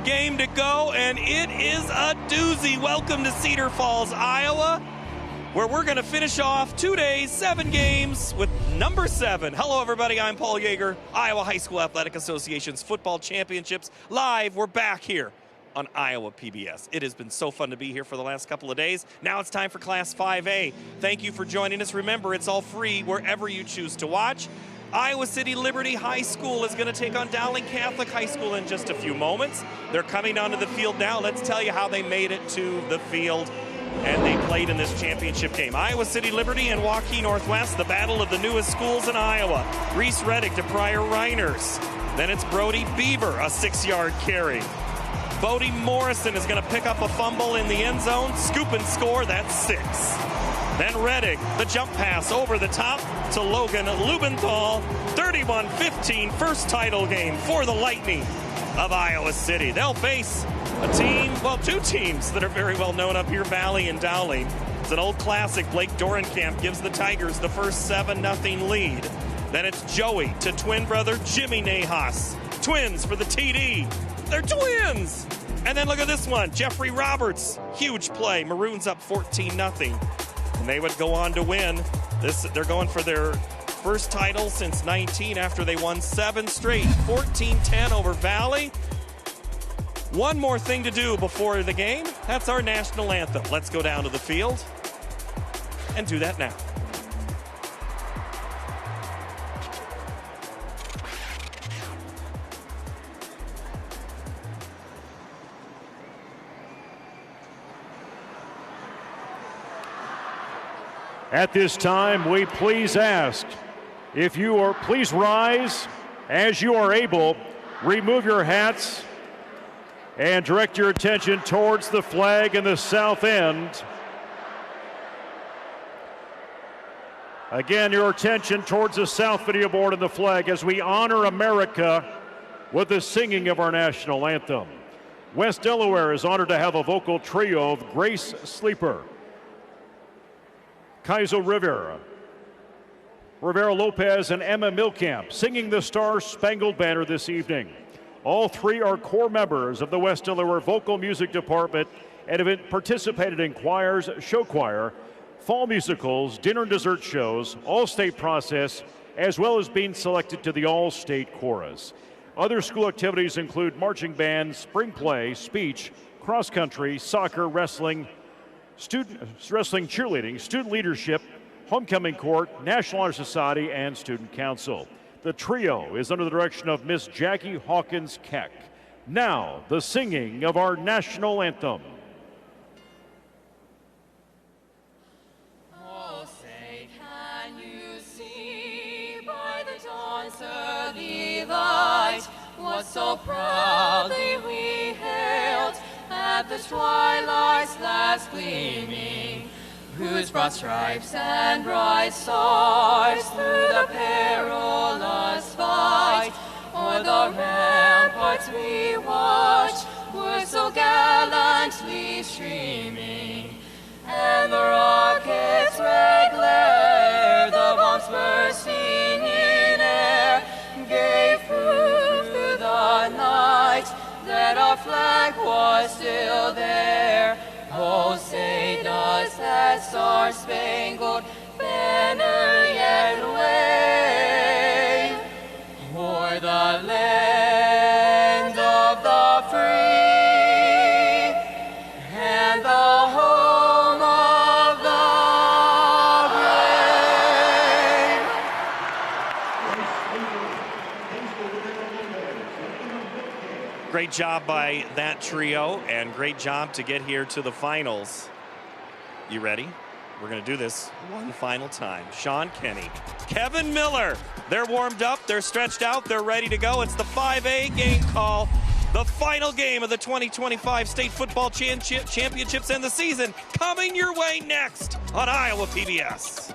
game to go, and it is a doozy. Welcome to Cedar Falls, Iowa, where we're going to finish off 2 days, 7 games with number 7. Hello, everybody. I'm Paul Yeager, Iowa High School Athletic Association's football championships. Live, we're back here on Iowa PBS. It has been so fun to be here for the last couple of days. Now it's time for Class 5A. Thank you for joining us. Remember, it's all free wherever you choose to watch. Iowa City Liberty High School is going to take on Dowling Catholic High School in just a few moments. They're coming onto the field now. Let's tell you how they made it to the field and they played in this championship game. Iowa City Liberty and Waukee Northwest, the battle of the newest schools in Iowa. Reese Reddick to Pryor Reiners. Then it's Brody Beaver, a 6-yard carry. Bodie Morrison is going to pick up a fumble in the end zone. Scoop and score, that's 6. Then Reddick, the jump pass over the top to Logan Lubenthal. 31-15, first title game for the Lightning of Iowa City. They'll face a team, well, 2 teams that are very well known up here, Valley and Dowling. It's an old classic. Blake Dorenkamp gives the Tigers the first 7-0 lead. Then it's Joey to twin brother Jimmy Nahas. Twins for the TD. They're twins! And then look at this one. Jeffrey Roberts, huge play. Maroons up 14-0. And they would go on to win. They're going for their first title since 19 after they won 7 straight. 14-10 over Valley. One more thing to do before the game. That's our national anthem. Let's go down to the field and do that now. At this time, we please ask, if you are, please rise as you are able, remove your hats, and direct your attention towards the flag in the south end. Again, your attention towards the south video board and the flag as we honor America with the singing of our national anthem. West Delaware is honored to have a vocal trio of Grace Sleeper, Kaizo Rivera Lopez, and Emma Milkamp singing the Star-Spangled Banner this evening. All 3 are core members of the West Delaware Vocal Music Department and have participated in choirs, show choir, fall musicals, dinner and dessert shows, all-state process, as well as being selected to the all-state chorus. Other school activities include marching band, spring play, speech, cross-country, soccer, wrestling, cheerleading, student leadership, homecoming court, National Honor Society, and student council. The trio is under the direction of Miss Jackie Hawkins Keck. Now, the singing of our national anthem. Oh, say, can you see by the dawn's early light what so proudly we hailed at the twilight's last gleaming, whose broad stripes and bright stars through the perilous fight o'er the ramparts we watched were so gallantly streaming, and the rockets' red glare, the bombs bursting in air, gave proof through the night that our flag was still there. Oh, say does that star-spangled banner yet wave o'er the land of the free and the home of the brave? Great job by that trio, and great job to get here to the finals. You ready? We're going to do this one final time. Sean Kenny, Kevin Miller, they're warmed up, they're stretched out, they're ready to go. It's the 5A game call, the final game of the 2025 State Football Championships and the season coming your way next on Iowa PBS.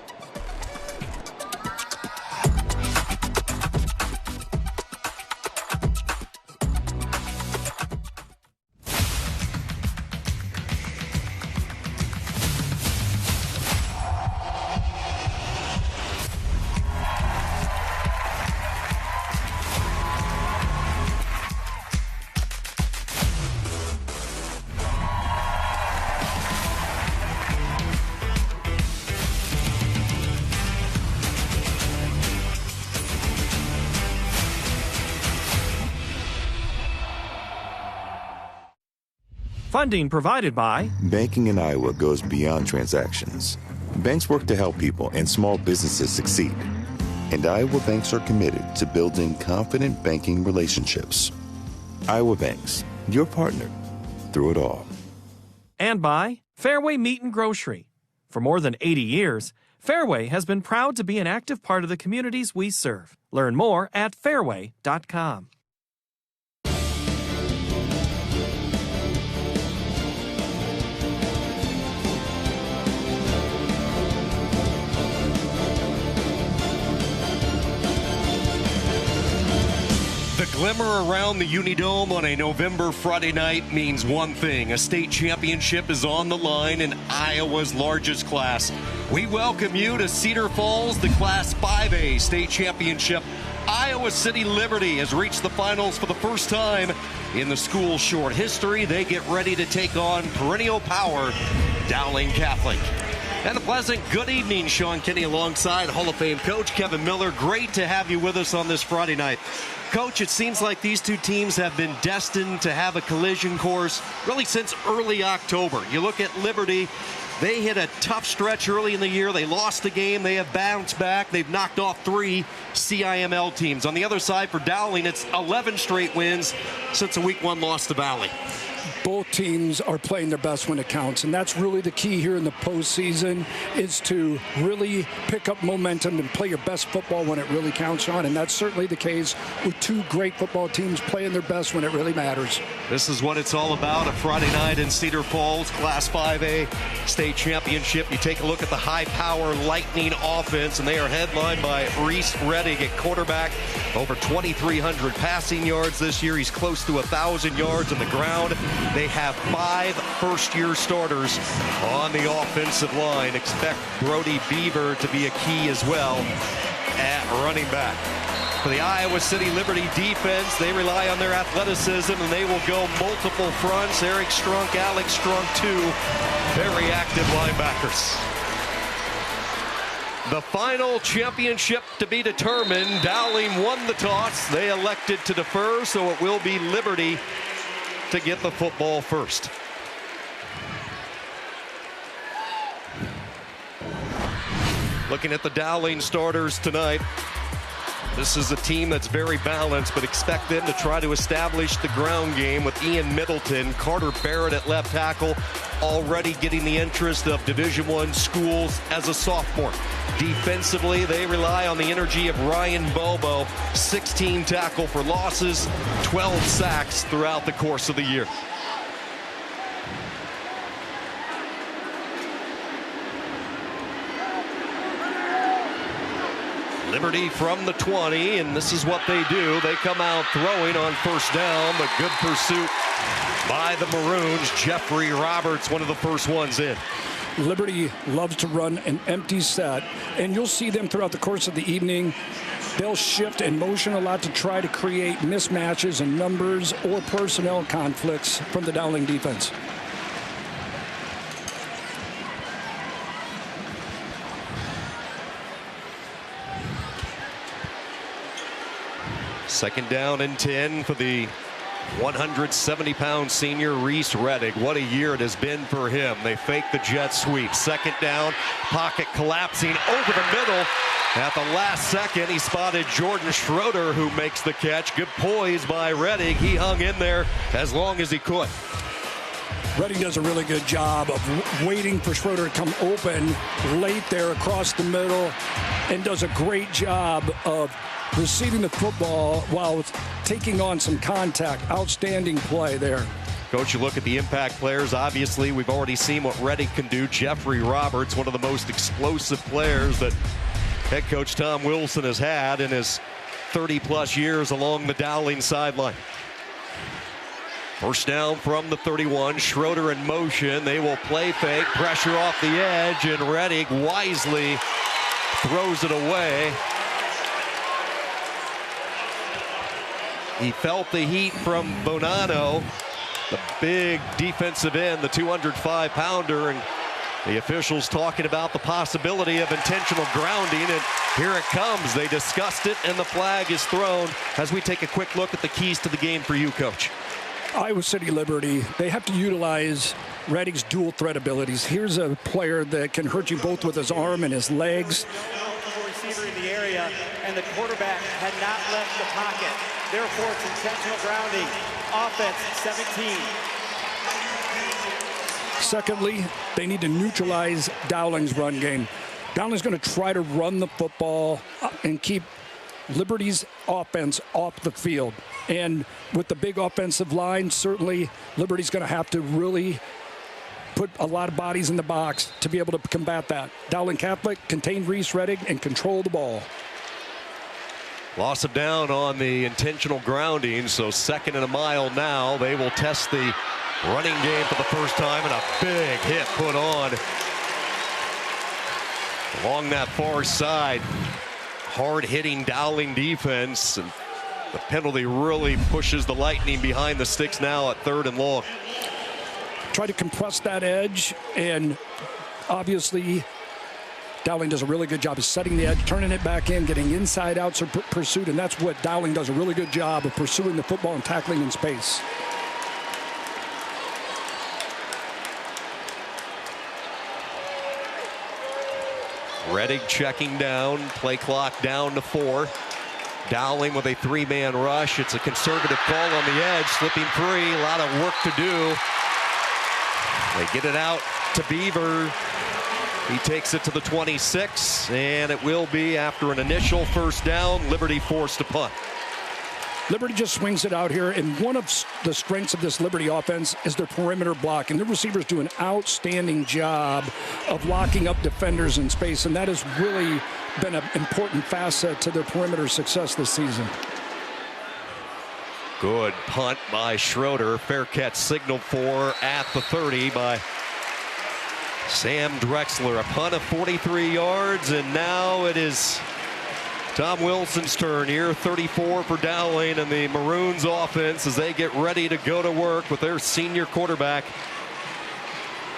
Funding provided by Banking in Iowa goes beyond transactions. Banks work to help people and small businesses succeed. And Iowa banks are committed to building confident banking relationships. Iowa Banks, your partner through it all. and by Fareway Meat and Grocery. For more than 80 years, Fareway has been proud to be an active part of the communities we serve. Learn more at fareway.com. The glimmer around the Unidome on a November Friday night means one thing. A state championship is on the line in Iowa's largest class. We welcome you to Cedar Falls, the Class 5A state championship. Iowa City Liberty has reached the finals for the first time in the school's short history. They get ready to take on perennial power, Dowling Catholic. And a pleasant good evening, Sean Kinney alongside Hall of Fame coach Kevin Miller. Great to have you with us on this Friday night. Coach, it seems like these two teams have been destined to have a collision course really since early October. You look at Liberty, they hit a tough stretch early in the year. They lost the game. They have bounced back. They've knocked off 3 CIML teams. On the other side for Dowling, it's 11 straight wins since a Week 1 loss to Valley. Both teams are playing their best when it counts, and that's really the key here in the postseason, is to really pick up momentum and play your best football when it really counts, Sean, and that's certainly the case with two great football teams playing their best when it really matters. This is what it's all about, a Friday night in Cedar Falls, Class 5A state championship. You take a look at the high-power Lightning offense, and they are headlined by Reese Reddick at quarterback, over 2,300 passing yards this year. He's close to 1,000 yards on the ground. They have 5 first-year starters on the offensive line. Expect Brody Beaver to be a key as well at running back. For the Iowa City Liberty defense, they rely on their athleticism, and they will go multiple fronts. Eric Strunk, Alex Strunk, 2 very active linebackers. The final championship to be determined. Dowling won the toss. They elected to defer, so it will be Liberty to get the football first. Looking at the Dowling starters tonight, this is a team that's very balanced, but expect them to try to establish the ground game with Ian Middleton, Carter Barrett at left tackle, already getting the interest of Division I schools as a sophomore. Defensively, they rely on the energy of Ryan Bobo, 16 tackle for losses, 12 sacks throughout the course of the year. Liberty from the 20, and this is what they do. They come out throwing on first down, but good pursuit by the Maroons. Jeffrey Roberts, one of the first ones in. Liberty loves to run an empty set, and you'll see them throughout the course of the evening. They'll shift and motion a lot to try to create mismatches in numbers or personnel conflicts from the Dowling defense. Second down and 10 for the 170-pound senior Reese Reddick. What a year it has been for him. They fake the jet sweep. Second down, pocket collapsing over the middle. At the last second, he spotted Jordan Schroeder, who makes the catch. Good poise by Reddick. He hung in there as long as he could. Reddick does a really good job of waiting for Schroeder to come open late there across the middle, and does a great job of receiving the football while taking on some contact. Outstanding play there. Coach, you look at the impact players. Obviously, we've already seen what Reddick can do. Jeffrey Roberts, one of the most explosive players that head coach Tom Wilson has had in his 30-plus years along the Dowling sideline. First down from the 31. Schroeder in motion. They will play fake. Pressure off the edge, and Reddick wisely throws it away. He felt the heat from Bonanno, the big defensive end, the 205-pounder, and the officials talking about the possibility of intentional grounding, and here it comes. They discussed it, and the flag is thrown as we take a quick look at the keys to the game for you, Coach. Iowa City Liberty, they have to utilize Redding's dual threat abilities. Here's a player that can hurt you both with his arm and his legs. Receiver in the area, and the quarterback had not left the pocket. Therefore, it's intentional grounding. Offense, 17. Secondly, they need to neutralize Dowling's run game. Dowling's going to try to run the football and keep Liberty's offense off the field. And with the big offensive line, certainly Liberty's going to have to really put a lot of bodies in the box to be able to combat that. Dowling Catholic contained Reese Redding and control the ball. Loss of down on the intentional grounding, so 2nd and a mile now. They will test the running game for the first time, and a big hit put on along that far side. Hard-hitting Dowling defense, and the penalty really pushes the Lightning behind the sticks now at 3rd and long. Try to compress that edge, and obviously Dowling does a really good job of setting the edge, turning it back in, getting inside outs or pursuit, and that's what Dowling does a really good job of, pursuing the football and tackling in space. Redding checking down, play clock down to 4. Dowling with a 3-man rush. It's a conservative call on the edge, slipping free, a lot of work to do. They get it out to Beaver. He takes it to the 26, and it will be, after an initial first down, Liberty forced to punt. Liberty just swings it out here, and one of the strengths of this Liberty offense is their perimeter block, and the receivers do an outstanding job of locking up defenders in space, and that has really been an important facet to their perimeter success this season. Good punt by Schroeder. Fair catch signaled for at the 30 by Sam Drexler. A punt of 43 yards, and now it is Tom Wilson's turn here. 34 for Dowling and the Maroons offense as they get ready to go to work with their senior quarterback,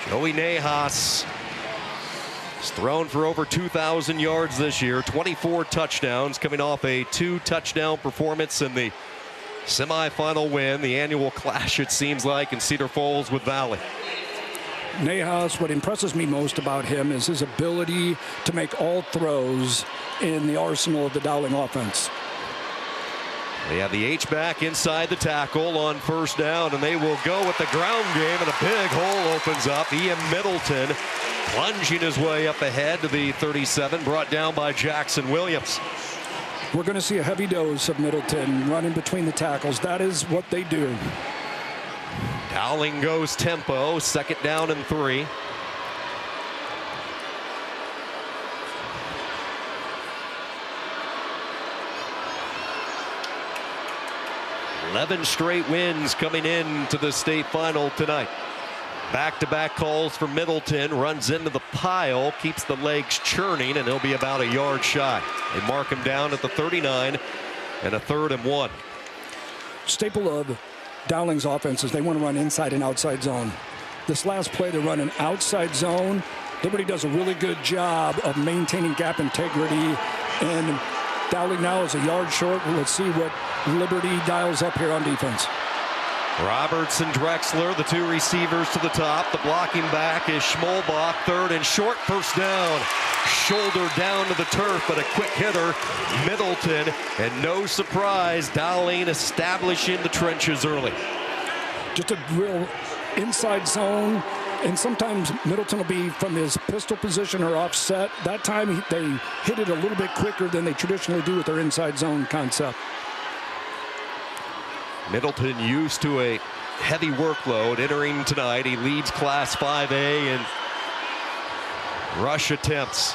Joey Nahas. He's thrown for over 2,000 yards this year, 24 touchdowns, coming off a 2-touchdown performance in the semifinal win, the annual clash, it seems like, in Cedar Falls with Valley. Nahas, what impresses me most about him is his ability to make all throws in the arsenal of the Dowling offense. They have the H-back inside the tackle on first down, and they will go with the ground game, and a big hole opens up. Ian Middleton plunging his way up ahead to the 37, brought down by Jackson Williams. We're going to see a heavy dose of Middleton running between the tackles. That is what they do. Dowling goes tempo, 2nd down and 3. Eleven straight wins coming into the state final tonight. Back-to-back calls for Middleton, runs into the pile, keeps the legs churning, and he'll be about a yard shy. They mark him down at the 39 and a 3rd and 1. Staple of Dowling's offense is they want to run inside and outside zone. This last play, they run an outside zone. Liberty does a really good job of maintaining gap integrity, and Dowling now is a yard short. Let's see what Liberty dials up here on defense. Roberts and Drexler, the 2 receivers to the top. The blocking back is Schmolbach, 3rd and short, first down. Shoulder down to the turf, but a quick hitter, Middleton. And no surprise, Dowling establishing the trenches early. Just a real inside zone, and sometimes Middleton will be from his pistol position or offset. That time they hit it a little bit quicker than they traditionally do with their inside zone concept. Middleton used to a heavy workload entering tonight. He leads Class 5A in rush attempts.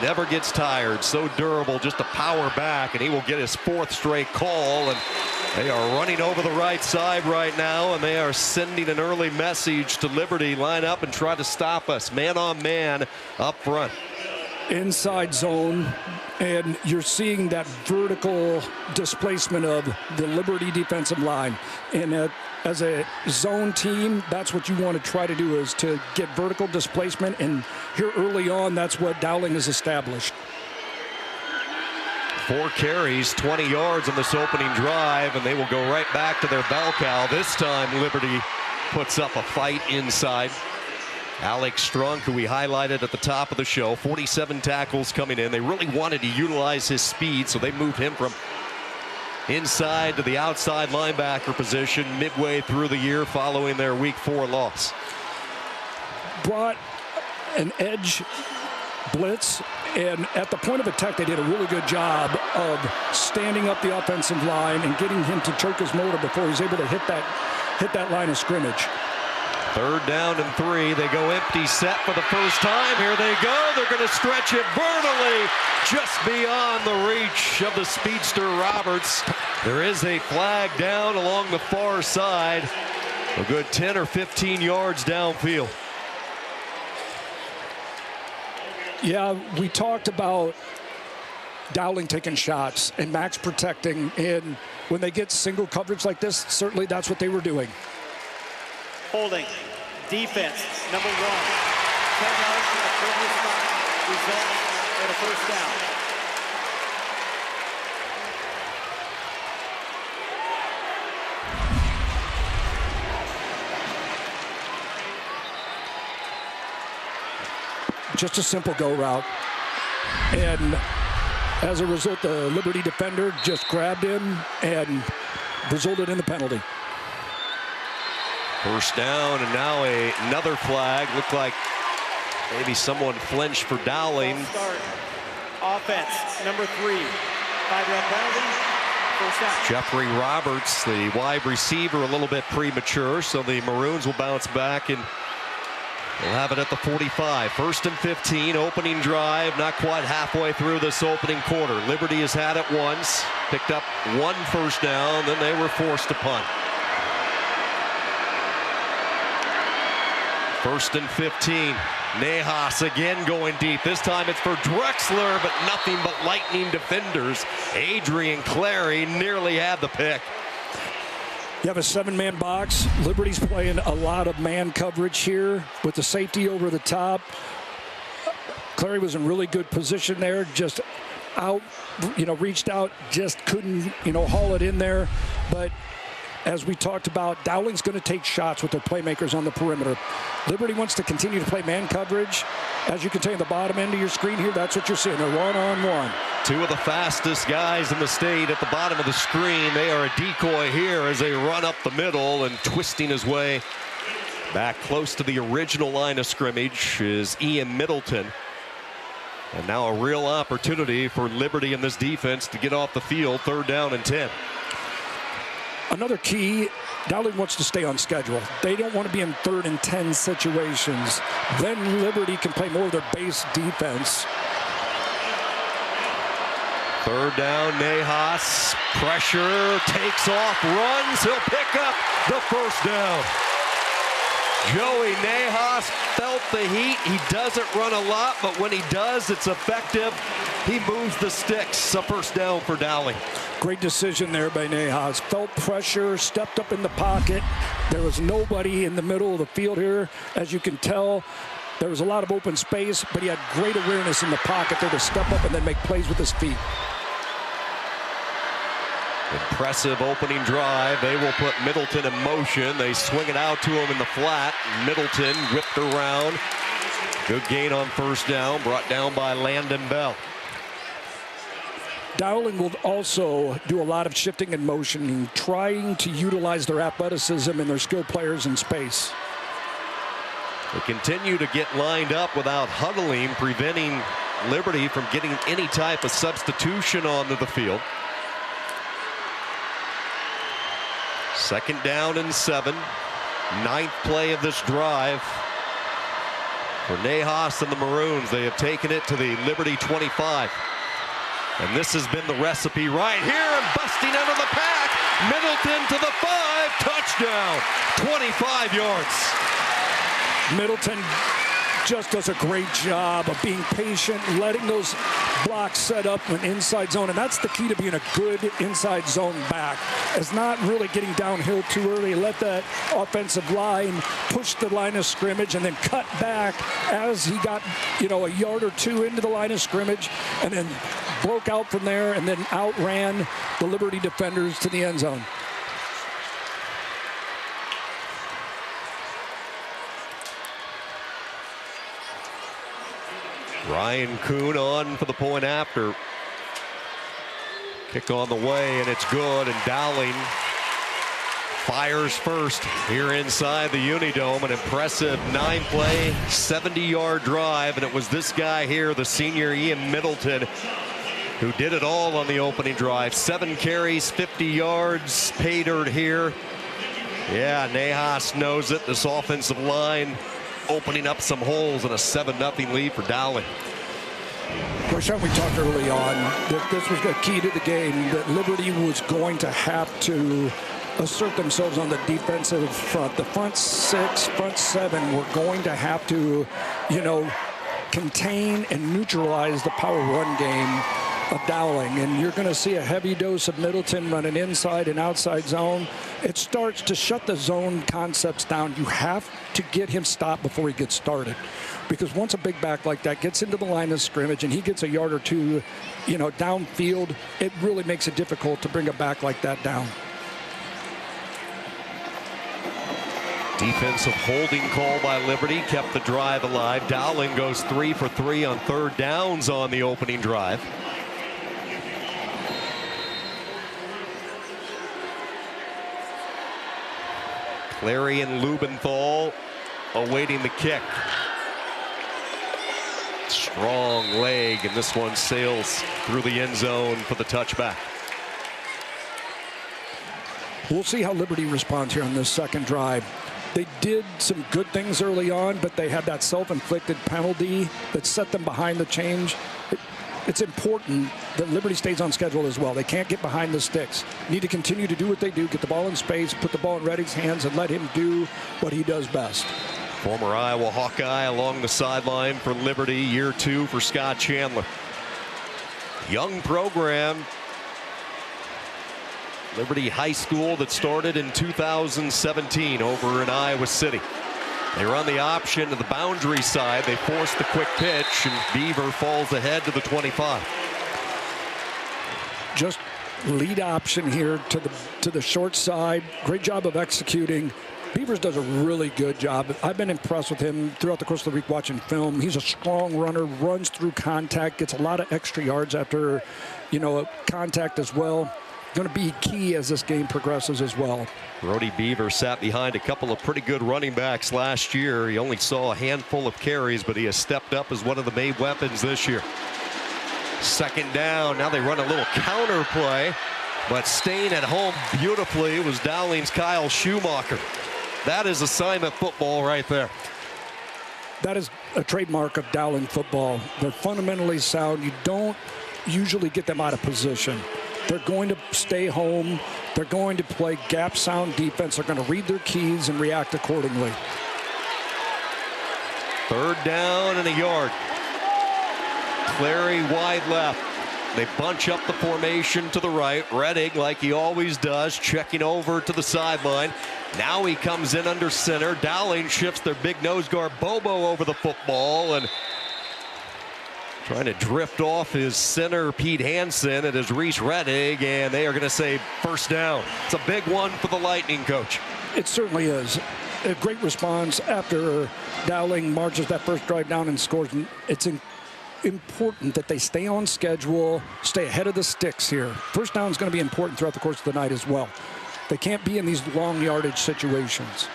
Never gets tired, so durable, just a power back, and he will get his 4th straight call. And they are running over the right side right now, and they are sending an early message to Liberty. Line up and try to stop us. Man on man up front. Inside zone, and you're seeing that vertical displacement of the Liberty defensive line. And as a zone team, that's what you want to try to do, is to get vertical displacement, and here early on, that's what Dowling has established. 4 carries, 20 yards on this opening drive, and they will go right back to their bell cow. This time, Liberty puts up a fight inside. Alex Strunk, who we highlighted at the top of the show, 47 tackles coming in. They really wanted to utilize his speed, so they moved him from inside to the outside linebacker position midway through the year following their Week 4 loss. Brought an edge blitz, and at the point of attack, they did a really good job of standing up the offensive line and getting him to choke his motor before he's able to hit that line of scrimmage. 3rd down and 3. They go empty set for the first time. Here they go. They're going to stretch it vertically just beyond the reach of the speedster Roberts. There is a flag down along the far side. A good 10 or 15 yards downfield. Yeah, we talked about Dowling taking shots and Max protecting, and when they get single coverage like this, certainly that's what they were doing. Holding. Defense, number 1. 10 yards from the previous spot. Result in a first down. Just a simple go route. And as a result, the Liberty defender just grabbed him and resulted in the penalty. First down, and now another flag. Looked like maybe someone flinched for Dowling. Start. Offense, number 3. 5-yard penalty. First down. Jeffrey Roberts, the wide receiver, a little bit premature, so the Maroons will bounce back and they'll have it at the 45. 1st and 15, opening drive, not quite halfway through this opening quarter. Liberty has had it once, picked up 1 first down, then they were forced to punt. 1st and 15. Nahas again going deep. This time it's for Drexler, but nothing but lightning defenders. Adrian Clary nearly had the pick. You have a 7-man box. Liberty's playing a lot of man coverage here with the safety over the top. Clary was in really good position there, just out, reached out, just couldn't, haul it in there. But as we talked about, Dowling's going to take shots with their playmakers on the perimeter. Liberty wants to continue to play man coverage. As you can see on the bottom end of your screen here, that's what you're seeing. They're one-on-one. 2 of the fastest guys in the state at the bottom of the screen. They are a decoy here as they run up the middle, and twisting his way back close to the original line of scrimmage is Ian Middleton. And now a real opportunity for Liberty in this defense to get off the field. 3rd down and 10. Another key, Dowling wants to stay on schedule. They don't want to be in 3rd and 10 situations. Then Liberty can play more of their base defense. 3rd down, Nahas, pressure, takes off, runs, he'll pick up the first down. Joey Nahas felt the heat. He doesn't run a lot, but when he does, it's effective. He moves the sticks. A first down for Dowling. Great decision there by Nahas. Felt pressure, stepped up in the pocket. There was nobody in the middle of the field here. As you can tell, there was a lot of open space, but he had great awareness in the pocket there to step up and then make plays with his feet. Impressive opening drive. They will put Middleton in motion. They swing it out to him in the flat. Middleton whipped around. Good gain on first down, brought down by Landon Bell. Dowling will also do a lot of shifting and motion, trying to utilize their athleticism and their skilled players in space. They continue to get lined up without huddling, preventing Liberty from getting any type of substitution onto the field. 2nd down and 7. 9th play of this drive for Nahas and the Maroons. They have taken it to the Liberty 25. And this has been the recipe right here, and busting out of the pack. Middleton to the 5, touchdown, 25 yards. Middleton just does a great job of being patient, letting those blocks set up an inside zone, and that's the key to being a good inside zone back. Is not really getting downhill too early. Let that offensive line push the line of scrimmage and then cut back as he got, a yard or 2 into the line of scrimmage, and then broke out from there and then outran the Liberty defenders to the end zone. Ryan Kuhn on for the point after. Kick on the way, and it's good, and Dowling fires first here inside the Unidome. An impressive 9-play, 70-yard drive, and it was this guy here, the senior Ian Middleton, who did it all on the opening drive. 7 carries, 50 yards, pay dirt here. Yeah, Nahas knows it. This offensive line opening up some holes, and a 7-0 lead for Dowling. Sean, we talked early on that this was the key to the game, that Liberty was going to have to assert themselves on the defensive front. The front 6, front 7 were going to have to, contain and neutralize the power run game of Dowling. And you're going to see a heavy dose of Middleton running inside and outside zone. It starts to shut the zone concepts down. You have to get him stopped before he gets started. Because once a big back like that gets into the line of scrimmage and he gets a yard or two, downfield, it really makes it difficult to bring a back like that down. Defensive holding call by Liberty kept the drive alive. Dowling goes 3 for 3 on 3rd downs on the opening drive. Clary and Lubenthal awaiting the kick. Strong leg, and this one sails through the end zone for the touchback. We'll see how Liberty responds here on this second drive. They did some good things early on, but they had that self-inflicted penalty that set them behind the change. It's important that Liberty stays on schedule as well. They can't get behind the sticks. Need to continue to do what they do, get the ball in space, put the ball in Reddick's hands, and let him do what he does best. Former Iowa Hawkeye along the sideline for Liberty, year 2 for Scott Chandler. Young program. Liberty High School that started in 2017 over in Iowa City. They run the option to the boundary side. They force the quick pitch, and Beaver falls ahead to the 25. Just lead option here to the short side. Great job of executing. Beavers does a really good job. I've been impressed with him throughout the course of the week watching film. He's a strong runner, runs through contact, gets a lot of extra yards after, contact as well. Going to be key as this game progresses as well. Brody Beaver sat behind a couple of pretty good running backs last year. He only saw a handful of carries, but he has stepped up as one of the main weapons this year. 2nd down. Now they run a little counter play, but staying at home beautifully was Dowling's Kyle Schumacher. That is assignment football right there. That is a trademark of Dowling football. They're fundamentally sound. You don't usually get them out of position. They're going to stay home. They're going to play gap sound defense. They're going to read their keys and react accordingly. 3rd down and a yard. Clary wide left. They bunch up the formation to the right. Reddick, like he always does, checking over to the sideline. Now he comes in under center. Dowling shifts their big nose guard Bobo over the football, and trying to drift off his center, Pete Hansen. It is Reese Reddick, and they are going to say 1st down. It's a big one for the Lightning, Coach. It certainly is. A great response after Dowling marches that first drive down and scores. It's important that they stay on schedule, stay ahead of the sticks here. 1st down is going to be important throughout the course of the night as well. They can't be in these long yardage situations.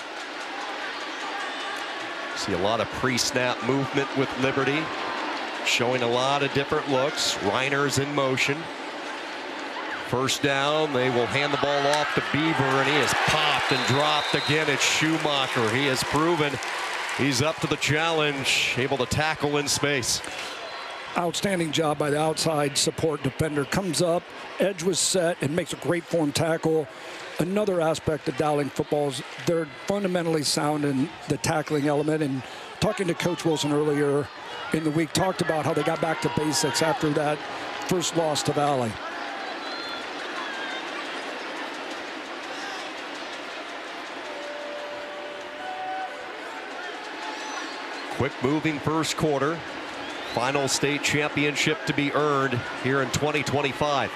See a lot of pre-snap movement with Liberty, showing a lot of different looks. Reiner's in motion. 1st down, they will hand the ball off to Beaver, and he is popped and dropped again. It's Schumacher. He has proven he's up to the challenge, able to tackle in space. Outstanding job by the outside support defender. Comes up, edge was set, and makes a great form tackle. Another aspect of Dowling football is they're fundamentally sound in the tackling element. And talking to Coach Wilson earlier in the week, talked about how they got back to basics after that first loss to Valley. Quick moving first quarter. Final state championship to be earned here in 2025.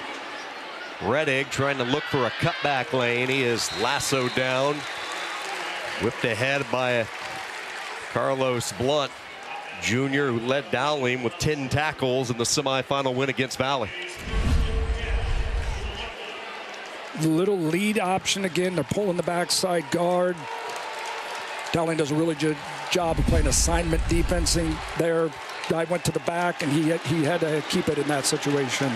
Rettig trying to look for a cutback lane. He is lassoed down. Whipped ahead by Carlos Blunt, Jr., who led Dowling with 10 tackles in the semifinal win against Valley. Little lead option again. They're pulling the backside guard. Dowling does a really good job of playing assignment defensing there. Guy went to the back, and he had to keep it in that situation.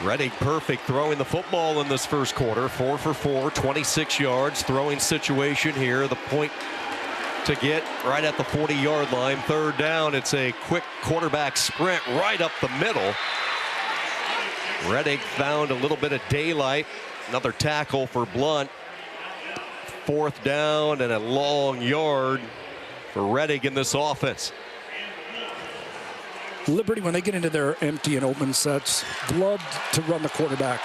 Rettig perfect throwing the football in this first quarter. 4 for 4, 26 yards. Throwing situation here. The point to get right at the 40-yard line. Third down. It's a quick quarterback sprint right up the middle. Rettig found a little bit of daylight. Another tackle for Blunt. Fourth down and a long yard for Rettig in this offense. Liberty, when they get into their empty and open sets, love to run the quarterback.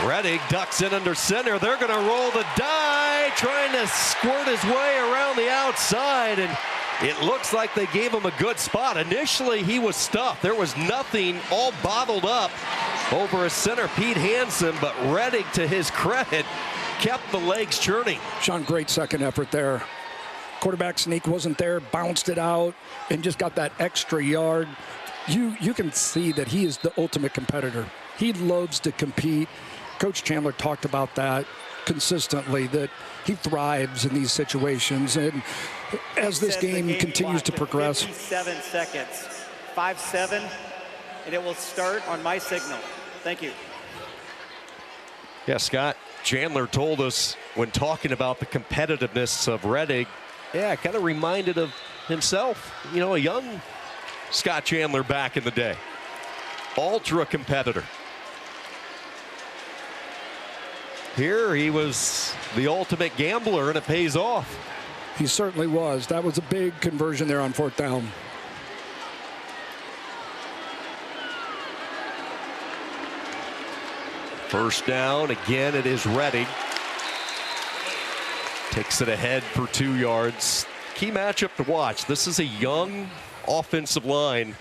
Rettig ducks in under center. They're going to roll the die, trying to squirt his way around the outside, and it looks like they gave him a good spot. Initially, he was stuffed. There was nothing, all bottled up over a center, Pete Hansen, but Rettig, to his credit, kept the legs churning. Sean, great second effort there. Quarterback sneak wasn't there, bounced it out, and just got that extra yard. You can see that he is the ultimate competitor. He loves to compete. Coach Chandler talked about that consistently, that he thrives in these situations. And as this game continues to progress. 57 seconds, 5-7, and it will start on my signal. Thank you. Yeah, Scott Chandler told us when talking about the competitiveness of Rettig, yeah, kind of reminded of himself, you know, a young Scott Chandler back in the day. Ultra competitor. Here he was the ultimate gambler, and it pays off. He certainly was. That was a big conversion there on fourth down. First down, again, it is Rettig. Takes it ahead for 2 yards. Key matchup to watch. This is a young offensive line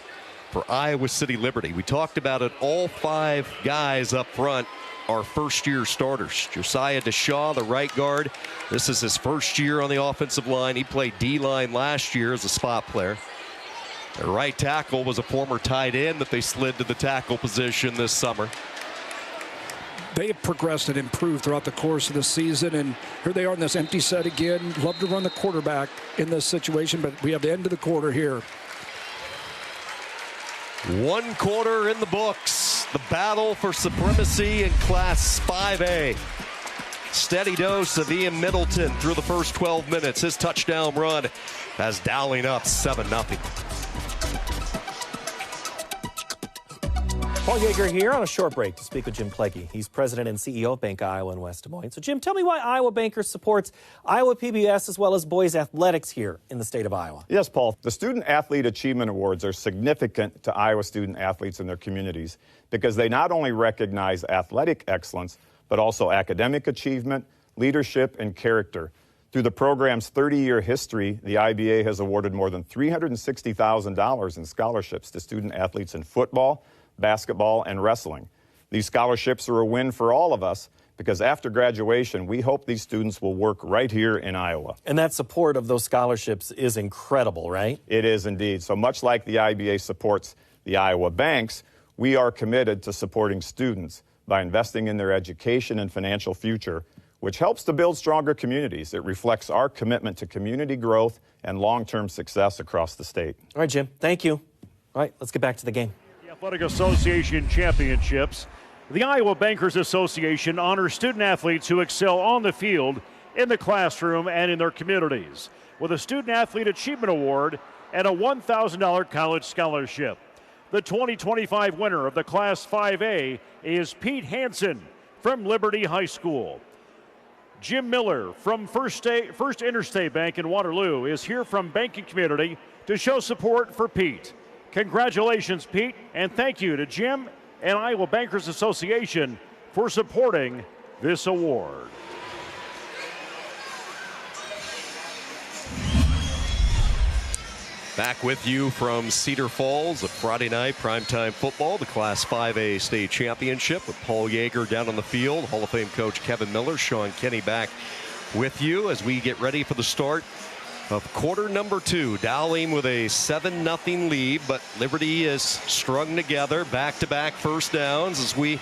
for Iowa City Liberty. We talked about it. All 5 guys up front are first-year starters. Josiah DeShaw, the right guard. This is his first year on the offensive line. He played D-line last year as a spot player. The right tackle was a former tight end that they slid to the tackle position this summer. They have progressed and improved throughout the course of the season, and here they are in this empty set again. Love to run the quarterback in this situation, but we have the end of the quarter here. 1 quarter in the books. The battle for supremacy in Class 5A. Steady dose of Ian Middleton through the first 12 minutes. His touchdown run has Dowling up 7-0. Paul Yeager here on a short break to speak with Jim Plegge. He's president and CEO of Bank Iowa in West Des Moines. So, Jim, tell me why Iowa Bankers supports Iowa PBS as well as boys athletics here in the state of Iowa. Yes, Paul. The Student Athlete Achievement Awards are significant to Iowa student athletes and their communities because they not only recognize athletic excellence, but also academic achievement, leadership, and character. Through the program's 30-year history, the IBA has awarded more than $360,000 in scholarships to student athletes in football, basketball, and wrestling. These scholarships are a win for all of us because after graduation, we hope these students will work right here in Iowa. And that support of those scholarships is incredible, right? It is indeed. So much like the IBA supports the Iowa banks, we are committed to supporting students by investing in their education and financial future, which helps to build stronger communities. It reflects our commitment to community growth and long-term success across the state. All right, Jim, thank you. All right, let's get back to the game. Athletic Association Championships. The Iowa Bankers Association honors student athletes who excel on the field, in the classroom, and in their communities with a Student Athlete Achievement Award and a $1,000 college scholarship. The 2025 winner of the Class 5A is Pete Hansen from Liberty High School. Jim Miller from First Interstate Bank in Waterloo is here from banking community to show support for Pete. Congratulations, Pete, and thank you to Jim and Iowa Bankers Association for supporting this award. Back with you from Cedar Falls, a Friday night primetime football, the Class 5A state championship with Paul Yeager down on the field, Hall of Fame coach Kevin Miller, Sean Kenny back with you as we get ready for the start of quarter number 2. Dowling with a 7-0 lead, but Liberty is strung together, back-to-back first downs as we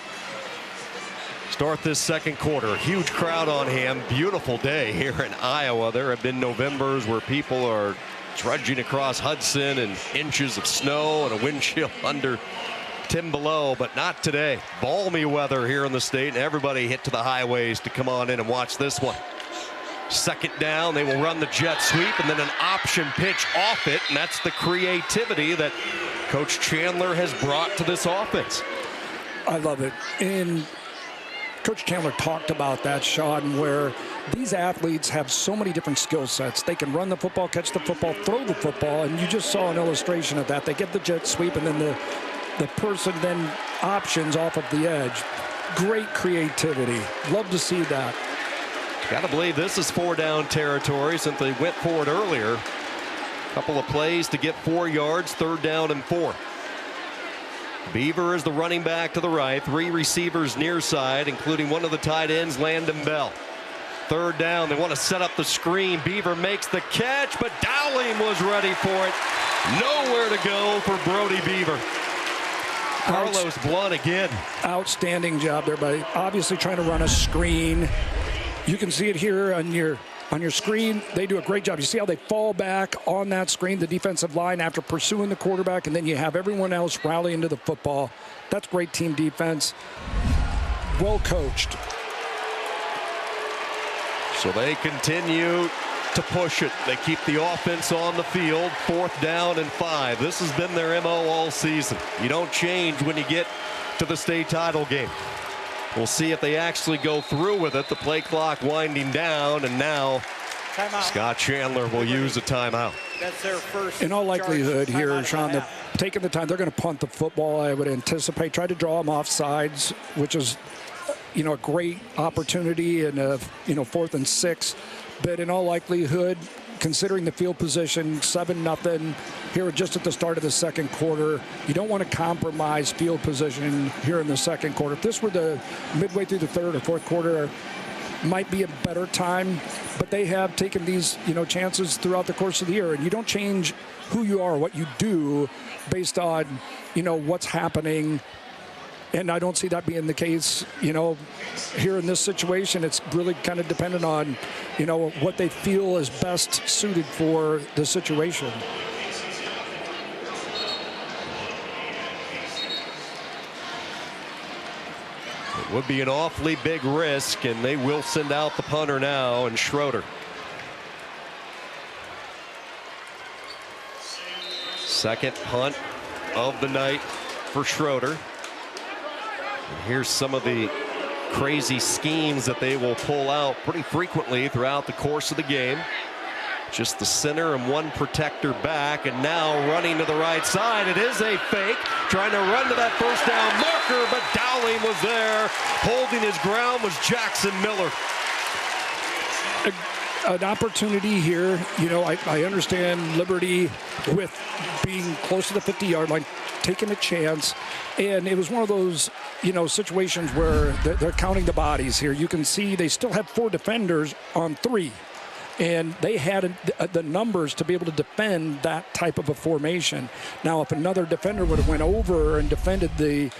start this second quarter. Huge crowd on hand. Beautiful day here in Iowa. There have been Novembers where people are trudging across Hudson and inches of snow and a wind chill under 10 below, but not today. Balmy weather here in the state, and everybody hit to the highways to come on in and watch this one. Second down, they will run the jet sweep and then an option pitch off it, and that's the creativity that Coach Chandler has brought to this offense. I love it. And Coach Chandler talked about that, Sean, where these athletes have so many different skill sets. They can run the football, catch the football, throw the football, and you just saw an illustration of that. They get the jet sweep, and then the person then options off of the edge. Great creativity. Love to see that. Got to believe this is 4-down territory since they went for it earlier. Couple of plays to get 4 yards, 3rd down and 4. Beaver is the running back to the right. 3 receivers near side, including one of the tight ends, Landon Bell. 3rd down, they want to set up the screen. Beaver makes the catch, but Dowling was ready for it. Nowhere to go for Brody Beaver. Carlos Blunt again. Outstanding job there by obviously trying to run a screen. You can see it here on your screen. They do a great job. You see how they fall back on that screen, the defensive line, after pursuing the quarterback, and then you have everyone else rally into the football. That's great team defense. Well coached. So they continue to push it. They keep the offense on the field. 4th down and 5. This has been their MO all season. You don't change when you get to the state title game. We'll see if they actually go through with it. The play clock winding down, and now timeout. Scott Chandler will use a timeout. That's their first. In all likelihood here, Sean, they're taking the time. They're going to punt the football, I would anticipate. Try to draw them off sides, which is, a great opportunity in 4th and 6. But in all likelihood, considering the field position, 7-0 here just at the start of the second quarter, you don't want to compromise field position here in the second quarter. If this were the midway through the 3rd or 4th quarter, might be a better time, but they have taken these chances throughout the course of the year, and you don't change who you are, what you do based on what's happening. And I don't see that being the case, here in this situation. It's really kind of dependent on, what they feel is best suited for the situation. It would be an awfully big risk, and they will send out the punter now, and Schroeder. Second punt of the night for Schroeder. And here's some of the crazy schemes that they will pull out pretty frequently throughout the course of the game. Just the center and one protector back, and now running to the right side. It is a fake, trying to run to that first down marker, but Dowling was there. Holding his ground was Jackson Miller. An opportunity here. I understand Liberty with being close to the 50-yard line, taking a chance, and it was one of those situations where they're counting the bodies here. You can see they still have 4 defenders on 3, and they had the numbers to be able to defend that type of a formation. Now, if another defender would have went over and defended the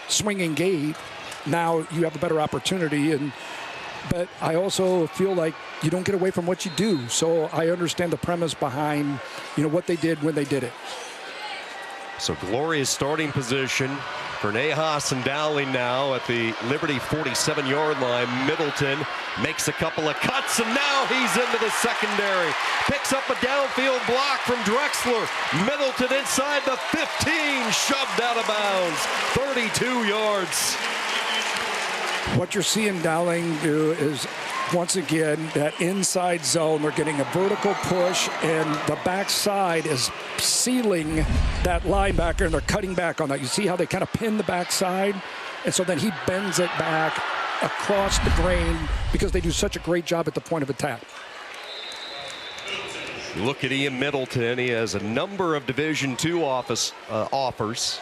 swinging gate, now you have a better opportunity. But I also feel like you don't get away from what you do. So I understand the premise behind, what they did when they did it. So glorious starting position for Nahas and Dowling now at the Liberty 47-yard line. Middleton makes a couple of cuts, and now he's into the secondary. Picks up a downfield block from Drexler. Middleton inside the 15, shoved out of bounds. 32 yards. What you're seeing Dowling do is, once again, that inside zone. They're getting a vertical push, and the backside is sealing that linebacker, and they're cutting back on that. You see how they kind of pin the backside? And so then he bends it back across the grain because they do such a great job at the point of attack. Look at Ian Middleton. He has a number of Division II offers.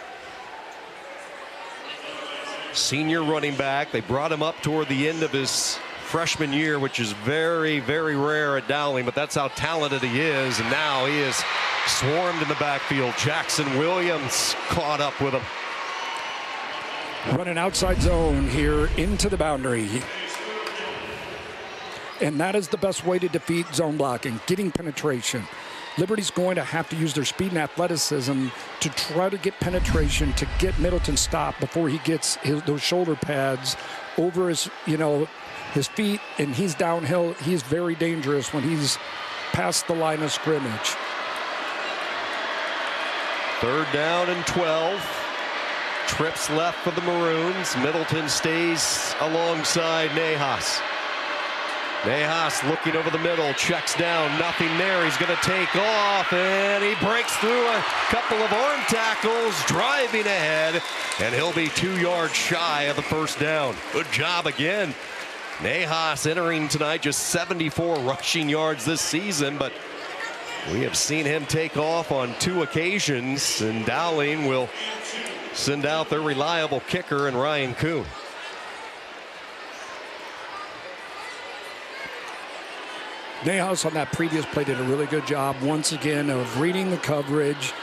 Senior running back. They brought him up toward the end of his freshman year, which is very, very rare at Dowling, but that's how talented he is. And now he is swarmed in the backfield. Jackson Williams caught up with him. Running outside zone here into the boundary. And that is the best way to defeat zone blocking, getting penetration. Liberty's going to have to use their speed and athleticism to try to get penetration, to get Middleton stopped before he gets those shoulder pads over his, his feet, and he's downhill. He's very dangerous when he's past the line of scrimmage. 3rd down and 12. Trips left for the Maroons. Middleton stays alongside Nahas. Nahas looking over the middle, checks down, nothing there. He's going to take off, and he breaks through a couple of arm tackles, driving ahead, and he'll be 2 yards shy of the 1st down. Good job again. Nahas entering tonight just 74 rushing yards this season, but we have seen him take off on 2 occasions, and Dowling will send out their reliable kicker and Ryan Kuhn. Nahas on that previous play did a really good job once again of reading the coverage.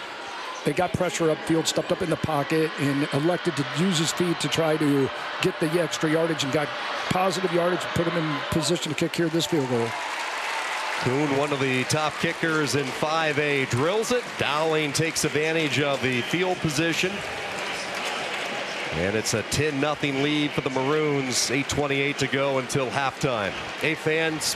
They got pressure upfield, stepped up in the pocket, and elected to use his feet to try to get the extra yardage and got positive yardage, put him in position to kick here this field goal. Kuhn, one of the top kickers in 5A, drills it. Dowling takes advantage of the field position. And it's a 10-0 lead for the Maroons. 8:28 to go until halftime. Hey, fans,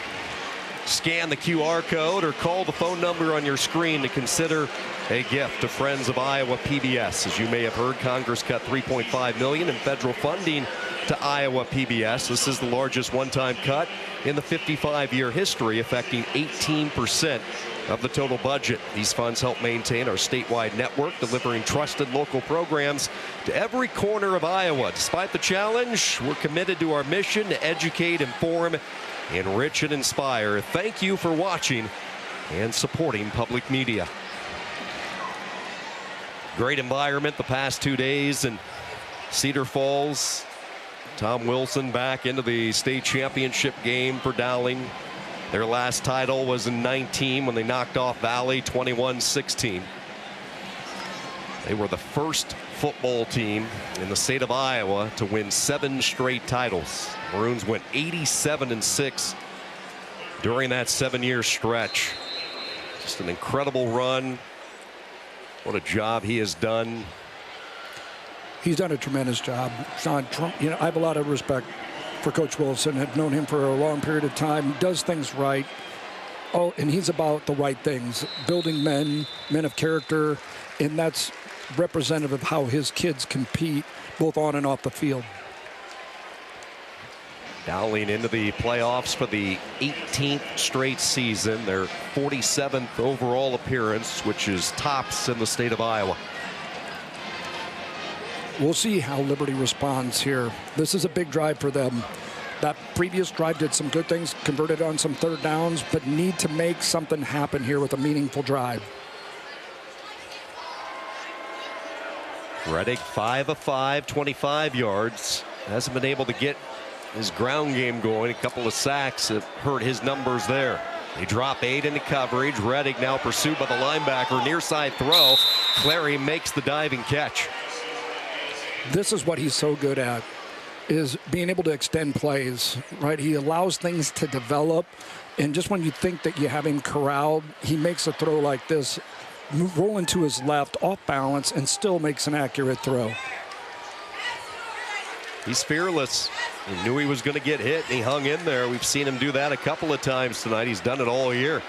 scan the QR code or call the phone number on your screen to consider a gift to Friends of Iowa PBS. As you may have heard, Congress cut $3.5 million in federal funding to Iowa PBS. This is the largest one-time cut in the 55-year history, affecting 18% of the total budget. These funds help maintain our statewide network, delivering trusted local programs to every corner of Iowa. Despite the challenge, we're committed to our mission to educate, inform, enrich, and inspire. Thank you for watching and supporting public media. Great environment the past 2 days in Cedar Falls. Tom Wilson back into the state championship game for Dowling. Their last title was in 19 when they knocked off Valley 21-16. They were the first football team in the state of Iowa to win 7 straight titles. Maroons went 87-6 during that 7-year stretch. Just an incredible run. What a job he has done. He's done a tremendous job. Sean, I have a lot of respect for Coach Wilson. I've known him for a long period of time. He does things right. Oh, and he's about the right things. Building men of character, and that's representative of how his kids compete both on and off the field. Dowling into the playoffs for the 18th straight season, their 47th overall appearance, which is tops in the state of Iowa. We'll see how Liberty responds here. This is a big drive for them. That previous drive did some good things, converted on some 3rd downs, but need to make something happen here with a meaningful drive. Reddick 5 of 5, 25 yards. Hasn't been able to get his ground game going. A couple of sacks have hurt his numbers there. They drop 8 into coverage. Reddick now pursued by the linebacker. Near side throw. Clary makes the diving catch. This is what he's so good at, is being able to extend plays, right? He allows things to develop, and just when you think that you have him corralled, he makes a throw like this, rolling to his left, off balance, and still makes an accurate throw. He's fearless. He knew he was going to get hit, and he hung in there. We've seen him do that a couple of times tonight. He's done it all year.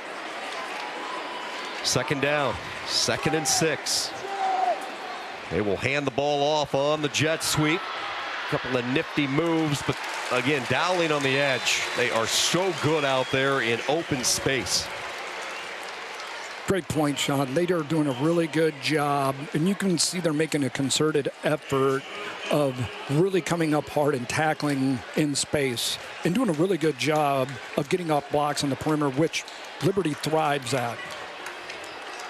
2nd down, 2nd and 6. They will hand the ball off on the jet sweep. A couple of nifty moves, but again, Dowling on the edge. They are so good out there in open space. Great point, Sean. They are doing a really good job, and you can see they're making a concerted effort of really coming up hard and tackling in space and doing a really good job of getting off blocks on the perimeter, which Liberty thrives at.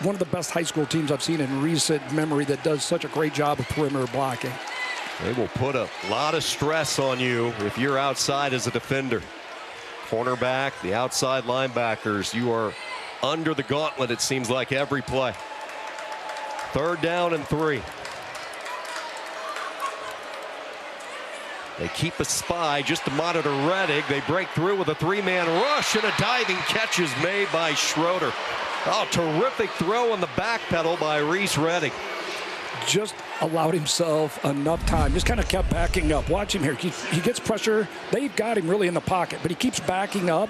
One of the best high school teams I've seen in recent memory that does such a great job of perimeter blocking. They will put a lot of stress on you if you're outside as a defender. Cornerback, the outside linebackers, you are under the gauntlet, it seems like, every play. 3rd down and 3. They keep a spy just to monitor Reddick. They break through with a 3-man rush, and a diving catch is made by Schroeder. Oh, terrific throw on the back pedal by Reese Reddick. Just allowed himself enough time. Just kind of kept backing up. Watch him here. He gets pressure. They've got him really in the pocket, but he keeps backing up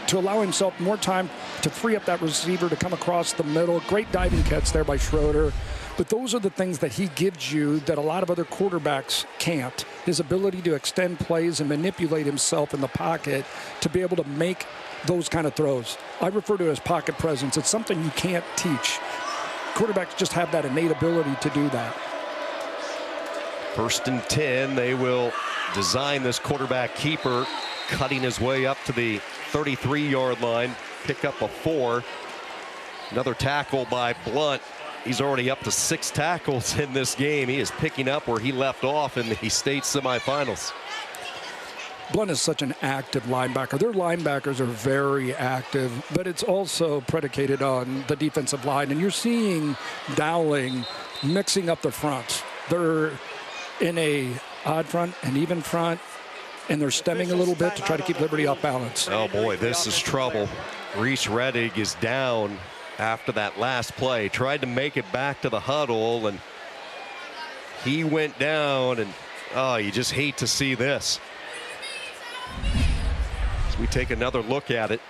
to allow himself more time to free up that receiver to come across the middle. Great diving catch there by Schroeder. But those are the things that he gives you that a lot of other quarterbacks can't. His ability to extend plays and manipulate himself in the pocket to be able to make those kind of throws. I refer to it as pocket presence. It's something you can't teach. Quarterbacks just have that innate ability to do that. 1st and 10. They will design this quarterback keeper, cutting his way up to the 33-yard line. Pick up a 4. Another tackle by Blunt. He's already up to 6 tackles in this game. He is picking up where he left off in the state semifinals. Blunt is such an active linebacker. Their linebackers are very active, but it's also predicated on the defensive line. And you're seeing Dowling mixing up the fronts. They're in a odd front, an even front, and they're stemming a little bit to try to keep Liberty off balance. Oh boy, this is trouble. Reese Reddick is down after that last play. Tried to make it back to the huddle, and he went down, and oh, you just hate to see this. As we take another look at it.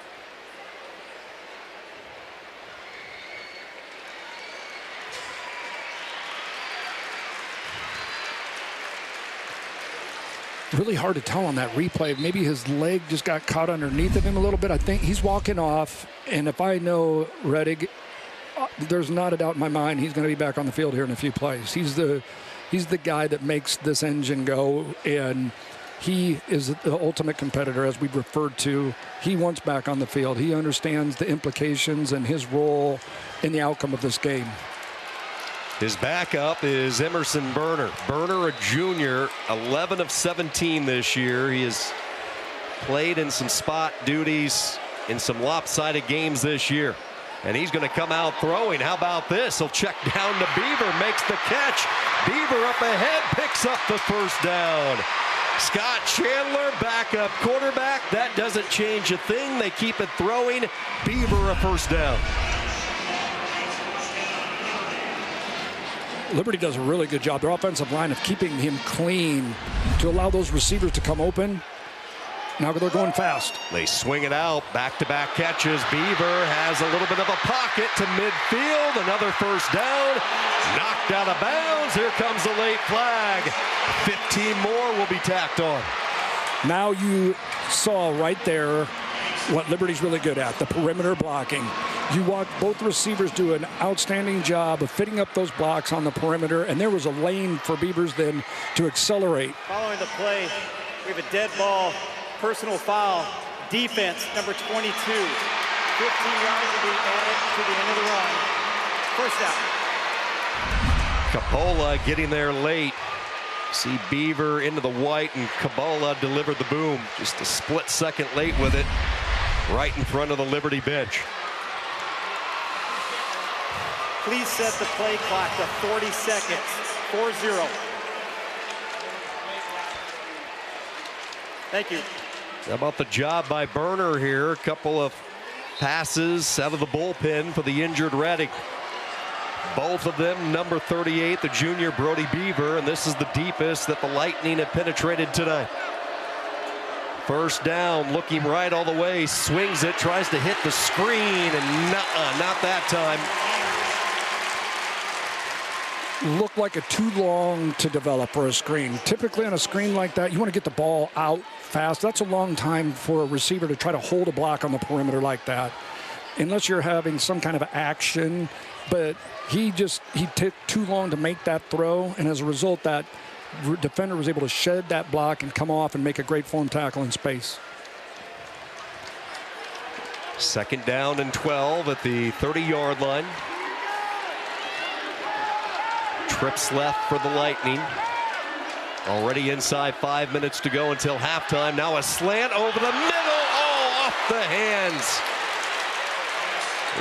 Really hard to tell on that replay. Maybe his leg just got caught underneath of him a little bit. I think he's walking off, and if I know Reddick, there's not a doubt in my mind he's going to be back on the field here in a few plays. He's the guy that makes this engine go, and he is the ultimate competitor, as we've referred to. He wants back on the field. He understands the implications and his role in the outcome of this game. His backup is Emerson Berner. Berner, a junior, 11 of 17 this year. He has played in some spot duties in some lopsided games this year. And he's going to come out throwing. How about this? He'll check down to Beaver, makes the catch. Beaver up ahead, picks up the 1st down. Scott Chandler, backup quarterback. That doesn't change a thing. They keep it throwing. Beaver, a 1st down. Liberty does a really good job, their offensive line, of keeping him clean to allow those receivers to come open. Now they're going fast. They swing it out, back-to-back catches. Beaver has a little bit of a pocket to midfield. Another 1st down, knocked out of bounds. Here comes the late flag. 15 more will be tacked on. Now you saw right there what Liberty's really good at, the perimeter blocking. You watch both receivers do an outstanding job of fitting up those blocks on the perimeter, and there was a lane for Beavers then to accelerate. Following the play, we have a dead ball, personal foul, defense, number 22. 15 yards will be added to the end of the run. 1st down. Capola getting there late. See Beaver into the white, and Capola delivered the boom. Just a split second late with it, right in front of the Liberty bench. Please set the play clock to 40 seconds. 4-0. Thank you. How about the job by Berner here? A couple of passes out of the bullpen for the injured Reddick. Both of them number 38, the junior Brody Beaver, and this is the deepest that the Lightning have penetrated tonight. 1st down, looking right all the way, swings it, tries to hit the screen, and not that time. Looked like it too long to develop for a screen. Typically on a screen like that, you want to get the ball out fast. That's a long time for a receiver to try to hold a block on the perimeter like that. unless you're having some kind of action. But he took too long to make that throw, and as a result, that defender was able to shed that block and come off and make a great form tackle in space. 2nd down and 12 at the 30-yard line. Trips left for the Lightning. Already inside 5 minutes to go until halftime. Now a slant over the middle. Oh, off the hands.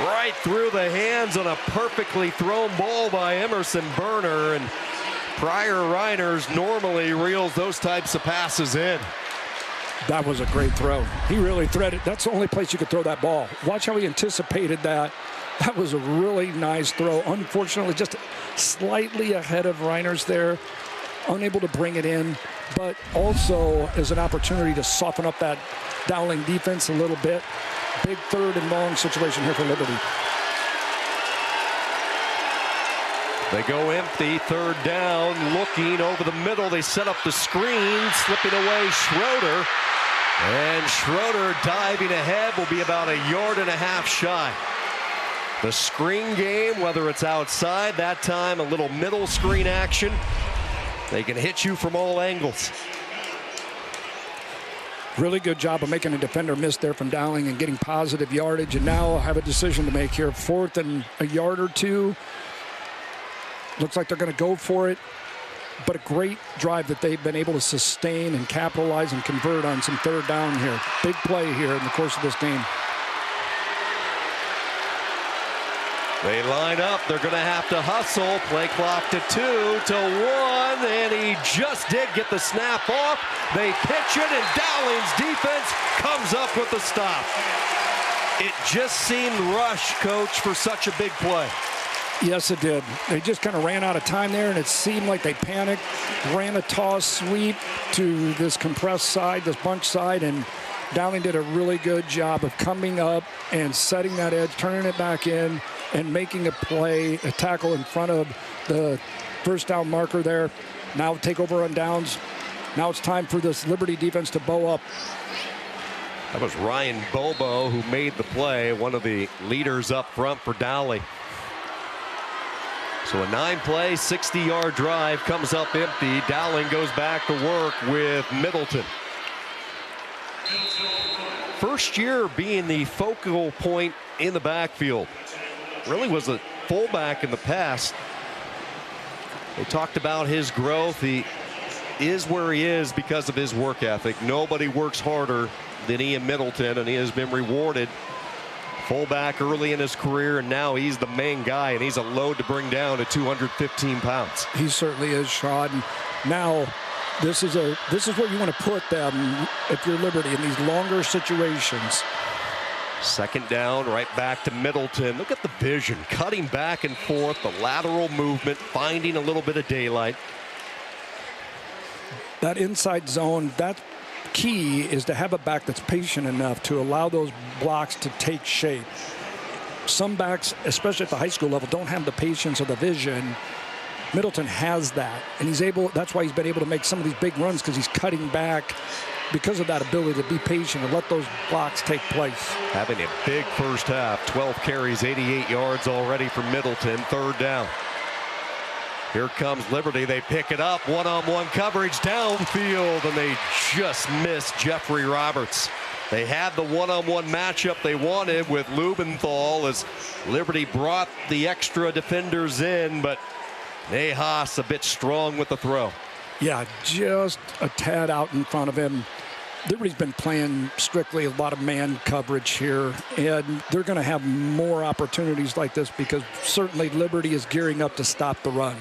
Right through the hands on a perfectly thrown ball by Emerson Berner. And Pryor Reiners normally reels those types of passes in. That was a great throw. He really threaded. That's the only place you could throw that ball. Watch how he anticipated that. That was a really nice throw. Unfortunately, just slightly ahead of Reiners there. Unable to bring it in, but also as an opportunity to soften up that Dowling defense a little bit. Big 3rd and long situation here for Liberty. They go empty, 3rd down, looking over the middle. They set up the screen, slipping away Schroeder. And Schroeder diving ahead will be about 1.5 yards shy. The screen game, whether it's outside, that time a little middle screen action. They can hit you from all angles. Really good job of making a defender miss there from Dowling and getting positive yardage, and now have a decision to make here. 4th and 1 yard or 2. Looks like they're going to go for it, but a great drive that they've been able to sustain and capitalize and convert on some 3rd down here. Big play here in the course of this game. They line up. They're going to have to hustle. Play clock to 2 to 1, and he just did get the snap off. They pitch it, and Dowling's defense comes up with the stop. It just seemed rushed, Coach, for such a big play. Yes, it did. They just kind of ran out of time there, and it seemed like they panicked, ran a toss sweep to this compressed side, this bunch side, and Dowling did a really good job of coming up and setting that edge, turning it back in, and making a play, a tackle in front of the 1st down marker there. Now take over on downs. Now it's time for this Liberty defense to bow up. That was Ryan Bobo who made the play, one of the leaders up front for Dowling. So a 9-play, 60-yard drive comes up empty. Dowling goes back to work with Middleton. First year being the focal point in the backfield. Really was a fullback in the past. They talked about his growth. He is where he is because of his work ethic. Nobody works harder than Ian Middleton, and he has been rewarded. Fullback early in his career, and now he's the main guy, and he's a load to bring down at 215 pounds. He certainly is, Sean. Now, this is where you want to put them if you're Liberty in these longer situations. 2nd down, right back to Middleton. Look at the vision, cutting back and forth, the lateral movement, finding a little bit of daylight. That inside zone, that key is to have a back that's patient enough to allow those blocks to take shape. Some backs, especially at the high school level, don't have the patience or the vision. Middleton has that, and that's why he's been able to make some of these big runs, because he's cutting back because of that ability to be patient and let those blocks take place. Having a big first half, 12 carries, 88 yards already for Middleton. 3rd down. Here comes Liberty. They pick it up. One-on-one coverage downfield, and they just missed Jeffrey Roberts. They had the one-on-one matchup they wanted with Lubenthal as Liberty brought the extra defenders in, but Nahas a bit strong with the throw. Yeah, just a tad out in front of him. Liberty's been playing strictly a lot of man coverage here, and they're going to have more opportunities like this because certainly Liberty is gearing up to stop the run.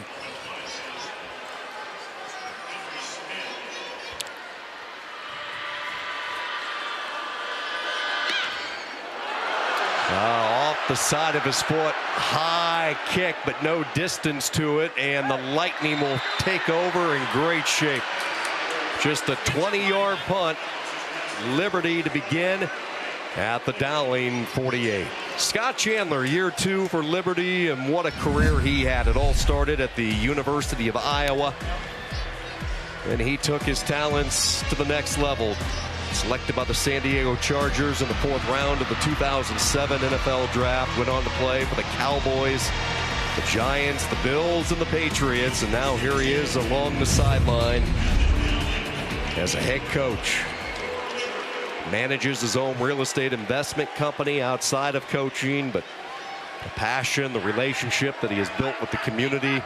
Off the side of his foot, high kick, but no distance to it, and the Lightning will take over in great shape. Just a 20-yard punt. Liberty to begin at the Dowling 48. Scott Chandler, year 2 for Liberty, and what a career he had. It all started at the University of Iowa, and he took his talents to the next level. Selected by the San Diego Chargers in the 4th round of the 2007 NFL Draft. Went on to play for the Cowboys, the Giants, the Bills, and the Patriots. And now here he is along the sideline as a head coach. Manages his own real estate investment company outside of coaching, but the passion, the relationship that he has built with the community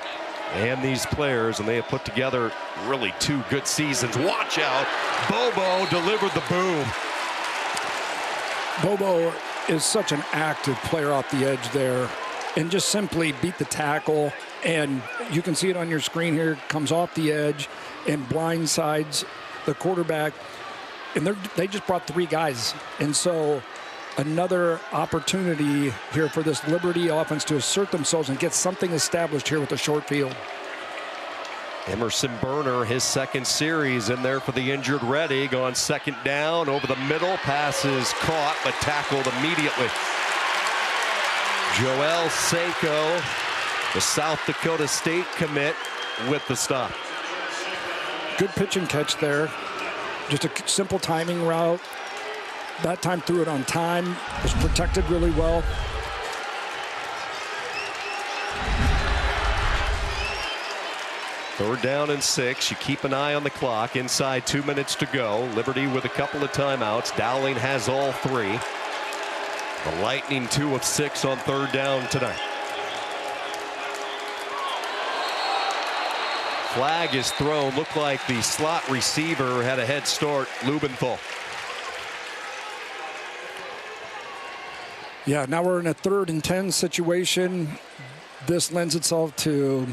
and these players, and they have put together really 2 good seasons. Watch out. Bobo delivered the boom. Bobo is such an active player off the edge there, and just simply beat the tackle. And you can see it on your screen here. Comes off the edge and blindsides the quarterback. And they just brought 3 guys. And so another opportunity here for this Liberty offense to assert themselves and get something established here with the short field. Emerson Burner, his 2nd series in there for the injured Reddig on 2nd down. Over the middle, passes caught but tackled immediately. Joel Sanko, the South Dakota State commit, with the stop. Good pitch and catch there. Just a simple timing route. That time threw it on time. Was protected really well. Third down and 6. You keep an eye on the clock. Inside 2 minutes to go. Liberty with a couple of timeouts. Dowling has all 3. The Lightning 2 of 6 on 3rd down tonight. Flag is thrown. Looked like the slot receiver had a head start. Lubenthal. Yeah, now we're in a 3rd and 10 situation. This lends itself to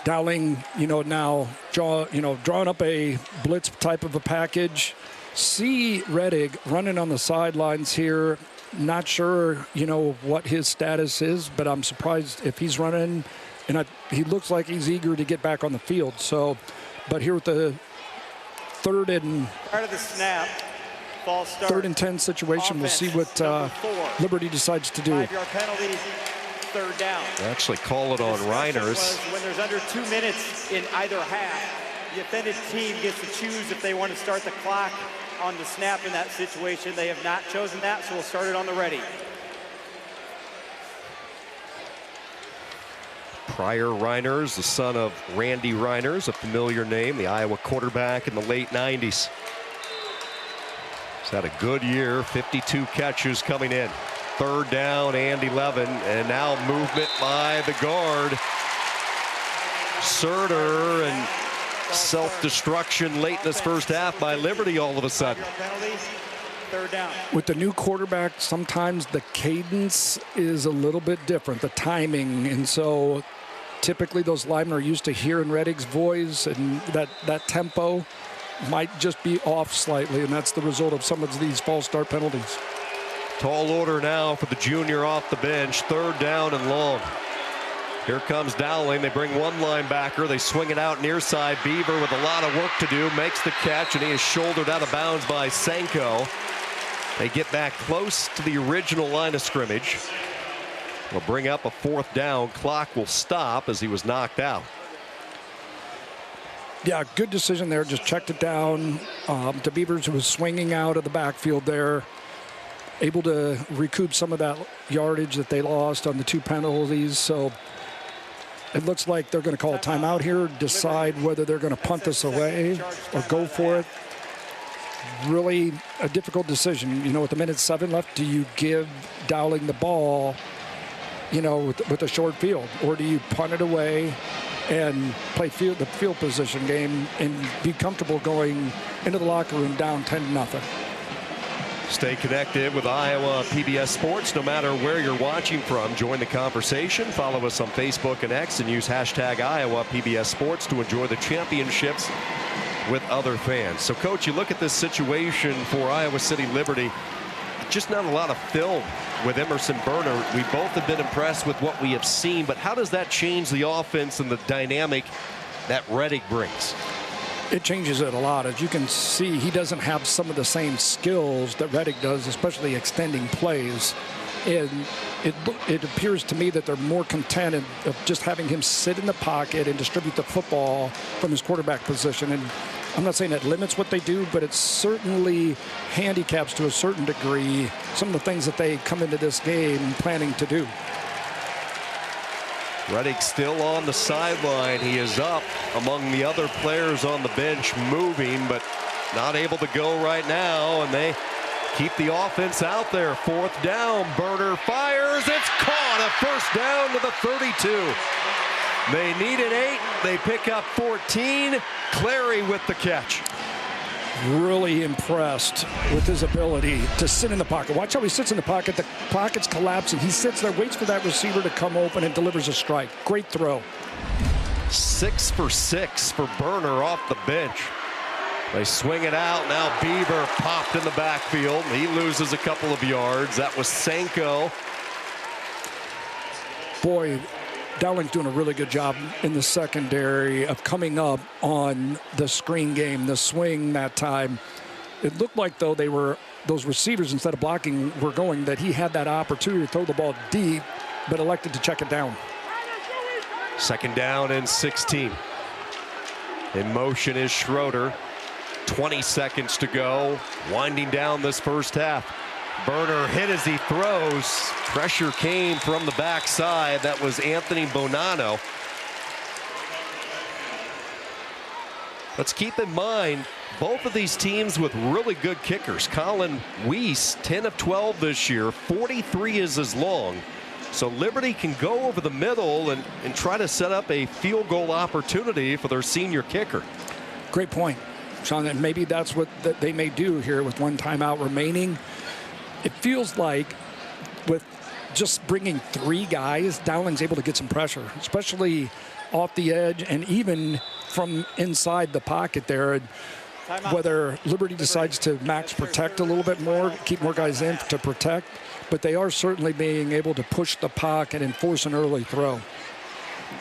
Dowling, now drawing up a blitz type of a package. See Reddig running on the sidelines here. Not sure, what his status is, but I'm surprised if he's running. And he looks like he's eager to get back on the field. So, but here with the 3rd and part of the snap, false start. 3rd and 10 situation, we'll see what Liberty decides to do. 5-yard penalty, 3rd down. They actually call it on Reiners. When there's under 2 minutes in either half, the offended team gets to choose if they want to start the clock on the snap in that situation. They have not chosen that, so we'll start it on the ready. Pryor Reiners, the son of Randy Reiners, a familiar name, the Iowa quarterback in the late 90s. He's had a good year, 52 catches coming in. 3rd down and 11, and now movement by the guard. Surter, and self-destruction late in this first half by Liberty all of a sudden. 3rd down. With the new quarterback, sometimes the cadence is a little bit different, the timing, and so typically those linemen are used to hearing Reddig's voice, and that tempo might just be off slightly, and that's the result of some of these false start penalties. Tall order now for the junior off the bench. 3rd down and long. Here comes Dowling. They bring 1 linebacker. They swing it out near side. Beaver with a lot of work to do makes the catch, and he is shouldered out of bounds by Sanko. They get back close to the original line of scrimmage. They'll bring up a 4th down. Clock will stop as he was knocked out. Yeah, good decision there. Just checked it down to Beavers, who was swinging out of the backfield there. Able to recoup some of that yardage that they lost on the 2 penalties. So it looks like they're going to call a timeout here, decide whether they're going to punt this away or go for it. Really a difficult decision. With 1:07 left, do you give Dowling the ball, with a short field, or do you punt it away and play the field position game and be comfortable going into the locker room down 10-0? Stay connected with Iowa PBS Sports no matter where you're watching from. Join the conversation. Follow us on Facebook and X and use hashtag Iowa PBS Sports to enjoy the championships with other fans. So, Coach, you look at this situation for Iowa City Liberty. Just not a lot of film with Emerson Burner. We both have been impressed with what we have seen, but how does that change the offense and the dynamic that Reddig brings? It changes it a lot. As you can see, he doesn't have some of the same skills that Reddig does, especially extending plays. And it appears to me that they're more content of just having him sit in the pocket and distribute the football from his quarterback position. And I'm not saying that limits what they do, but it certainly handicaps to a certain degree some of the things that they come into this game planning to do. Reddick still on the sideline. He is up among the other players on the bench, moving, but not able to go right now, and they keep the offense out there. 4th down. Burner fires. It's caught. A first down to the 32. They need an 8. They pick up 14. Clary with the catch. Really impressed with his ability to sit in the pocket. Watch how he sits in the pocket. The pocket's collapsing. He sits there, waits for that receiver to come open, and delivers a strike. Great throw. 6 for 6 for Burner off the bench. They swing it out. Now Bieber popped in the backfield. He loses a couple of yards. That was Sanko. Boy, Dowling's doing a really good job in the secondary of coming up on the screen game, the swing that time. It looked like, though, those receivers, instead of blocking, were going, that he had that opportunity to throw the ball deep, but elected to check it down. 2nd down and 16. In motion is Schroeder. 20 seconds to go, winding down this first half. Burner hit as he throws. Pressure came from the backside. That was Anthony Bonanno. Let's keep in mind, both of these teams with really good kickers. Colin Weiss, 10 of 12 this year, 43 is as long. So Liberty can go over the middle and try to set up a field goal opportunity for their senior kicker. Great point, Sean, and maybe that's what they may do here with 1 timeout remaining. It feels like with just bringing 3 guys, Dowling's able to get some pressure, especially off the edge and even from inside the pocket there. Whether Liberty decides to max protect a little bit more, keep more guys in to protect, but they are certainly being able to push the pocket and force an early throw.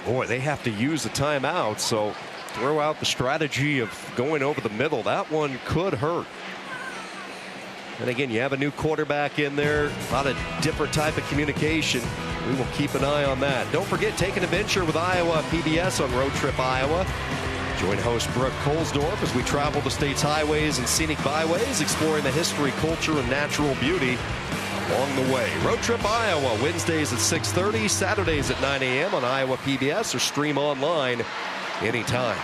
Boy, they have to use a timeout, so throw out the strategy of going over the middle. That one could hurt. And again, you have a new quarterback in there, a lot of different type of communication. We will keep an eye on that. Don't forget, take an adventure with Iowa PBS on Road Trip Iowa. Join host Brooke Kolsdorf as we travel the state's highways and scenic byways, exploring the history, culture, and natural beauty along the way. Road Trip Iowa, Wednesdays at 6:30, Saturdays at 9 a.m. on Iowa PBS, or stream online anytime.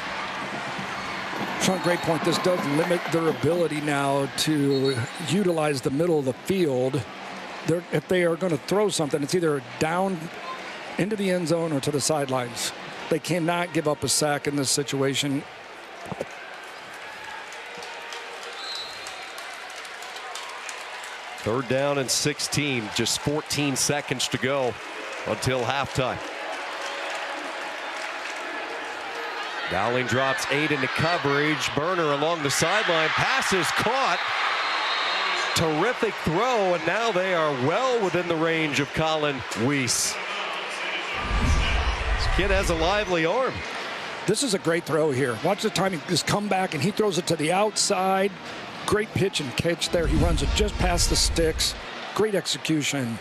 Sean, great point. This does limit their ability now to utilize the middle of the field. If they are going to throw something, it's either down into the end zone or to the sidelines. They cannot give up a sack in this situation. Third down and 16, just 14 seconds to go until halftime. Dowling drops 8 into coverage. Burner along the sideline. Pass is caught. Terrific throw, and now they are well within the range of Colin Weiss. This kid has a lively arm. This is a great throw here. Watch the timing. Just come back, and he throws it to the outside. Great pitch and catch there. He runs it just past the sticks. Great execution.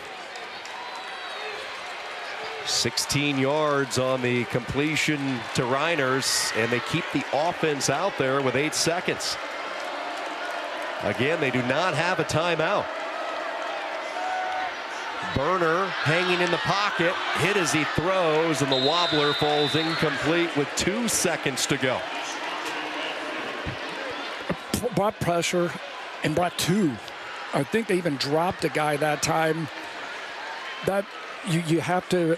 16 yards on the completion to Reiners, and they keep the offense out there with 8 seconds. Again, they do not have a timeout. Burner hanging in the pocket, hit as he throws, and the wobbler falls incomplete with 2 seconds to go. Brought pressure and brought 2. I think they even dropped a guy that time. That you have to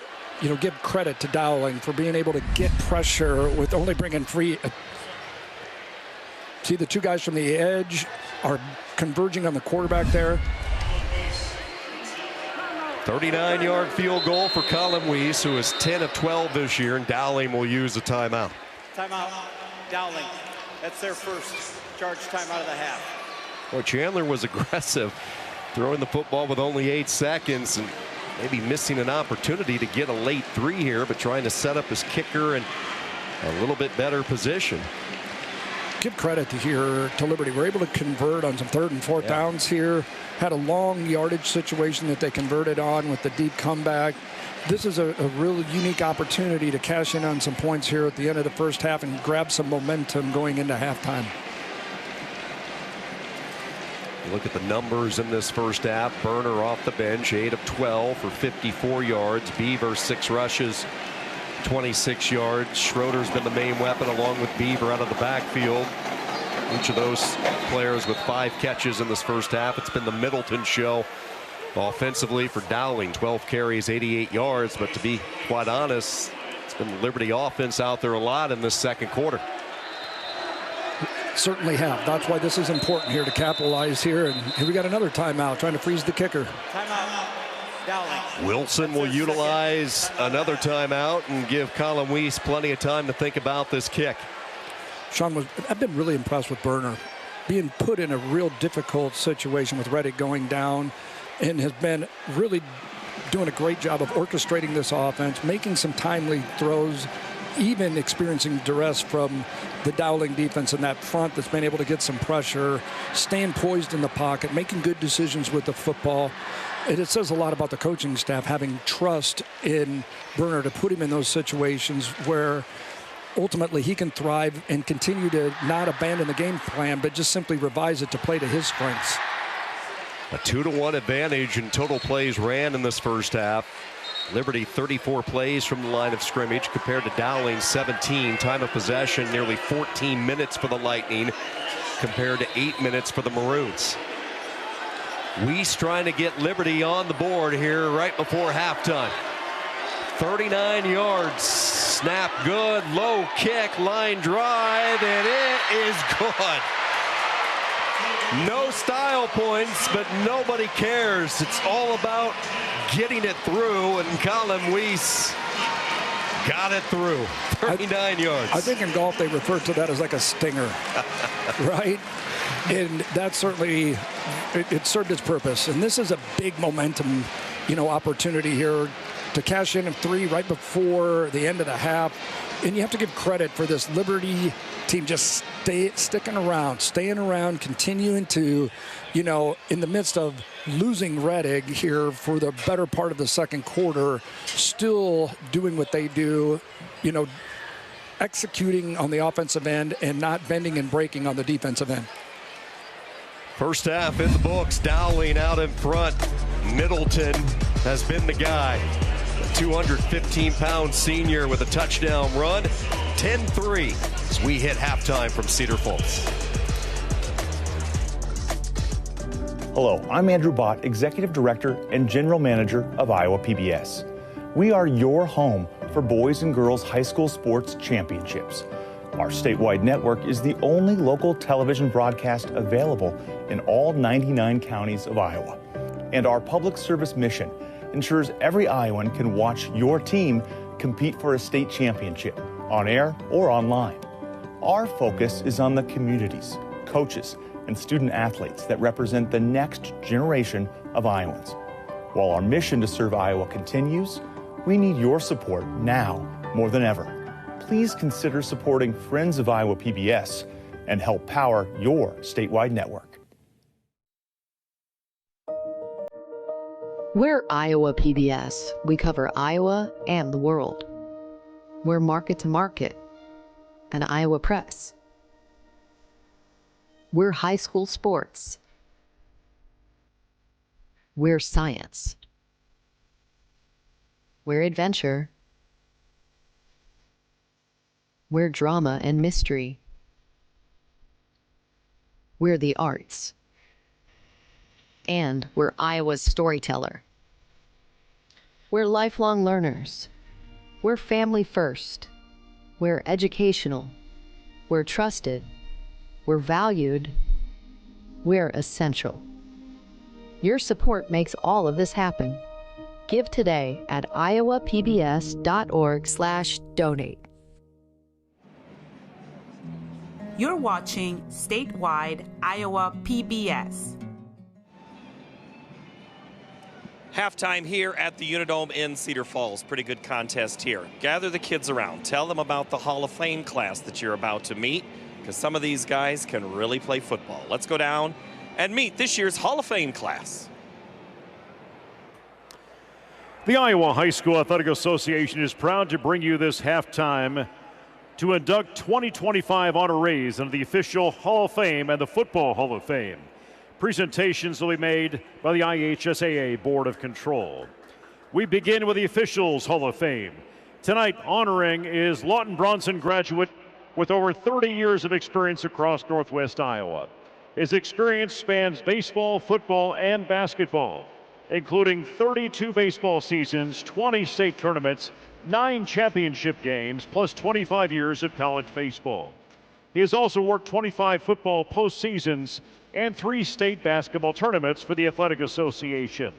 give credit to Dowling for being able to get pressure with only bringing 3. See, the 2 guys from the edge are converging on the quarterback there. 39-yard field goal for Colin Weiss, who is 10 of 12 this year, and Dowling will use a timeout. Timeout, Dowling. That's their first charge timeout of the half. Well, Chandler was aggressive, throwing the football with only 8 seconds, and maybe missing an opportunity to get a late 3 here, but trying to set up his kicker in a little bit better position. give credit to Liberty. We're able to convert on some 3rd and 4th downs here. Had a long yardage situation that they converted on with the deep comeback. This is a really unique opportunity to cash in on some points here at the end of the first half and grab some momentum going into halftime. Look at the numbers in this first half. Burner off the bench, 8 of 12 for 54 yards. Beaver, 6 rushes, 26 yards. Schroeder's been the main weapon along with Beaver out of the backfield. Each of those players with 5 catches in this first half. It's been the Middleton show offensively for Dowling. 12 carries, 88 yards. But to be quite honest, it's been the Liberty offense out there a lot in this second quarter. Certainly have. That's why this is important here to capitalize here. And here we got another timeout trying to freeze the kicker. Timeout. Dowling. Wilson will utilize another timeout and give Colin Weiss plenty of time to think about this kick. Sean, I've been really impressed with Burner. Being put in a real difficult situation with Reddick going down, and has been really doing a great job of orchestrating this offense, making some timely throws, even experiencing duress from the Dowling defense in that front that's been able to get some pressure, staying poised in the pocket, making good decisions with the football. And it says a lot about the coaching staff having trust in Burner to put him in those situations where ultimately he can thrive and continue to not abandon the game plan, but just simply revise it to play to his strengths. A 2-1 advantage in total plays ran in this first half. Liberty 34 plays from the line of scrimmage compared to Dowling 17. Time of possession nearly 14 minutes for the Lightning compared to 8 minutes for the Maroons. Weiss trying to get Liberty on the board here right before halftime. 39 yards. Snap good. Low kick. Line drive. And it is good. No style points, but nobody cares. It's all about getting it through, and Colin Weiss got it through. 39 yards. I think in golf they refer to that as like a stinger, right? And that certainly, it served its purpose. And this is a big momentum, opportunity here to cash in 3 right before the end of the half. And you have to give credit for this Liberty team just staying around, continuing to, in the midst of losing Reddick here for the better part of the second quarter, still doing what they do, executing on the offensive end and not bending and breaking on the defensive end. First half in the books. Dowling out in front. Middleton has been the guy. 215-pound senior with a touchdown run. 10-3 as we hit halftime from Cedar Falls. Hello, I'm Andrew Bott, Executive Director and General Manager of Iowa PBS. We are your home for boys and girls high school sports championships. Our statewide network is the only local television broadcast available in all 99 counties of Iowa. And our public service mission ensures every Iowan can watch your team compete for a state championship, on air or online. Our focus is on the communities, coaches, and student athletes that represent the next generation of Iowans. While our mission to serve Iowa continues, we need your support now more than ever. Please consider supporting Friends of Iowa PBS and help power your statewide network. We're Iowa PBS. We cover Iowa and the world. We're Market to Market, an Iowa Press. We're high school sports. We're science. We're adventure. We're drama and mystery. We're the arts. And we're Iowa's storyteller. We're lifelong learners. We're family first. We're educational. We're trusted. We're valued. We're essential. Your support makes all of this happen. Give today at iowapbs.org/donate. You're watching Statewide Iowa PBS. Halftime here at the Unidome in Cedar Falls. Pretty good contest here. Gather the kids around. Tell them about the Hall of Fame class that you're about to meet, because some of these guys can really play football. Let's go down and meet this year's Hall of Fame class. The Iowa High School Athletic Association is proud to bring you this halftime to induct 2025 honorees into the official Hall of Fame and the Football Hall of Fame. Presentations will be made by the IHSAA Board of Control. We begin with the Officials Hall of Fame. Tonight, honoring is Lawton Bronson graduate with over 30 years of experience across Northwest Iowa. His experience spans baseball, football, and basketball, including 32 baseball seasons, 20 state tournaments, 9 championship games, plus 25 years of college baseball. He has also worked 25 football postseasons and 3 state basketball tournaments for the Athletic Association.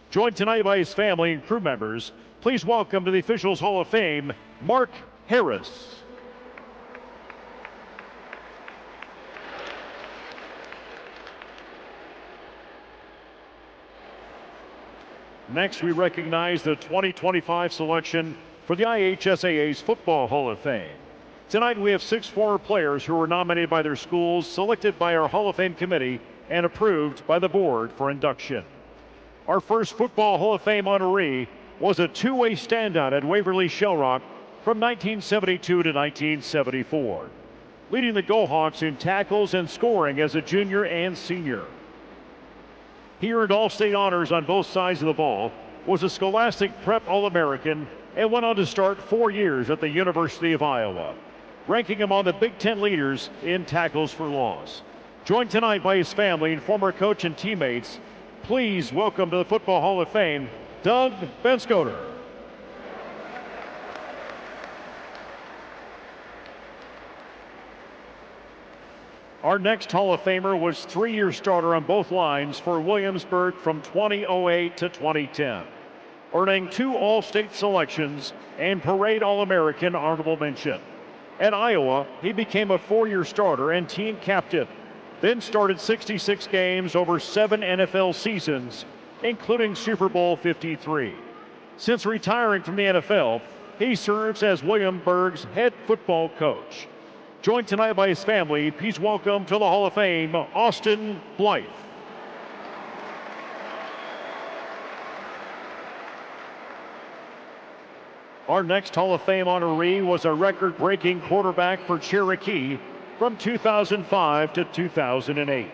Joined tonight by his family and crew members, please welcome to the Officials Hall of Fame, Mark Harris. Next, we recognize the 2025 selection for the IHSAA's Football Hall of Fame. Tonight, we have 6 former players who were nominated by their schools, selected by our Hall of Fame committee, and approved by the board for induction. Our first Football Hall of Fame honoree was a 2-way standout at Waverly Shellrock from 1972 to 1974, leading the Gohawks in tackles and scoring as a junior and senior. He earned all-state honors on both sides of the ball, was a Scholastic Prep All-American, and went on to start 4 years at the University of Iowa, ranking among the Big Ten leaders in tackles for loss. Joined tonight by his family and former coach and teammates, please welcome to the Football Hall of Fame, Doug Benscoter. Our next Hall of Famer was 3-year starter on both lines for Williamsburg from 2008 to 2010, earning 2 All-State selections and Parade All-American honorable mention. At Iowa, he became a 4-year starter and team captain, then started 66 games over 7 NFL seasons, including Super Bowl 53. Since retiring from the NFL, he serves as Williamsburg's head football coach. Joined tonight by his family, please welcome to the Hall of Fame, Austin Blythe. Our next Hall of Fame honoree was a record-breaking quarterback for Cherokee from 2005 to 2008,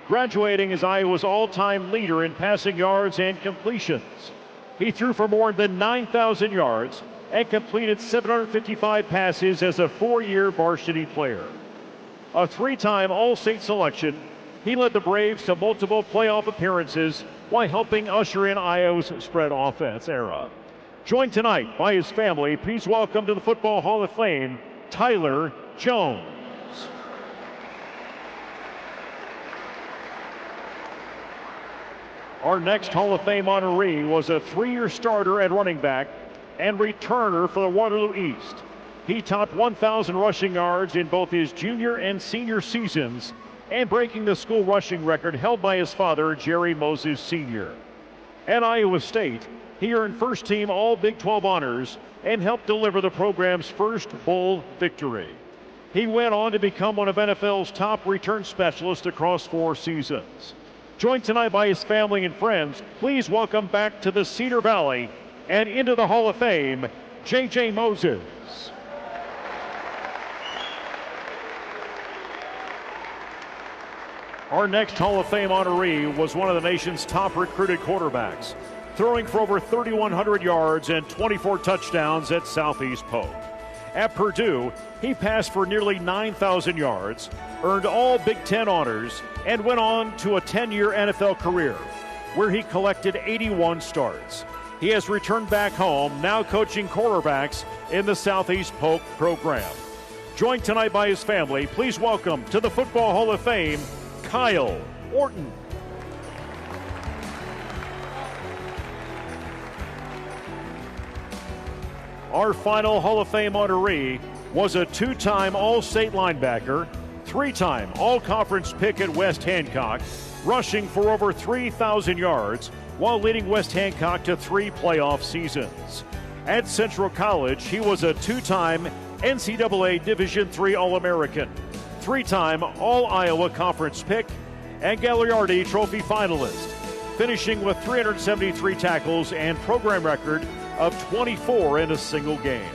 graduating as Iowa's all-time leader in passing yards and completions. He threw for more than 9,000 yards and completed 755 passes as a 4-year varsity player. A 3-time All-State selection, he led the Braves to multiple playoff appearances while helping usher in Iowa's spread offense era. Joined tonight by his family, please welcome to the Football Hall of Fame, Tyler Jones. Our next Hall of Fame honoree was a 3-year starter at running back and returner for the Waterloo East. He topped 1,000 rushing yards in both his junior and senior seasons, and breaking the school rushing record held by his father, Jerry Moses Sr. At Iowa State, he earned first-team All-Big 12 honors and helped deliver the program's first bowl victory. He went on to become one of NFL's top return specialists across 4 seasons. Joined tonight by his family and friends, please welcome back to the Cedar Valley and into the Hall of Fame, J.J. Moses. Our next Hall of Fame honoree was one of the nation's top recruited quarterbacks, throwing for over 3,100 yards and 24 touchdowns at Southeast Polk. At Purdue, he passed for nearly 9,000 yards, earned all Big Ten honors, and went on to a 10-year NFL career, where he collected 81 starts. He has returned back home, now coaching quarterbacks in the Southeast Polk program. Joined tonight by his family, please welcome to the Football Hall of Fame, Kyle Orton. Our final Hall of Fame honoree was a 2-time All-State linebacker, 3-time All-Conference pick at West Hancock, rushing for over 3,000 yards while leading West Hancock to 3 playoff seasons. At Central College, he was a 2-time NCAA Division III All-American, three-time All-Iowa Conference pick and Gagliardi Trophy finalist, finishing with 373 tackles and program record of 24 in a single game.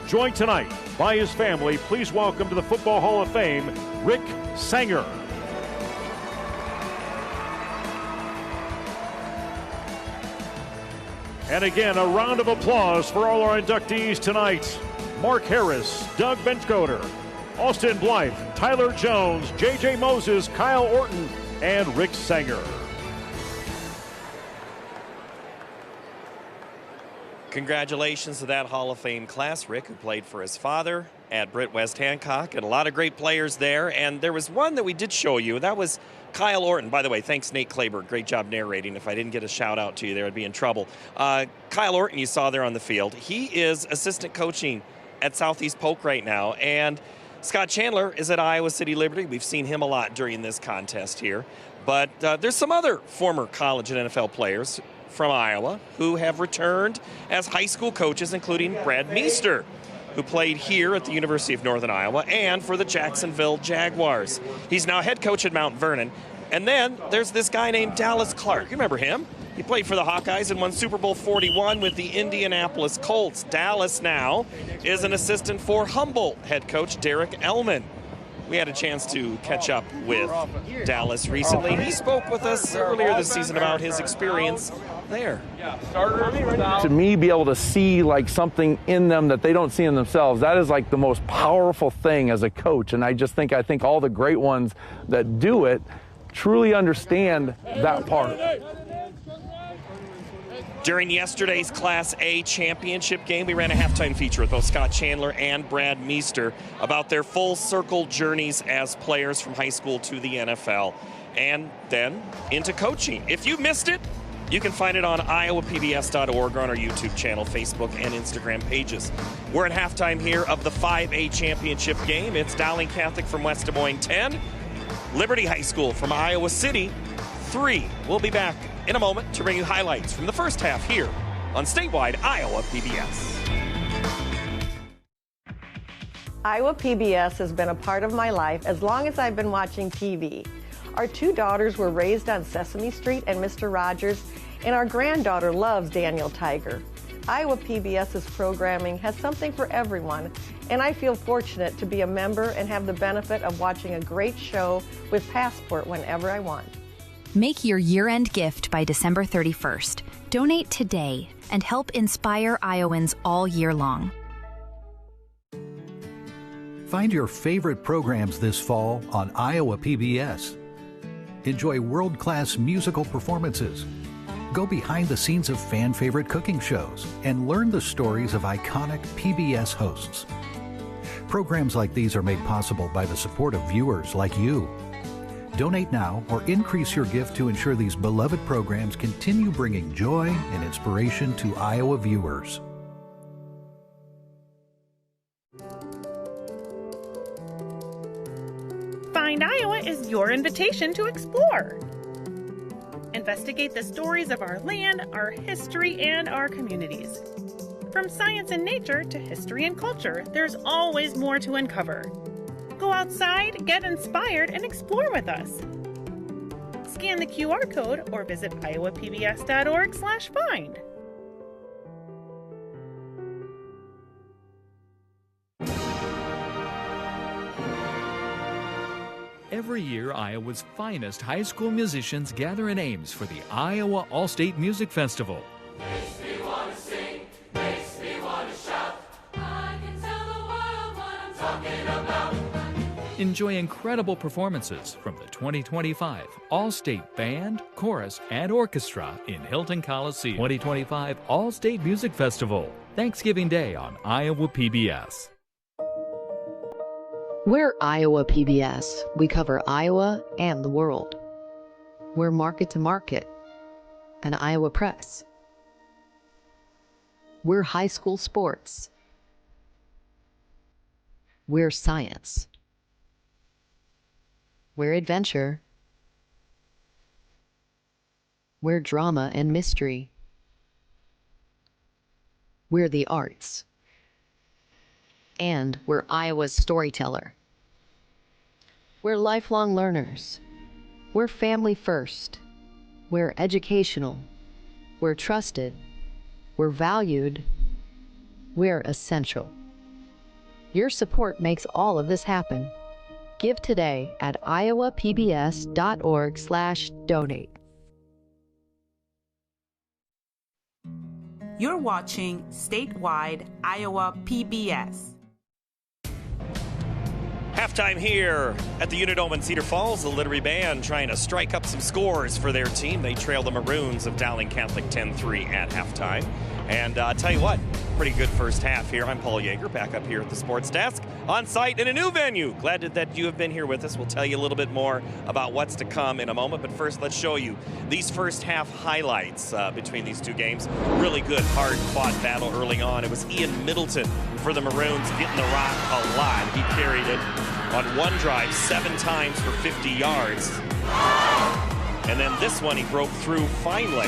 Joined tonight by his family, please welcome to the Football Hall of Fame, Rick Sanger. And again, a round of applause for all our inductees tonight. Mark Harris, Doug Benchcoder, Austin Blythe, Tyler Jones, J.J. Moses, Kyle Orton, and Rick Sanger. Congratulations to that Hall of Fame class, Rick, who played for his father at Britt West Hancock, and a lot of great players there. And there was one that we did show you. That was Kyle Orton. By the way, thanks, Nate Claber. Great job narrating. If I didn't get a shout out to you there, I'd be in trouble. Kyle Orton, you saw there on the field. He is assistant coaching at Southeast Polk right now. And Scott Chandler is at Iowa City Liberty. We've seen him a lot during this contest here. But there's some other former college and NFL players from Iowa who have returned as high school coaches, including Brad Meester, who played here at the University of Northern Iowa and for the Jacksonville Jaguars. He's now head coach at Mount Vernon. And then there's this guy named Dallas Clark. You remember him? He played for the Hawkeyes and won Super Bowl 41 with the Indianapolis Colts. Dallas now is an assistant for Humboldt head coach Derek Ellman. We had a chance to catch up with Dallas recently. He spoke with us earlier this season about his experience there. To me, be able to see like something in them that they don't see in themselves, that is like the most powerful thing as a coach. And I think all the great ones that do it truly understand that part. During yesterday's Class A championship game, we ran a halftime feature with both Scott Chandler and Brad Meester about their full circle journeys as players from high school to the NFL and then into coaching. If you missed it, you can find it on iowapbs.org or on our YouTube channel, Facebook, and Instagram pages. We're at halftime here of the 5A championship game. It's Dowling Catholic from West Des Moines 10, Liberty High School from Iowa City 3. We'll be back in a moment to bring you highlights from the first half here on statewide Iowa PBS. Iowa PBS has been a part of my life as long as I've been watching TV. Our two daughters were raised on Sesame Street and Mr. Rogers, and our granddaughter loves Daniel Tiger. Iowa PBS's programming has something for everyone, and I feel fortunate to be a member and have the benefit of watching a great show with Passport whenever I want. Make your year-end gift by December 31st. Donate today and help inspire Iowans all year long. Find your favorite programs this fall on Iowa PBS. Enjoy world-class musical performances. Go behind the scenes of fan-favorite cooking shows and learn the stories of iconic PBS hosts. Programs like these are made possible by the support of viewers like you. Donate now or increase your gift to ensure these beloved programs continue bringing joy and inspiration to Iowa viewers. Find Iowa is your invitation to explore. Investigate the stories of our land, our history, and our communities. From science and nature to history and culture, there's always more to uncover. Go outside, get inspired, and explore with us. Scan the QR code or visit iowapbs.org/find. Every year, Iowa's finest high school musicians gather in Ames for the Iowa All-State Music Festival. Makes me want to sing, makes me want to shout. I can tell the world what I'm talking about. Enjoy incredible performances from the 2025 All-State Band, Chorus, and Orchestra in Hilton Coliseum. 2025 All-State Music Festival, Thanksgiving Day on Iowa PBS. We're Iowa PBS. We cover Iowa and the world. We're market to market, an Iowa press. We're high school sports. We're science. We're adventure. We're drama and mystery. We're the arts. And we're Iowa's storyteller. We're lifelong learners. We're family first. We're educational. We're trusted. We're valued. We're essential. Your support makes all of this happen. Give today at iowapbs.org/donate. You're watching Statewide Iowa PBS. Halftime here at the Unidome in Cedar Falls. The Littery Band trying to strike up some scores for their team. They trail the Maroons of Dowling Catholic 10-3 at halftime. And I'll tell you what, pretty good first half here. I'm Paul Yeager, back up here at the sports desk, on site in a new venue. Glad that you have been here with us. We'll tell you a little bit more about what's to come in a moment. But first, let's show you these first half highlights between these two games. Really good, hard-fought battle early on. It was Ian Middleton for the Maroons getting the rock a lot. He carried it on one drive 7 times for 50 yards. And then this one he broke through finally.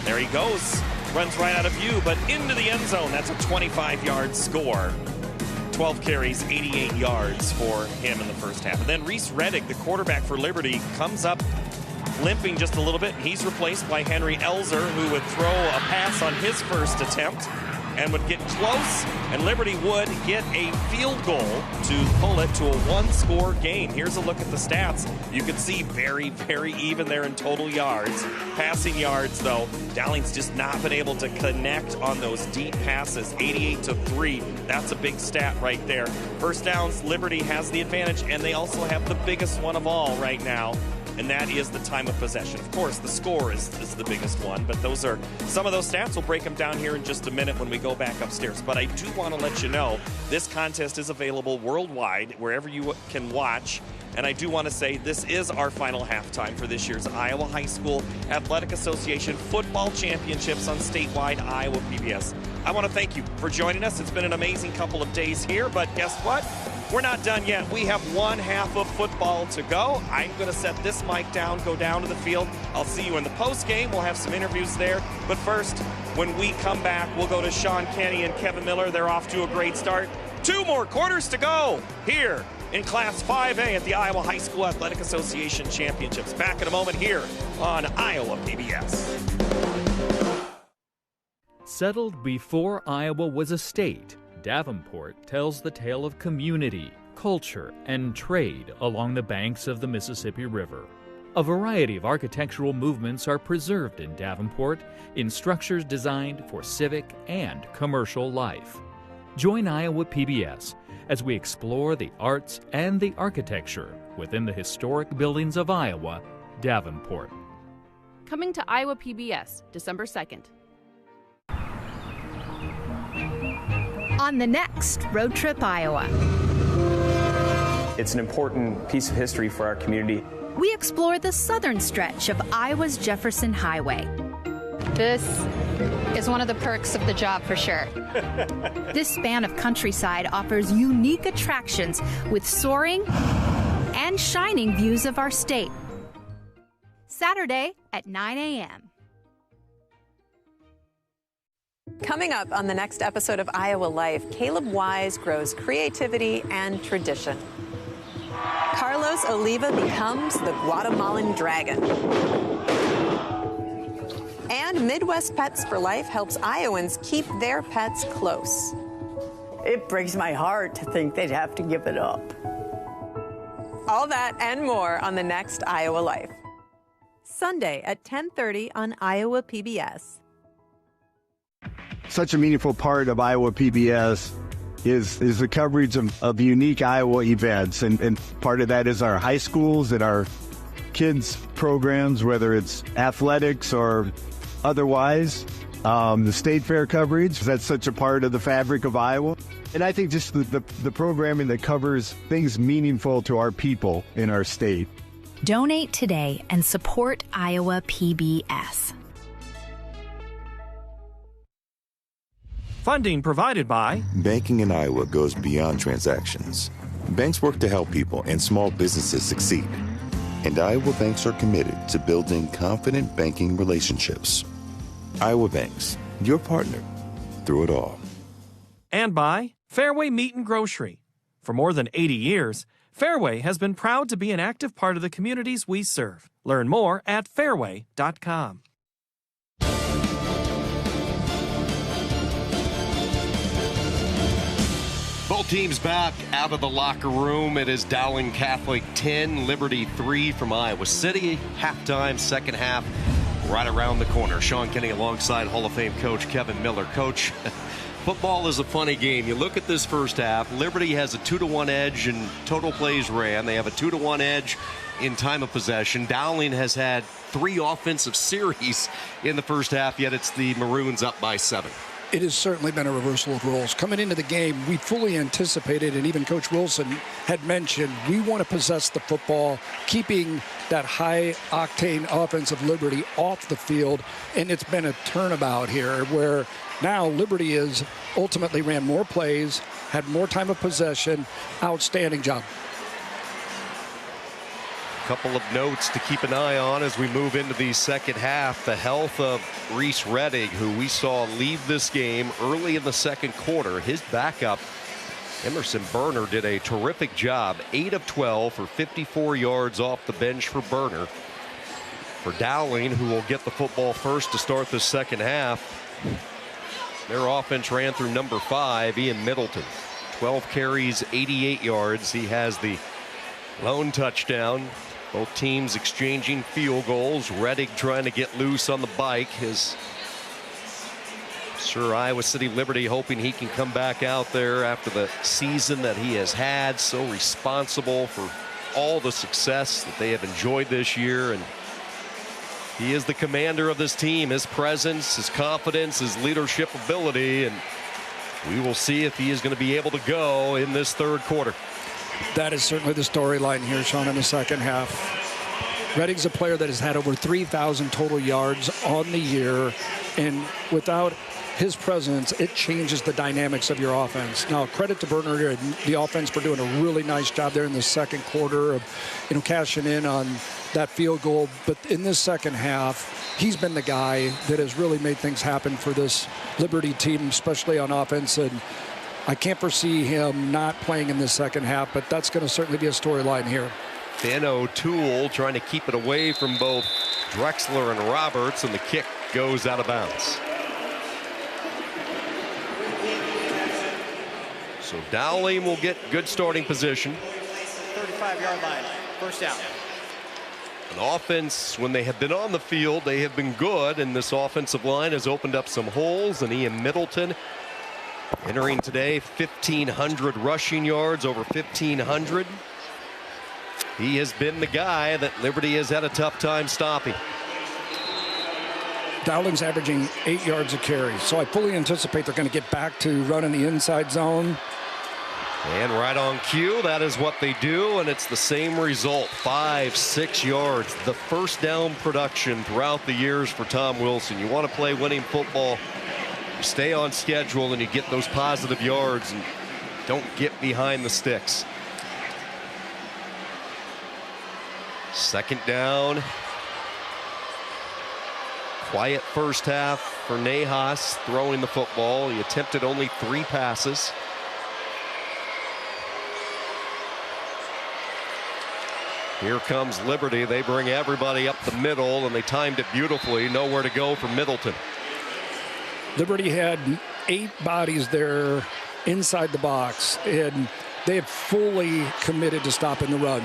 There he goes. Runs right out of view, but into the end zone. That's a 25-yard score. 12 carries, 88 yards for him in the first half. And then Reese Reddick, the quarterback for Liberty, comes up limping just a little bit. He's replaced by Henry Elzer, who would throw a pass on his first attempt and would get close, and Liberty would get a field goal to pull it to a 1-score game. Here's a look at the stats. You can see very, very even there in total yards. Passing yards, though, Dowling's just not been able to connect on those deep passes. 88-3, that's a big stat right there. First downs, Liberty has the advantage, and they also have the biggest one of all right now, and that is the time of possession. Of course, the score is the biggest one, but those are some of those stats. We'll break them down here in just a minute when we go back upstairs. But I do want to let you know this contest is available worldwide, wherever you can watch. And I do want to say this is our final halftime for this year's Iowa High School Athletic Association Football Championships on statewide Iowa PBS. I want to thank you for joining us. It's been an amazing couple of days here, but guess what? We're not done yet. We have one half of football to go. I'm going to set this mic down, go down to the field. I'll see you in the post game. We'll have some interviews there. But first, when we come back, we'll go to Sean Kenny and Kevin Miller. They're off to a great start. 2 more quarters to go here in Class 5A at the Iowa High School Athletic Association Championships. Back in a moment here on Iowa PBS. Settled before Iowa was a state, Davenport tells the tale of community, culture, and trade along the banks of the Mississippi River. A variety of architectural movements are preserved in Davenport in structures designed for civic and commercial life. Join Iowa PBS as we explore the arts and the architecture within the historic buildings of Iowa, Davenport. Coming to Iowa PBS, December 2nd. On the next Road Trip Iowa, it's an important piece of history for our community. we explore the southern stretch of Iowa's Jefferson Highway. This is one of the perks of the job for sure. This span of countryside offers unique attractions with soaring and shining views of our state. Saturday at 9 a.m. Coming up on the next episode of Iowa Life, Caleb Wise grows creativity and tradition. Carlos Oliva becomes the Guatemalan dragon. And Midwest Pets for Life helps Iowans keep their pets close. It breaks my heart to think they'd have to give it up. All that and more on the next Iowa Life. Sunday at 10:30 on Iowa PBS. Such a meaningful part of Iowa PBS is the coverage of unique Iowa events. And part of that is our high schools and our kids' programs, whether it's athletics or otherwise. The state fair coverage, that's such a part of the fabric of Iowa. And I think just the programming that covers things meaningful to our people in our state. Donate today and support Iowa PBS. Funding provided by... Banking in Iowa goes beyond transactions. Banks work to help people and small businesses succeed. And Iowa banks are committed to building confident banking relationships. Iowa Banks, your partner through it all. And by Fareway Meat and Grocery. For more than 80 years, Fareway has been proud to be an active part of the communities we serve. Learn more at fareway.com. Both teams back out of the locker room. It is Dowling Catholic 10, Liberty 3 from Iowa City. Halftime, second half, right around the corner. Sean Kenny alongside Hall of Fame coach Kevin Miller. Coach, football is a funny game. You look at this first half, Liberty has a 2-1 edge in total plays ran. They have a 2-1 edge in time of possession. Dowling has had 3 offensive series in the first half, yet it's the Maroons up by 7. It has certainly been a reversal of roles. Coming into the game, we fully anticipated, and even Coach Wilson had mentioned, we want to possess the football, keeping that high-octane offensive Liberty off the field, and it's been a turnabout here where now Liberty is ultimately ran more plays, had more time of possession. Outstanding job. Couple of notes to keep an eye on as we move into the second half. The health of Reese Redding, who we saw leave this game early in the second quarter. His backup, Emerson Berner, did a terrific job. 8 of 12 for 54 yards off the bench for Berner. For Dowling, who will get the football first to start the second half, their offense ran through number 5, Ian Middleton. 12 carries, 88 yards. He has the lone touchdown. Both teams exchanging field goals. Reddick trying to get loose on the bike. His Sir Iowa City Liberty hoping he can come back out there after the season that he has had. So responsible for all the success that they have enjoyed this year. And he is the commander of this team. His presence, his confidence, his leadership ability. And we will see if he is going to be able to go in this third quarter. That is certainly the storyline here, Sean, in the second half. Redding's a player that has had over 3,000 total yards on the year, and without his presence, it changes the dynamics of your offense. Now, credit to Berner and the offense for doing a really nice job there in the second quarter of, cashing in on that field goal. But in this second half, he's been the guy that has really made things happen for this Liberty team, especially on offense. And I can't foresee him not playing in the second half, but that's going to certainly be a storyline here. Ben O'Toole trying to keep it away from both Drexler and Roberts, and the kick goes out of bounds. So Dowling will get good starting position. 35-yard line, first down. An offense, when they have been on the field, they have been good, and this offensive line has opened up some holes, and Ian Middleton entering today 1,500 rushing yards, over 1,500. He has been the guy that Liberty has had a tough time stopping. Dowling's averaging 8 yards a carry, so I fully anticipate they're going to get back to running the inside zone. And right on cue, that is what they do, and it's the same result, 5-6 yards. The first down production throughout the years for Tom Wilson. You want to play winning football, you stay on schedule, and you get those positive yards and don't get behind the sticks. Second down. Quiet first half for Nahas throwing the football. He attempted only 3 passes. Here comes Liberty. They bring everybody up the middle, and they timed it beautifully. Nowhere to go for Middleton. Liberty had 8 bodies there inside the box, and they have fully committed to stopping the run.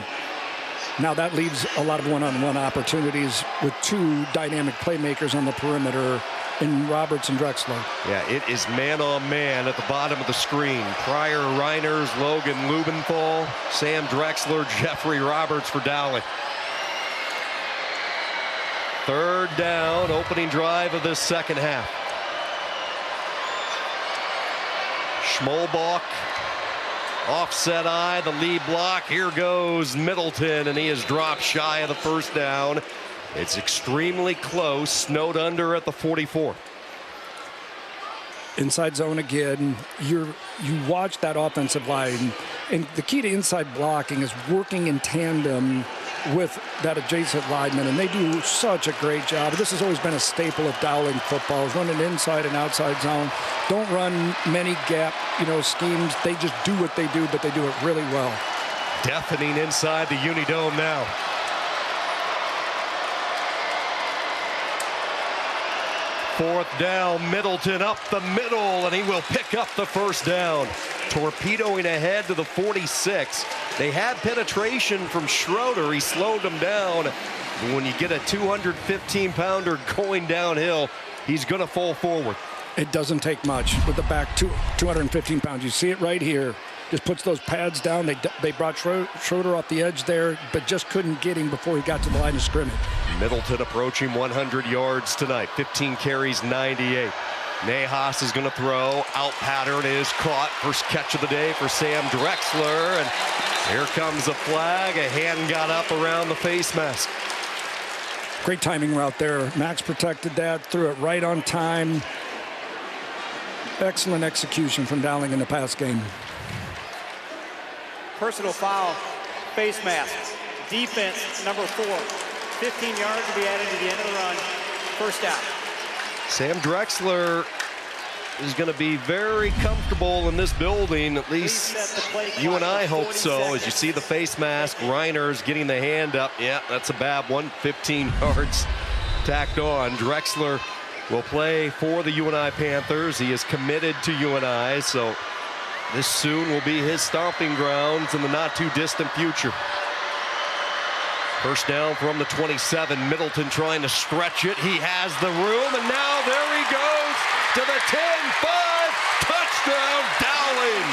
Now that leaves a lot of one-on-one opportunities with 2 dynamic playmakers on the perimeter in Roberts and Drexler. Yeah, it is man-on-man at the bottom of the screen. Pryor Reiners, Logan Lubenthal, Sam Drexler, Jeffrey Roberts for Dowling. Third down, opening drive of this second half. Schmolbach, offset eye, the lead block. Here goes Middleton, and he is dropped shy of the first down. It's extremely close, snowed under at the 44. Inside zone again. You watch that offensive line, and the key to inside blocking is working in tandem with that adjacent lineman, and they do such a great job. This has always been a staple of Dowling football, is running inside and outside zone. Don't run many gap, schemes. They just do what they do, but they do it really well. Deafening inside the Unidome now. Fourth down, Middleton up the middle, and he will pick up the first down. Torpedoing ahead to the 46. They had penetration from Schroeder. He slowed them down. But when you get a 215-pounder going downhill, he's going to fall forward. It doesn't take much with the back 215 pounds. You see it right here. Just puts those pads down. They brought Schroeder off the edge there, but just couldn't get him before he got to the line of scrimmage. Middleton approaching 100 yards tonight. 15 carries, 98. Nahas is going to throw. Out pattern is caught. First catch of the day for Sam Drexler. And here comes a flag. A hand got up around the face mask. Great timing route there. Max protected that, threw it right on time. Excellent execution from Dowling in the pass game. Personal foul, face mask, defense, number 4. 15 yards will be added to the end of the run. First down. Sam Drexler is going to be very comfortable in this building. At least you and I hope so. As you see the face mask, Reiner's getting the hand up. Yeah, that's a bad one. 15 yards tacked on. Drexler will play for the UNI Panthers. He is committed to UNI, so this soon will be his stomping grounds in the not-too-distant future. First down from the 27. Middleton trying to stretch it. He has the room, and now there he goes to the 10-5. Touchdown, Dowling.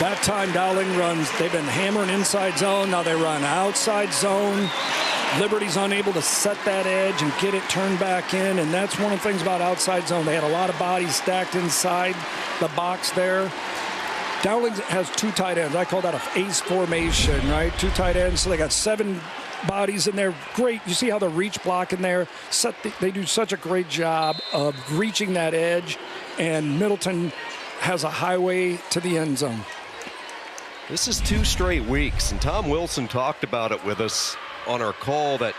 That time Dowling runs. They've been hammering inside zone. Now they run outside zone. Liberty's unable to set that edge and get it turned back in, and that's one of the things about outside zone. They had a lot of bodies stacked inside the box there. Dowling has 2 tight ends. I call that an ace formation, right? 2 tight ends, so they got 7 bodies in there. Great. You see how the reach block in there? They do such a great job of reaching that edge, and Middleton has a highway to the end zone. This is 2 straight weeks, and Tom Wilson talked about it with us on our call that,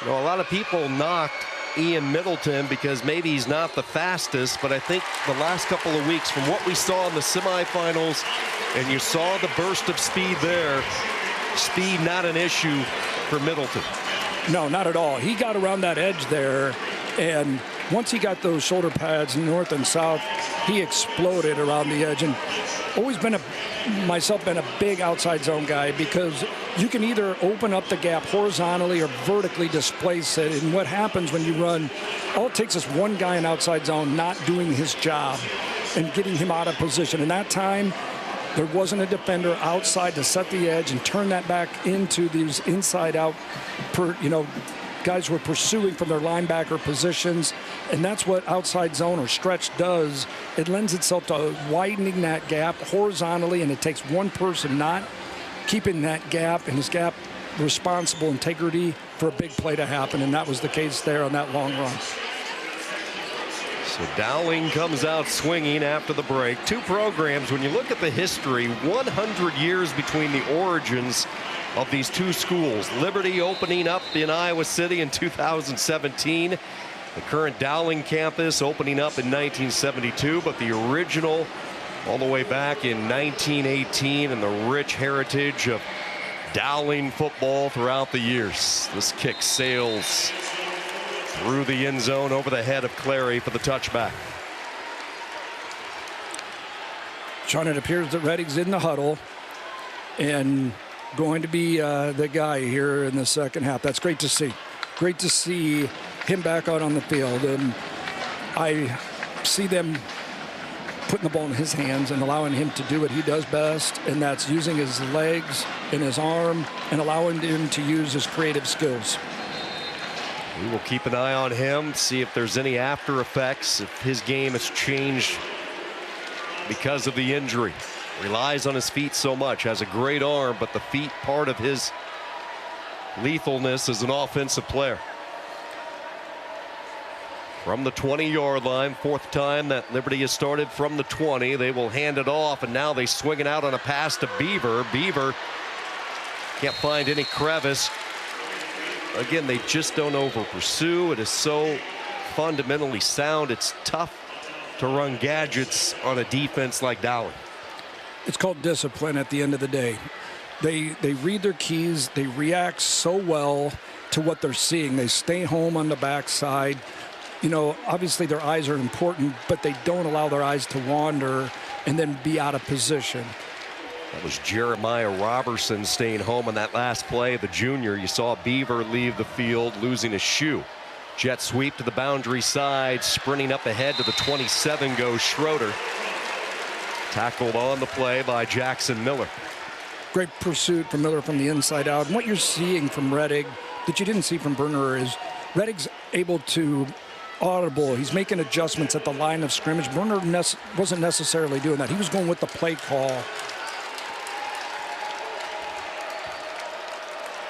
you know, a lot of people knocked Ian Middleton because maybe he's not the fastest, but I think the last couple of weeks from what we saw in the semifinals, and you saw the burst of speed there, speed not an issue for Middleton. No, not at all. He got around that edge there, and once he got those shoulder pads north and south, he exploded around the edge. And always been a big outside zone guy, because you can either open up the gap horizontally or vertically displace it. And what happens when you run, all it takes is one guy in outside zone not doing his job and getting him out of position. And that time, there wasn't a defender outside to set the edge and turn that back into these inside out, guys were pursuing from their linebacker positions, and that's what outside zone or stretch does. It lends itself to widening that gap horizontally, and it takes one person not keeping that gap and his gap responsible integrity for a big play to happen, and that was the case there on that long run. So Dowling comes out swinging after the break. 2 programs, when you look at the history, 100 years between the origins of these 2 schools. Liberty opening up in Iowa City in 2017. The current Dowling campus opening up in 1972, but the original all the way back in 1918, and the rich heritage of Dowling football throughout the years. This kick sails through the end zone over the head of Clary for the touchback. Sean, it appears that Redding's in the huddle and going to be the guy here in the second half. That's great to see. Great to see him back out on the field. And I see them putting the ball in his hands and allowing him to do what he does best, and that's using his legs and his arm and allowing him to use his creative skills. We will keep an eye on him, see if there's any after effects, if his game has changed because of the injury. Relies on his feet so much, has a great arm, but the feet part of his lethalness as an offensive player. From the 20-yard line, 4th time that Liberty has started from the 20. They will hand it off, and now they swing it out on a pass to Beaver. Beaver can't find any crevice. Again, they just don't over pursue. It is so fundamentally sound. It's tough to run gadgets on a defense like Dowling. It's called discipline at the end of the day. They read their keys. They react so well to what they're seeing. They stay home on the backside. You know, obviously their eyes are important, but they don't allow their eyes to wander and then be out of position. That was Jeremiah Robertson staying home on that last play. The junior, you saw Beaver leave the field, losing his shoe. Jet sweep to the boundary side, sprinting up ahead to the 27 goes Schroeder. Tackled on the play by Jackson Miller. Great pursuit from Miller from the inside out. And what you're seeing from Rettig that you didn't see from Berner is Rettig's able to audible. He's making adjustments at the line of scrimmage. Berner wasn't necessarily doing that. He was going with the play call.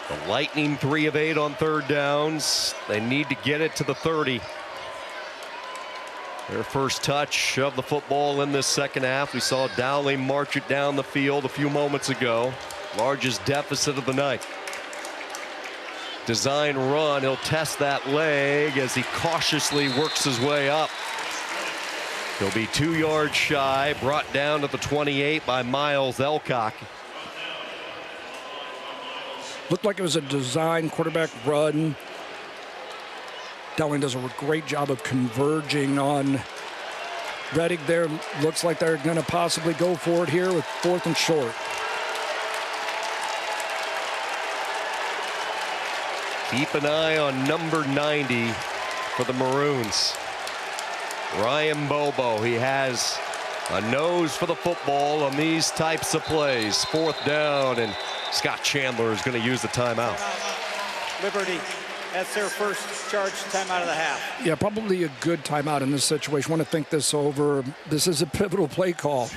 The Lightning 3 of 8 on third downs. They need to get it to the 30. Their first touch of the football in this second half. We saw Dowling march it down the field a few moments ago. Largest deficit of the night. Design run. He'll test that leg as he cautiously works his way up. He'll be 2 yards shy, brought down to the 28 by Miles Elcock. Looked like it was a design quarterback run. Dowling does a great job of converging on Rettig there. Looks like they're going to possibly go for it here with 4th and short. Keep an eye on number 90 for the Maroons. Ryan Bobo, he has a nose for the football on these types of plays. 4th down, and Scott Chandler is going to use the timeout. Liberty, that's their first charge timeout of the half. Yeah, probably a good timeout in this situation. Want to think this over. This is a pivotal play call.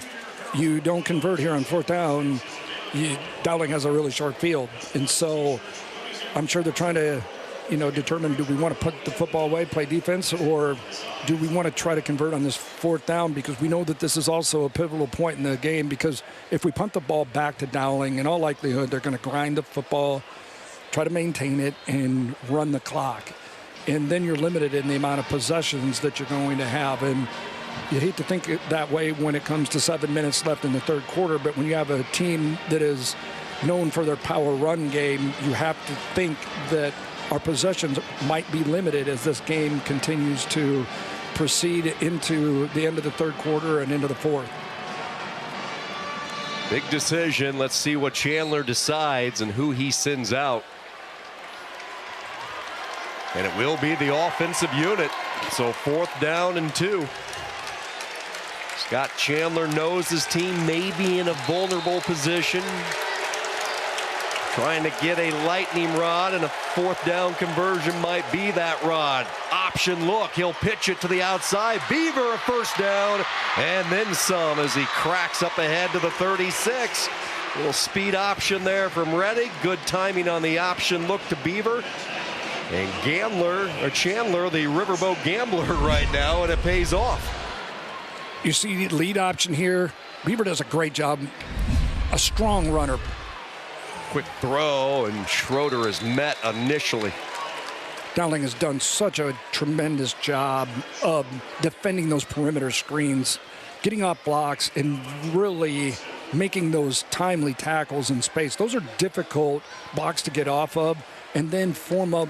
You don't convert here on 4th down. Dowling has a really short field, and so I'm sure they're trying to, determine, do we want to put the football away, play defense, or do we want to try to convert on this 4th down? Because we know that this is also a pivotal point in the game, because if we punt the ball back to Dowling, in all likelihood, they're going to grind the football, try to maintain it, and run the clock. And then you're limited in the amount of possessions that you're going to have. And you hate to think it that way when it comes to 7 minutes left in the third quarter, but when you have a team that is known for their power run game, you have to think that our possessions might be limited as this game continues to proceed into the end of the third quarter and into the fourth. Big decision. Let's see what Chandler decides and who he sends out. And it will be the offensive unit. So 4th down and 2. Scott Chandler knows his team may be in a vulnerable position. Trying to get a lightning rod, and a 4th down conversion might be that rod. Option look, he'll pitch it to the outside. Beaver a 1st down, and then some as he cracks up ahead to the 36. A little speed option there from Rettig. Good timing on the option look to Beaver. And Chandler, the Riverboat Gambler right now, and it pays off. You see the lead option here. Beaver does a great job. A strong runner. Quick throw, and Schroeder is met initially. Dowling has done such a tremendous job of defending those perimeter screens, getting off blocks, and really making those timely tackles in space. Those are difficult blocks to get off of and then form up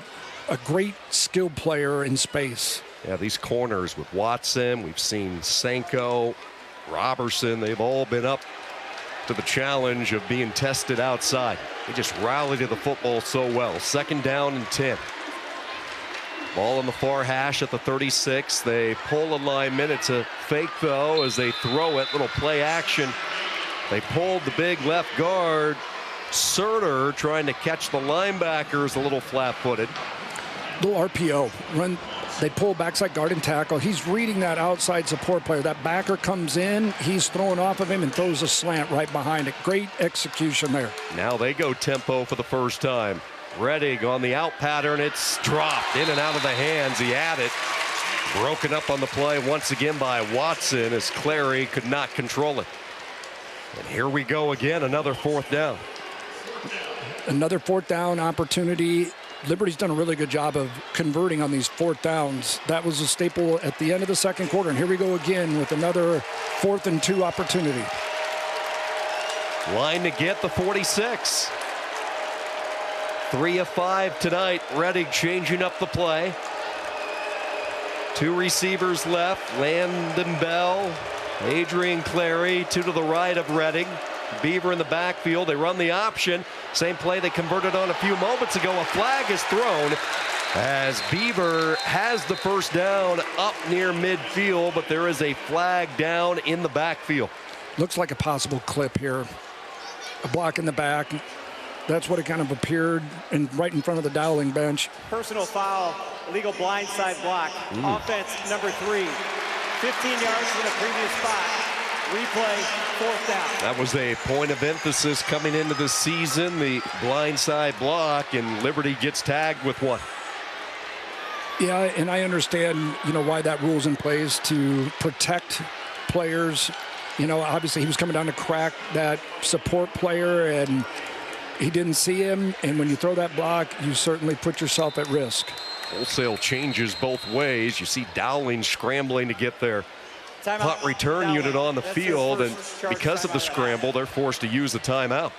a great skilled player in space. Yeah, these corners with Watson, we've seen Sanko, Robertson, they've all been up to the challenge of being tested outside. They just rallied to the football so well. 2nd down and 10. Ball on the far hash at the 36. They pull alignment. It's a fake though as they throw it. Little play action. They pulled the big left guard. Surter trying to catch the linebackers a little flat-footed. Little RPO run. They pull backside guard and tackle. He's reading that outside support player. That backer comes in. He's throwing off of him and throws a slant right behind it. Great execution there. Now they go tempo for the first time. Rettig on the out pattern. It's dropped in and out of the hands. He had it. Broken up on the play once again by Watson as Clary could not control it. And here we go again. Another 4th down. Another 4th down opportunity. Liberty's done a really good job of converting on these 4th downs. That was a staple at the end of the second quarter, and here we go again with another 4th and 2 opportunity. Line to get the 46. 3 of 5 tonight. Reading changing up the play. 2 receivers left. Landon Bell, Adrian Clary, 2 to the right of Reading. Beaver in the backfield. They run the option. Same play they converted on a few moments ago. A flag is thrown as Beaver has the first down up near midfield, but there is a flag down in the backfield. Looks like a possible clip here. A block in the back. That's what it kind of appeared right in front of the Dowling bench. Personal foul, illegal blindside block. Offense number 3. 15 yards from the previous spot. Replay, 4th down. That was a point of emphasis coming into the season, the blindside block, and Liberty gets tagged with 1. Yeah, and I understand, why that rule's in place to protect players. Obviously he was coming down to crack that support player, and he didn't see him. And when you throw that block, you certainly put yourself at risk. Wholesale changes both ways. You see Dowling scrambling to get their punt return unit on the field, and because of the scramble, they're forced to use the timeout.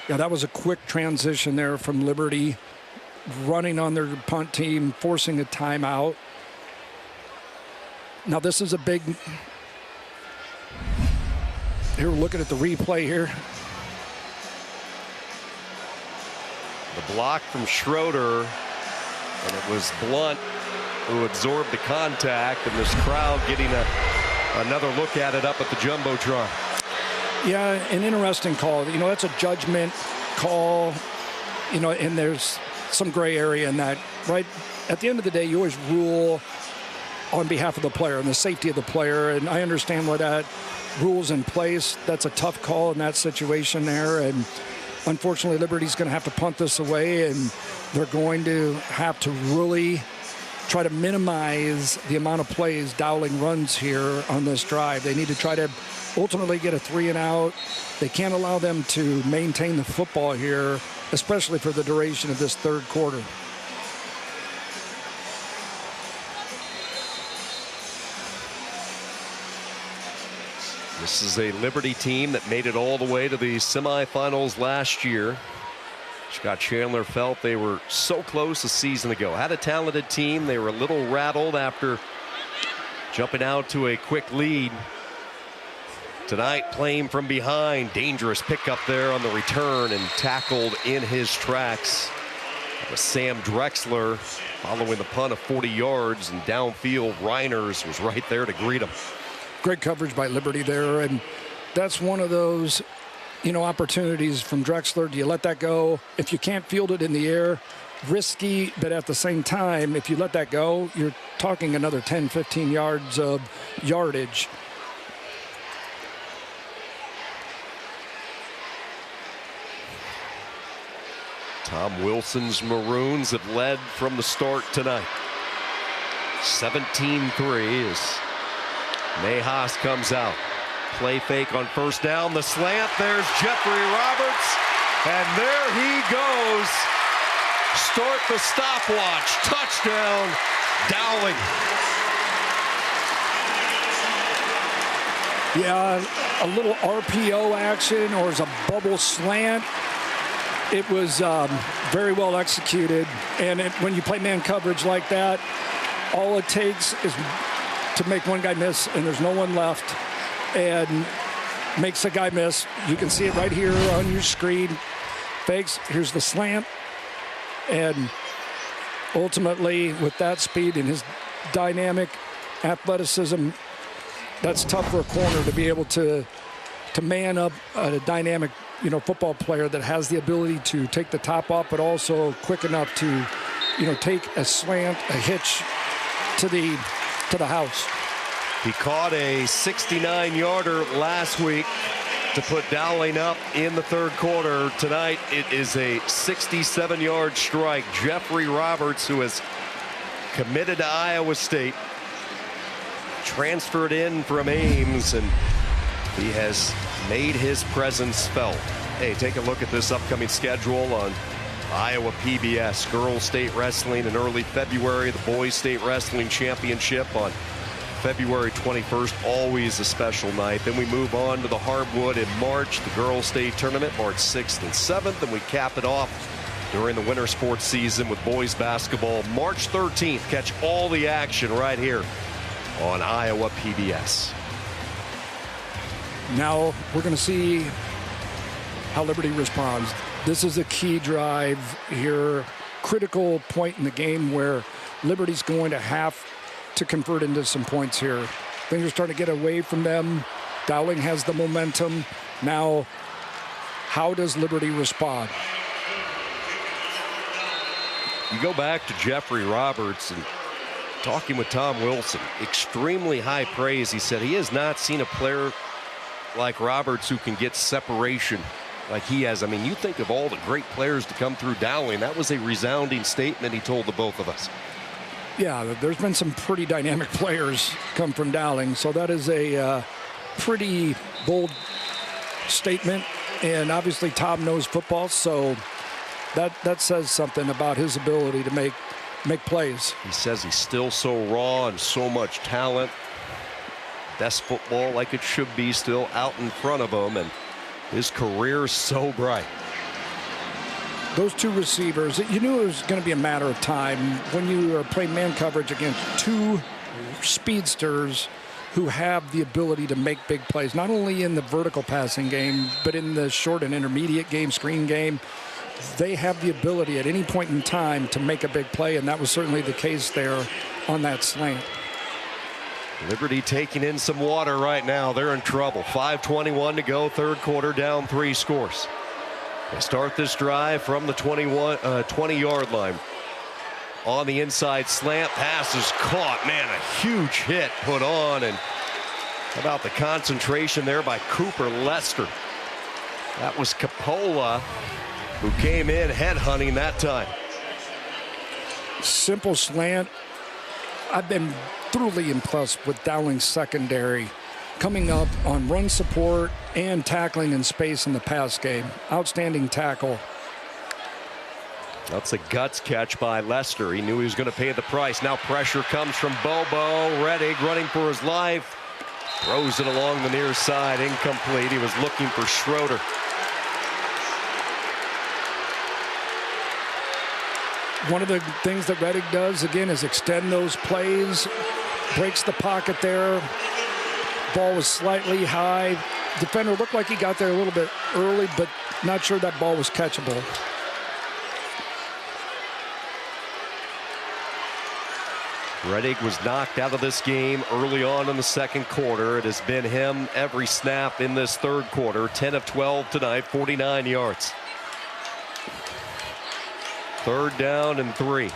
Yeah, that was a quick transition there from Liberty, running on their punt team, forcing a timeout. Now this is a big... Here, we're looking at the replay here. The block from Schroeder, and it was Blunt who absorbed the contact, and this crowd getting another look at it up at the Jumbotron. Yeah, an interesting call. That's a judgment call, and there's some gray area in that. Right at the end of the day, you always rule on behalf of the player and the safety of the player, and I understand why that rule's in place. That's a tough call in that situation there, and unfortunately Liberty's going to have to punt this away, and they're going to have to really try to minimize the amount of plays Dowling runs here on this drive. They need to try to ultimately get a 3-and-out. They can't allow them to maintain the football here, especially for the duration of this third quarter. This is a Liberty team that made it all the way to the semifinals last year. Scott Chandler felt they were so close a season ago. Had a talented team. They were a little rattled after jumping out to a quick lead. Tonight, playing from behind. Dangerous pickup there on the return and tackled in his tracks. That was Sam Drexler following the punt of 40 yards, and downfield Reiners was right there to greet him. Great coverage by Liberty there, and that's one of those opportunities from Drexler. Do you let that go? If you can't field it in the air, risky, but at the same time, if you let that go, you're talking another 10, 15 yards of yardage. Tom Wilson's Maroons have led from the start tonight. 17-3 as Mayhaus comes out. Play fake on first down. The slant. There's Jeffrey Roberts. And there he goes. Start the stopwatch. Touchdown, Dowling. Yeah, a little RPO action, or as a bubble slant. It was very well executed. And when you play man coverage like that, all it takes is to make one guy miss, and there's no one left, and makes a guy miss. You can see it right here on your screen. Fakes, here's the slant, and ultimately with that speed and his dynamic athleticism, that's tough for a corner to be able to man up a dynamic football player that has the ability to take the top off, but also quick enough to take a slant, a hitch to the house. He caught a 69-yarder last week to put Dowling up in the third quarter. Tonight it is a 67-yard strike. Jeffrey Roberts, who has committed to Iowa State, transferred in from Ames, and he has made his presence felt. Hey, take a look at this upcoming schedule on Iowa PBS. Girls State Wrestling in early February, the Boys State Wrestling Championship on February 21st, always a special night. Then we move on to the hardwood in March, the girls' state tournament, March 6th and 7th, and we cap it off during the winter sports season with boys basketball March 13th. Catch all the action right here on Iowa PBS. Now we're going to see how Liberty responds. This is a key drive here, critical point in the game where Liberty's going to have to convert into some points here. Things are starting to get away from them. Dowling has the momentum. Now, how does Liberty respond? You go back to Jeffrey Roberts and talking with Tom Wilson, extremely high praise. He said he has not seen a player like Roberts who can get separation like he has. I mean, you think of all the great players to come through Dowling. That was a resounding statement he told the both of us. Yeah, there's been some pretty dynamic players come from Dowling, so that is a pretty bold statement. And obviously Tom knows football, so that says something about his ability to make plays. He says he's still so raw and so much talent. Best football like it should be still out in front of him, and his career is so bright. Those two receivers, you knew it was going to be a matter of time when you are playing man coverage against two speedsters who have the ability to make big plays, not only in the vertical passing game, but in the short and intermediate game, screen game. They have the ability at any point in time to make a big play, and that was certainly the case there on that slant. Liberty taking in some water right now. They're in trouble. 5:21 to go, third quarter, down 3 scores. They start this drive from the 20-yard line. On the inside slant, pass is caught. Man, a huge hit put on. And how about the concentration there by Cooper Lester? That was Capola who came in headhunting that time. Simple slant. I've been thoroughly impressed with Dowling's secondary, coming up on run support and tackling in space in the pass game. Outstanding tackle. That's a guts catch by Lester. He knew he was going to pay the price. Now pressure comes from Bobo. Rettig running for his life. Throws it along the near side. Incomplete. He was looking for Schroeder. One of the things that Rettig does, again, is extend those plays. Breaks the pocket there. Ball was slightly high. Defender looked like he got there a little bit early, but not sure that ball was catchable. Rettig was knocked out of this game early on in the second quarter. It has been him every snap in this third quarter. 10 of 12 tonight, 49 yards. Third down and 3.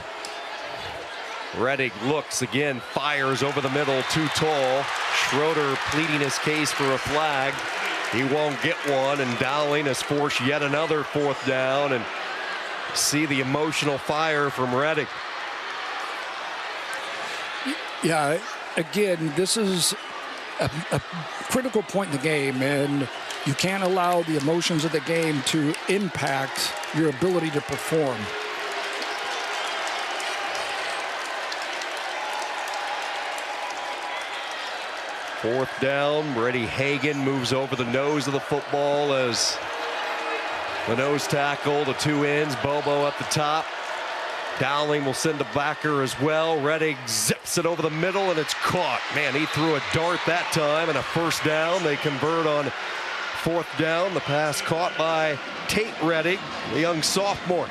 Rettig looks again, fires over the middle, too tall. Schroeder pleading his case for a flag. He won't get one, and Dowling has forced yet another fourth down. And see the emotional fire from Rettig. Yeah, again, this is a critical point in the game, and you can't allow the emotions of the game to impact your ability to perform. Fourth down, Brady Hagan moves over the nose of the football as the nose tackle, the two ends, Bobo at the top. Dowling will send a backer as well. Rettig zips it over the middle, and it's caught. Man, he threw a dart that time, and a first down. They convert on fourth down. The pass caught by Tate Rettig, the young sophomore.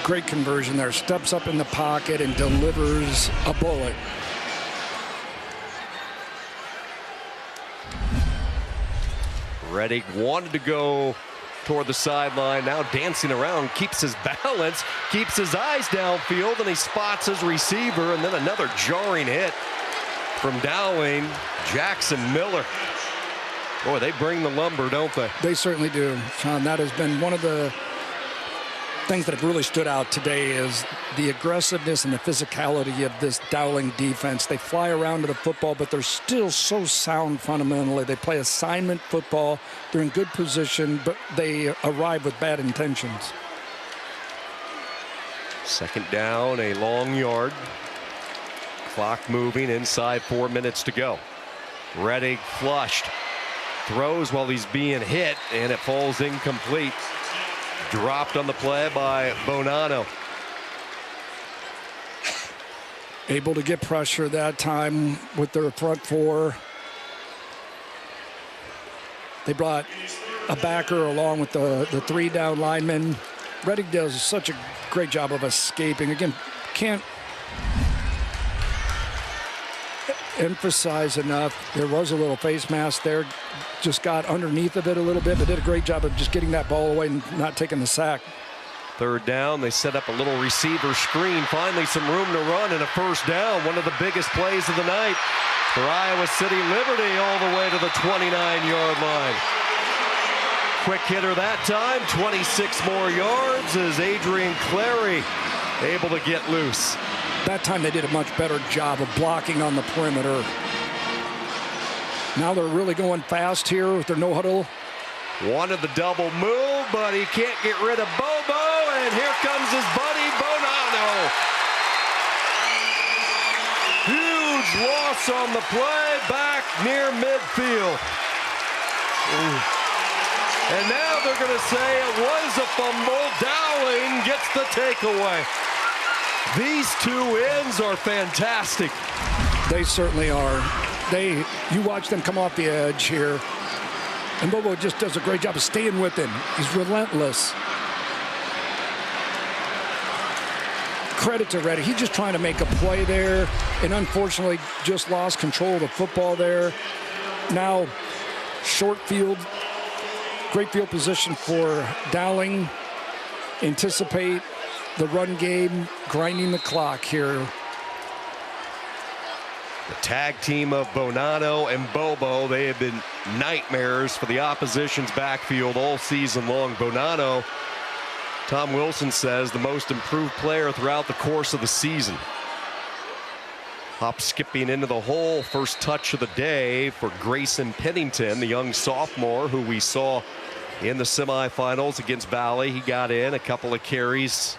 Great conversion there. Steps up in the pocket and delivers a bullet. Rettig wanted to go toward the sideline, now dancing around, keeps his balance, keeps his eyes downfield, and he spots his receiver, and then another jarring hit from Dowling. Jackson Miller. Boy, they bring the lumber, don't they? They certainly do, Sean. That has been one of the things that have really stood out today is the aggressiveness and the physicality of this Dowling defense. They fly around to the football, but they're still so sound fundamentally. They play assignment football. They're in good position, but they arrive with bad intentions. Second down, a long yard. Clock moving inside 4 minutes to go. Redding flushed. Throws while he's being hit, and it falls incomplete. Dropped on the play by Bonanno. Able to get pressure that time with their front four. They brought a backer along with the 3 down linemen. Redding does such a great job of escaping. Again, can't emphasize enough. There was a little face mask there. Just got underneath of it a little bit, but did a great job of just getting that ball away and not taking the sack. 3rd down, they set up a little receiver screen. Finally some room to run and a 1st down. One of the biggest plays of the night for Iowa City Liberty, all the way to the 29-yard line. Quick hitter that time, 26 more yards as Adrian Clary able to get loose. That time they did a much better job of blocking on the perimeter. Now they're really going fast here with their no huddle. Wanted the double move, but he can't get rid of Bobo, and here comes his buddy Bonanno. Huge loss on the play, back near midfield. And now they're going to say it was a fumble. Dowling gets the takeaway. These 2 ends are fantastic. They certainly are. You watch them come off the edge here. And Bobo just does a great job of staying with him. He's relentless. Credit to Reddy. He's just trying to make a play there, and unfortunately just lost control of the football there. Now, short field, great field position for Dowling. Anticipate the run game, grinding the clock here. The tag team of Bonanno and Bobo, they have been nightmares for the opposition's backfield all season long. Bonanno, Tom Wilson says, the most improved player throughout the course of the season. Hop skipping into the hole, first touch of the day for Grayson Pennington, the young sophomore who we saw in the semifinals against Valley. He got in a couple of carries,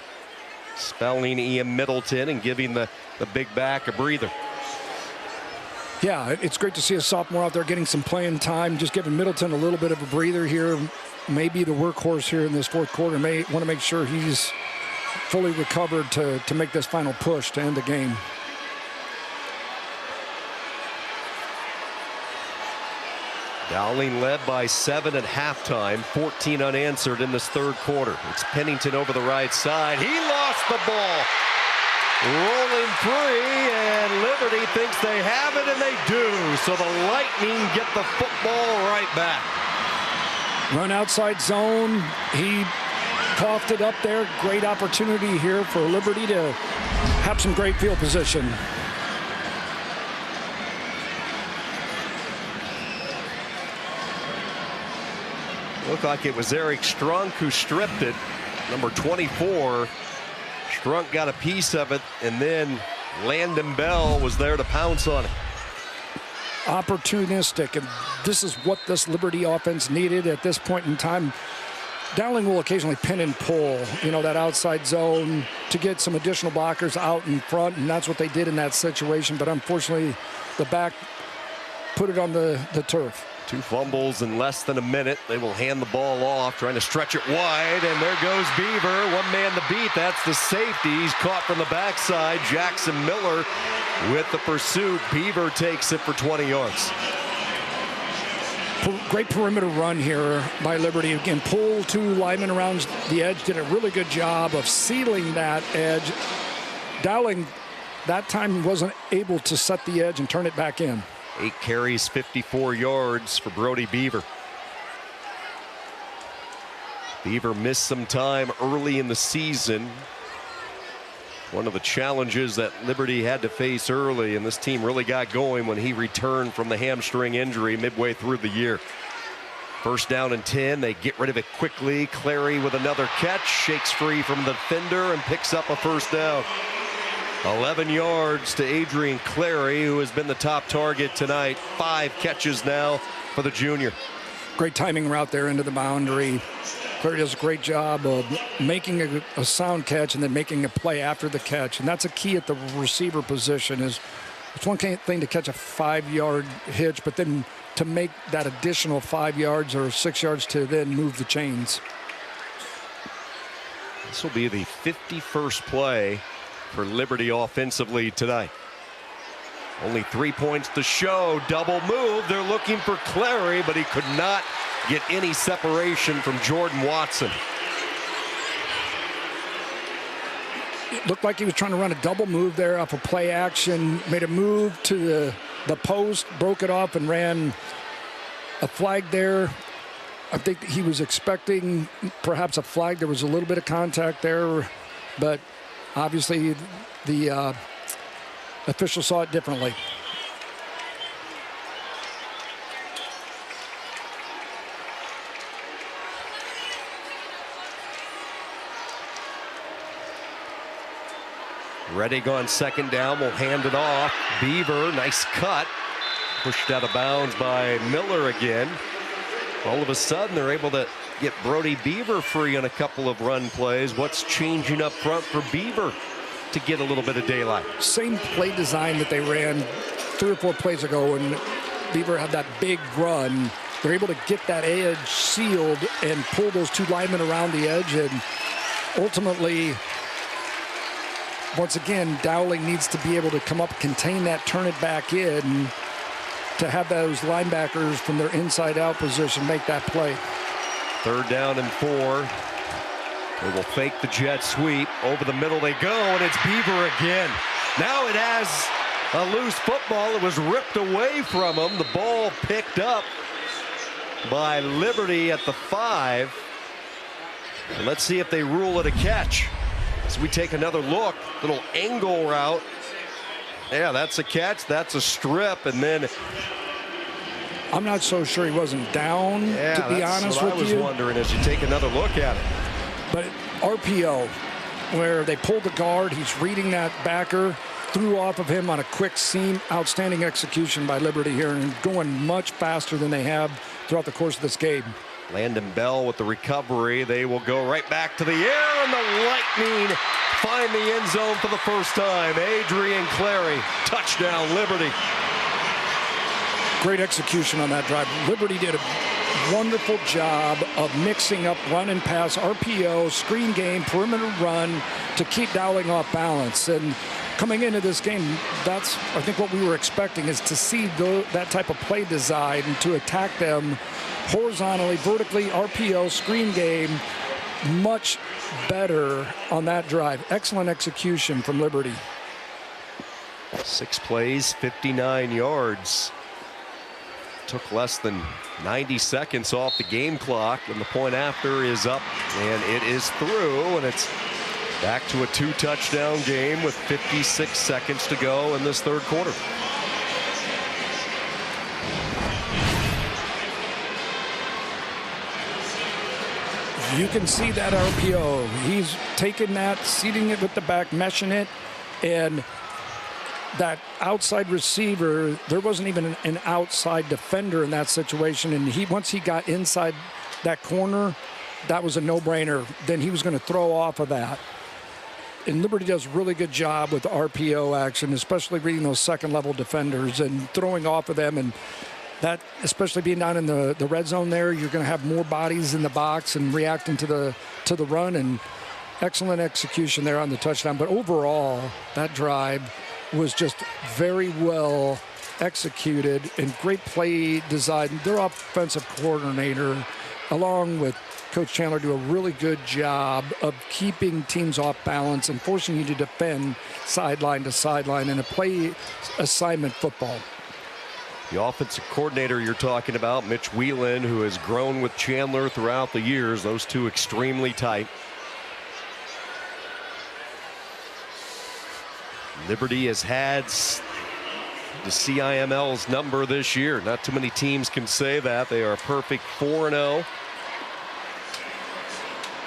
spelling Ian Middleton and giving the big back a breather. Yeah, it's great to see a sophomore out there getting some playing time, just giving Middleton a little bit of a breather here. Maybe the workhorse here in this 4th quarter. May want to make sure he's fully recovered to make this final push to end the game. Dowling led by 7 at halftime, 14 unanswered in this 3rd quarter. It's Pennington over the right side. He lost the ball. Rolling free, and Liberty thinks they have it, and they do. So the Lightning get the football right back. Run outside zone. He coughed it up there. Great opportunity here for Liberty to have some great field position. Looked like it was Eric Strunk who stripped it. Number 24. Strunk got a piece of it, and then Landon Bell was there to pounce on it. Opportunistic, and this is what this Liberty offense needed at this point in time. Dowling will occasionally pin and pull, that outside zone to get some additional blockers out in front, and that's what they did in that situation. But unfortunately, the back put it on the turf. 2 fumbles in less than a minute. They will hand the ball off, trying to stretch it wide, and there goes Beaver. 1 man to beat. That's the safety. He's caught from the backside. Jackson Miller with the pursuit. Beaver takes it for 20 yards. Great perimeter run here by Liberty. Again, pull 2 linemen around the edge. Did a really good job of sealing that edge. Dowling, that time, wasn't able to set the edge and turn it back in. 8 carries, 54 yards for Brody Beaver. Beaver missed some time early in the season. One of the challenges that Liberty had to face early, and this team really got going when he returned from the hamstring injury midway through the year. 1st down and 10. They get rid of it quickly. Clary with another catch, shakes free from the defender and picks up a 1st down. 11 yards to Adrian Clary, who has been the top target tonight. 5 catches now for the junior. Great timing route there into the boundary. Clary does a great job of making a sound catch and then making a play after the catch. And that's a key at the receiver position. It's one thing to catch a 5-yard hitch, but then to make that additional 5 yards or 6 yards to then move the chains. This will be the 51st play for Liberty offensively tonight. Only 3 points to show. Double move. They're looking for Clary, but he could not get any separation from Jordan Watson. It looked like he was trying to run a double move there off a play action. Made a move to the post, broke it off, and ran a flag there. I think he was expecting perhaps a flag. There was a little bit of contact there, but obviously the official saw it differently. Redding on second down will hand it off. Beaver, nice cut. Pushed out of bounds by Miller again. All of a sudden, they're able to get Brody Beaver free on a couple of run plays. What's changing up front for Beaver to get a little bit of daylight? Same play design that they ran 3 or 4 plays ago when Beaver had that big run. They're able to get that edge sealed and pull those 2 linemen around the edge, and ultimately, once again, Dowling needs to be able to come up, contain that, turn it back in to have those linebackers from their inside-out position make that play. 3rd down and 4. They will fake the jet sweep. Over the middle they go, and it's Beaver again. Now it has a loose football. It was ripped away from him. The ball picked up by Liberty at the 5. And let's see if they rule it a catch. As we take another look, little angle route. Yeah, that's a catch, that's a strip, and then I'm not so sure he wasn't down, to be honest with you. I was wondering as you take another look at it. But RPO, where they pulled the guard, he's reading that backer, threw off of him on a quick seam. Outstanding execution by Liberty here, and going much faster than they have throughout the course of this game. Landon Bell with the recovery. They will go right back to the air, and the Lightning find the end zone for the first time. Adrian Clary, touchdown Liberty. Great execution on that drive. Liberty did a wonderful job of mixing up run and pass, RPO, screen game, perimeter run to keep Dowling off balance. And coming into this game, that's, I think, what we were expecting, is to see that type of play design and to attack them horizontally, vertically, RPO, screen game, much better on that drive. Excellent execution from Liberty. 6 plays, 59 yards. Took less than 90 seconds off the game clock, and the point after is up, and it is through, and it's back to a 2-touchdown game with 56 seconds to go in this 3rd quarter. You can see that RPO. He's taking that, seating it with the back, meshing it, and that outside receiver, there wasn't even an outside defender in that situation, and once he got inside that corner, that was a no-brainer. Then he was going to throw off of that. And Liberty does a really good job with RPO action, especially reading those second-level defenders and throwing off of them. And that, especially being down in the red zone there, you're going to have more bodies in the box and reacting to the run. And excellent execution there on the touchdown. But overall, that drive was just very well executed and great play design. Their offensive coordinator, along with Coach Chandler, do a really good job of keeping teams off balance and forcing you to defend sideline to sideline in a play assignment football. The offensive coordinator you're talking about, Mitch Whelan, who has grown with Chandler throughout the years. Those two extremely tight. Liberty has had the CIML's number this year. Not too many teams can say that. They are a perfect 4-0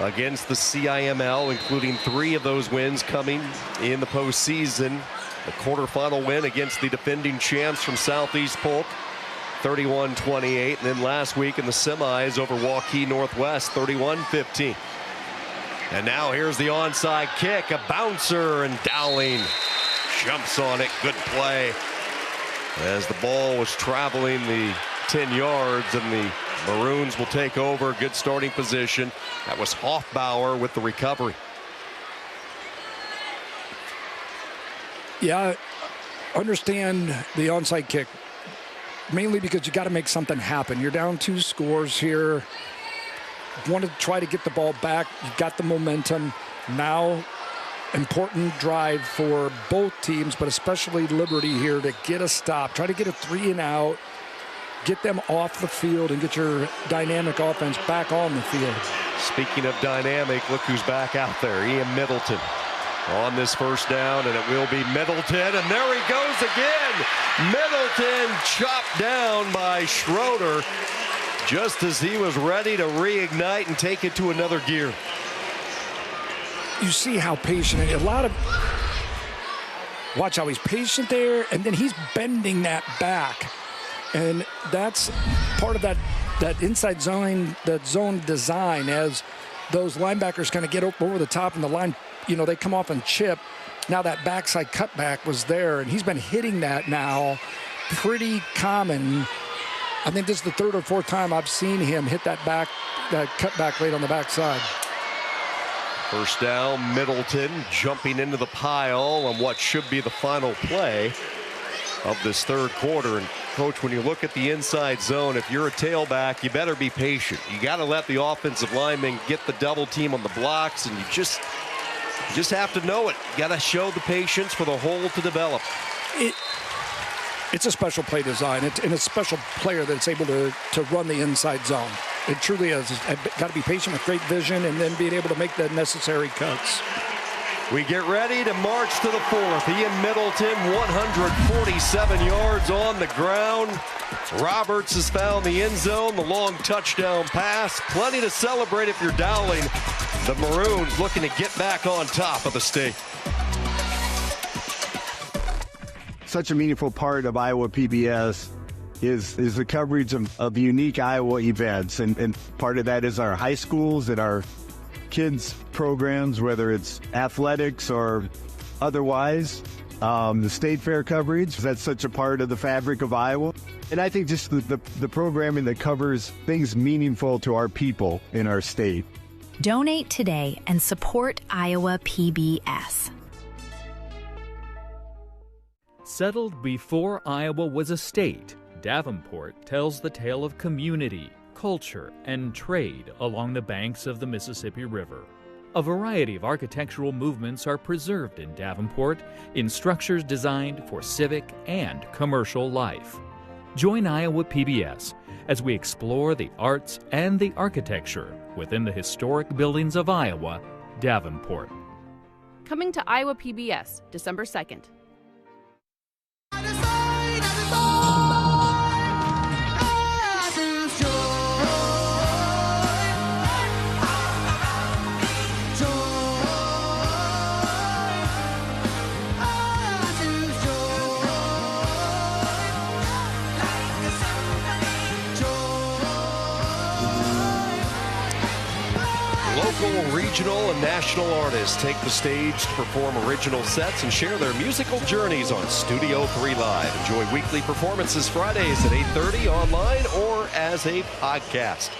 against the CIML, including 3 of those wins coming in the postseason. The quarterfinal win against the defending champs from Southeast Polk. 31-28. And then last week in the semis over Waukee Northwest, 31-15. And now here's the onside kick, a bouncer, and Dowling jumps on it. Good play as the ball was traveling the 10 yards, and the Maroons will take over. Good starting position. That was Hoffbauer with the recovery. Yeah, I understand the onside kick, mainly because you got to make something happen. You're down 2 scores here. Want to try to get the ball back. You've got the momentum. Now, important drive for both teams, but especially Liberty here to get a stop. Try to get a 3 and out, get them off the field, and get your dynamic offense back on the field. Speaking of dynamic, look who's back out there. Ian Middleton on this first down, and it will be Middleton, and there he goes again. Middleton chopped down by Schroeder just as he was ready to reignite and take it to another gear. You see how patient, watch how he's patient there, and then he's bending that back. And that's part of that inside zone, that zone design, as those linebackers kind of get over the top and the line, they come off and chip. Now that backside cutback was there, and he's been hitting that now pretty common. I think this is the 3rd or 4th time I've seen him hit that cutback late on the backside. First down, Middleton jumping into the pile on what should be the final play of this 3rd quarter. And Coach, when you look at the inside zone, if you're a tailback, you better be patient. You got to let the offensive linemen get the double team on the blocks, and you just have to know it. You got to show the patience for the hole to develop. It's a special play design, and a special player that's able to run the inside zone. It truly is. Got to be patient with great vision, and then being able to make the necessary cuts. We get ready to march to the 4th. Ian Middleton, 147 yards on the ground. Roberts has found the end zone, the long touchdown pass. Plenty to celebrate if you're Dowling. The Maroons looking to get back on top of the state. Such a meaningful part of Iowa PBS is the coverage of unique Iowa events. And part of that is our high schools and our kids programs, whether it's athletics or otherwise. The state fair coverage, that's such a part of the fabric of Iowa. And I think just the programming that covers things meaningful to our people in our state. Donate today and support Iowa PBS. Settled before Iowa was a state, Davenport tells the tale of community, culture, and trade along the banks of the Mississippi River. A variety of architectural movements are preserved in Davenport in structures designed for civic and commercial life. Join Iowa PBS as we explore the arts and the architecture within the historic buildings of Iowa, Davenport. Coming to Iowa PBS, December 2nd. Local, regional, and national artists take the stage to perform original sets and share their musical journeys on Studio 3 Live. Enjoy weekly performances Fridays at 8:30 online or as a podcast.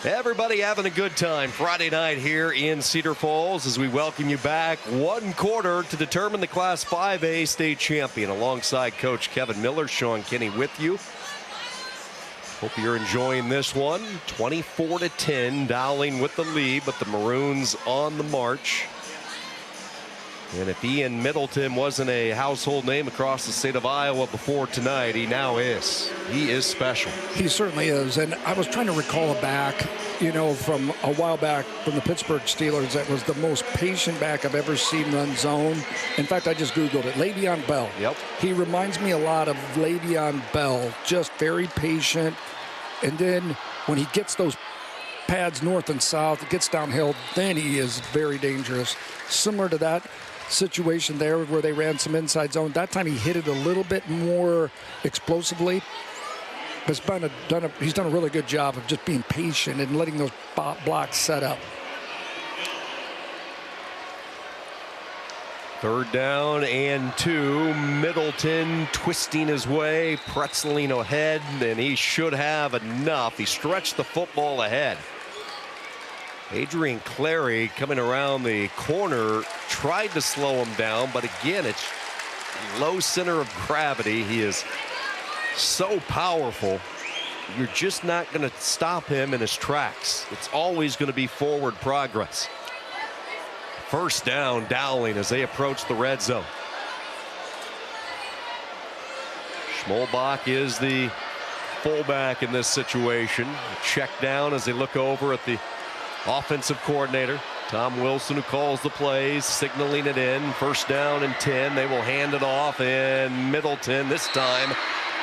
Everybody having a good time Friday night here in Cedar Falls as we welcome you back. 1 quarter to determine the Class 5A state champion. Alongside Coach Kevin Miller, Sean Kinney with you. Hope you're enjoying this one. 24-10, Dowling with the lead, but the Maroons on the march. And if Ian Middleton wasn't a household name across the state of Iowa before tonight, he now is. He is special. He certainly is. And I was trying to recall a back, from a while back from the Pittsburgh Steelers that was the most patient back I've ever seen run zone. In fact, I just Googled it. Le'Veon Bell. Yep. He reminds me a lot of Le'Veon Bell. Just very patient. And then when he gets those pads north and south, gets downhill, then he is very dangerous. Similar to that situation there where they ran some inside zone. That time he hit it a little bit more explosively. He's done a really good job of just being patient and letting those blocks set up. 3rd down and 2. Middleton twisting his way, pretzeling ahead, and he should have enough. He stretched the football ahead. Adrian Clary coming around the corner tried to slow him down, but again, it's low center of gravity. He is so powerful. You're just not going to stop him in his tracks. It's always going to be forward progress. 1st down, Dowling as they approach the red zone. Schmolbach is the fullback in this situation. Check down as they look over at the offensive coordinator, Tom Wilson, who calls the plays, signaling it in. 1st down and 10. They will hand it off, and Middleton this time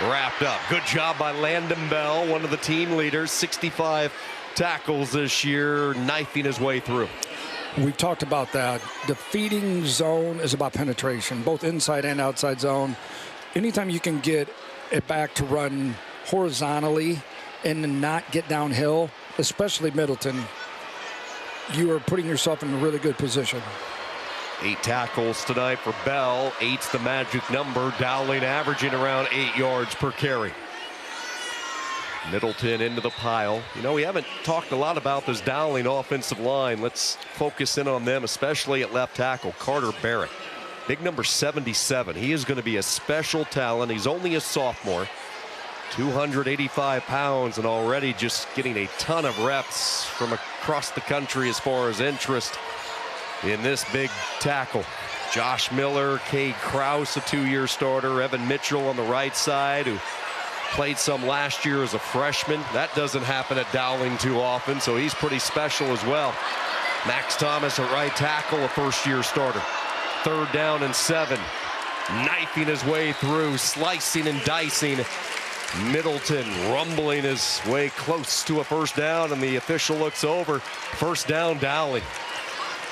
wrapped up. Good job by Landon Bell, one of the team leaders. 65 tackles this year, knifing his way through. We've talked about that. The feeding zone is about penetration, both inside and outside zone. Anytime you can get it back to run horizontally and not get downhill, especially Middleton, you are putting yourself in a really good position. 8 tackles tonight for Bell. 8's the magic number. Dowling averaging around 8 yards per carry. Middleton into the pile. You know, we haven't talked a lot about this Dowling offensive line. Let's focus in on them, especially at left tackle. Carter Barrett, big number 77. He is going to be a special talent. He's only a sophomore, 285 pounds, and already just getting a ton of reps from across the country as far as interest in this big tackle. Josh Miller, Cade Krause, a 2-year starter. Evan Mitchell on the right side, who played some last year as a freshman. That doesn't happen at Dowling too often, so he's pretty special as well. Max Thomas at right tackle, a 1st-year starter. 3rd down and 7. Knifing his way through, slicing and dicing. Middleton rumbling his way close to a 1st down, and the official looks over. 1st down, Dowling.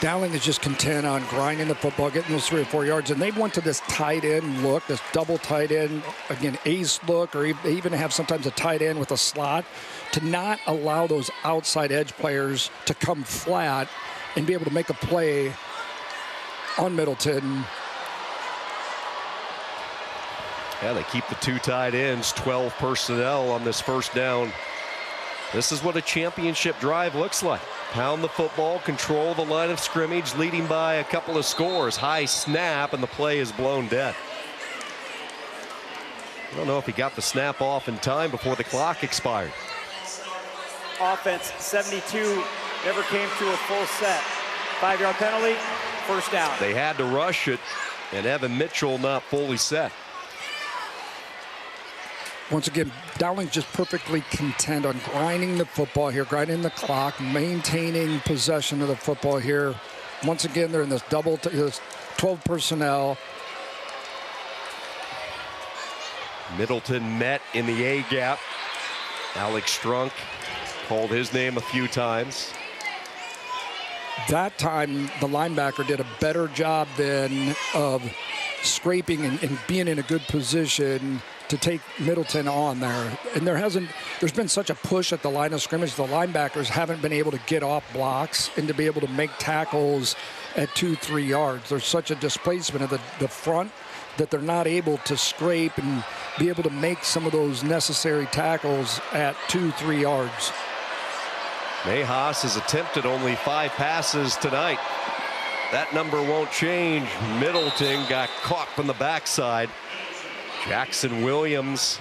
Dowling is just content on grinding the football, getting those 3 or 4 yards, and they went to this tight end look, this double tight end, again, ace look, or they even have sometimes a tight end with a slot, to not allow those outside edge players to come flat and be able to make a play on Middleton. Yeah, they keep the 2 tight ends, 12 personnel on this 1st down. This is what a championship drive looks like. Pound the football, control the line of scrimmage, leading by a couple of scores. High snap, and the play is blown dead. I don't know if he got the snap off in time before the clock expired. Offense 72 never came to a full set. 5-yard penalty, 1st down. They had to rush it, and Evan Mitchell not fully set. Once again, Dowling just perfectly content on grinding the football here, grinding the clock, maintaining possession of the football here. Once again, they're in this this 12 personnel. Middleton met in the A gap. Alex Strunk called his name a few times. That time, the linebacker did a better job then of scraping and being in a good position to take Middleton on there. And there's been such a push at the line of scrimmage. The linebackers haven't been able to get off blocks and to be able to make tackles at 2-3 yards. There's such a displacement of the front that they're not able to scrape and be able to make some of those necessary tackles at 2-3 yards. Mayhaus has attempted only 5 passes tonight. That number won't change. Middleton got caught from the backside. Jackson Williams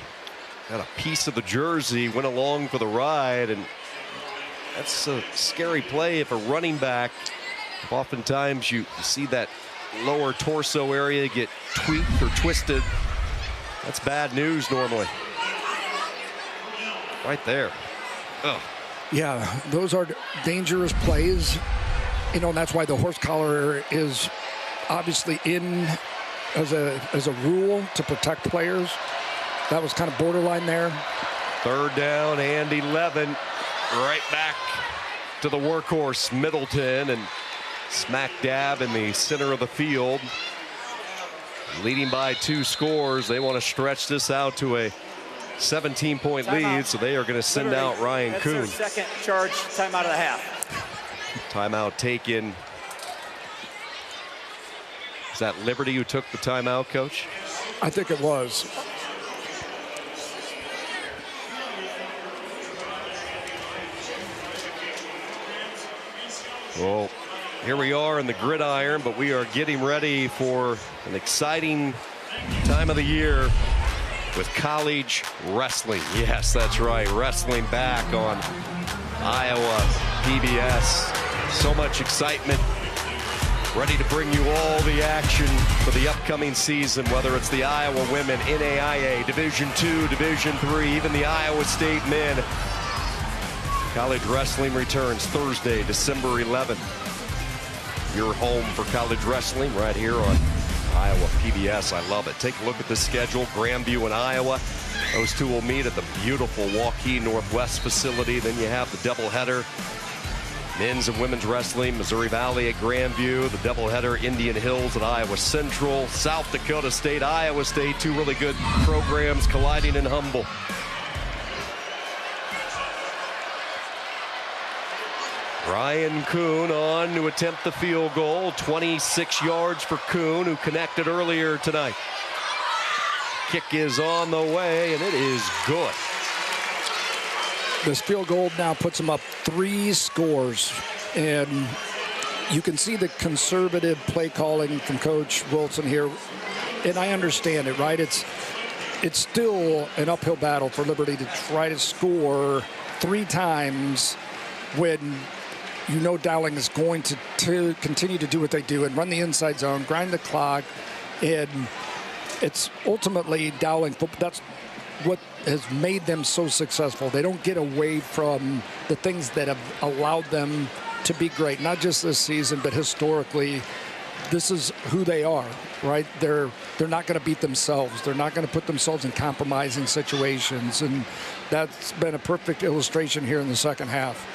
got a piece of the jersey, went along for the ride, and that's a scary play if a running back, oftentimes you see that lower torso area get tweaked or twisted. That's bad news normally. Right there. Oh. Yeah, those are dangerous plays. You know, and that's why the horse collar is obviously in as a rule to protect players. That was kind of borderline there. 3rd down and 11. Right back to the workhorse, Middleton, and smack dab in the center of the field. Leading by 2 scores. They want to stretch this out to a 17-point lead, so they are going to send out Ryan Kuhn. That's their second charge timeout of the half. Timeout taken. Is that Liberty who took the timeout, Coach? I think it was. Well, here we are in the gridiron, but we are getting ready for an exciting time of the year with college wrestling. Yes, that's right. Wrestling back on Iowa PBS. So much excitement. Ready to bring you all the action for the upcoming season, whether it's the Iowa women, NAIA, Division II, Division III, even the Iowa State men. College wrestling returns Thursday, December 11th. Your home for college wrestling right here on Iowa PBS. I love it. Take a look at the schedule. Grandview and Iowa. Those two will meet at the beautiful Waukee Northwest facility. Then you have the doubleheader. Men's and women's wrestling, Missouri Valley at Grandview. The doubleheader, Indian Hills at Iowa Central. South Dakota State, Iowa State. Two really good programs colliding in Humble. Ryan Kuhn on to attempt the field goal. 26 yards for Kuhn, who connected earlier tonight. Kick is on the way, and it is good. This field goal now puts them up 3 scores, and you can see the conservative play calling from Coach Wilson here, and I understand it, right? It's still an uphill battle for Liberty to try to score 3 times when you know Dowling is going to continue to do what they do and run the inside zone, grind the clock, and it's ultimately Dowling. That's what has made them so successful. They don't get away from the things that have allowed them to be great, not just this season, but historically. This is who they are, right? They're not going to beat themselves. They're not going to put themselves in compromising situations, and that's been a perfect illustration here in the second half.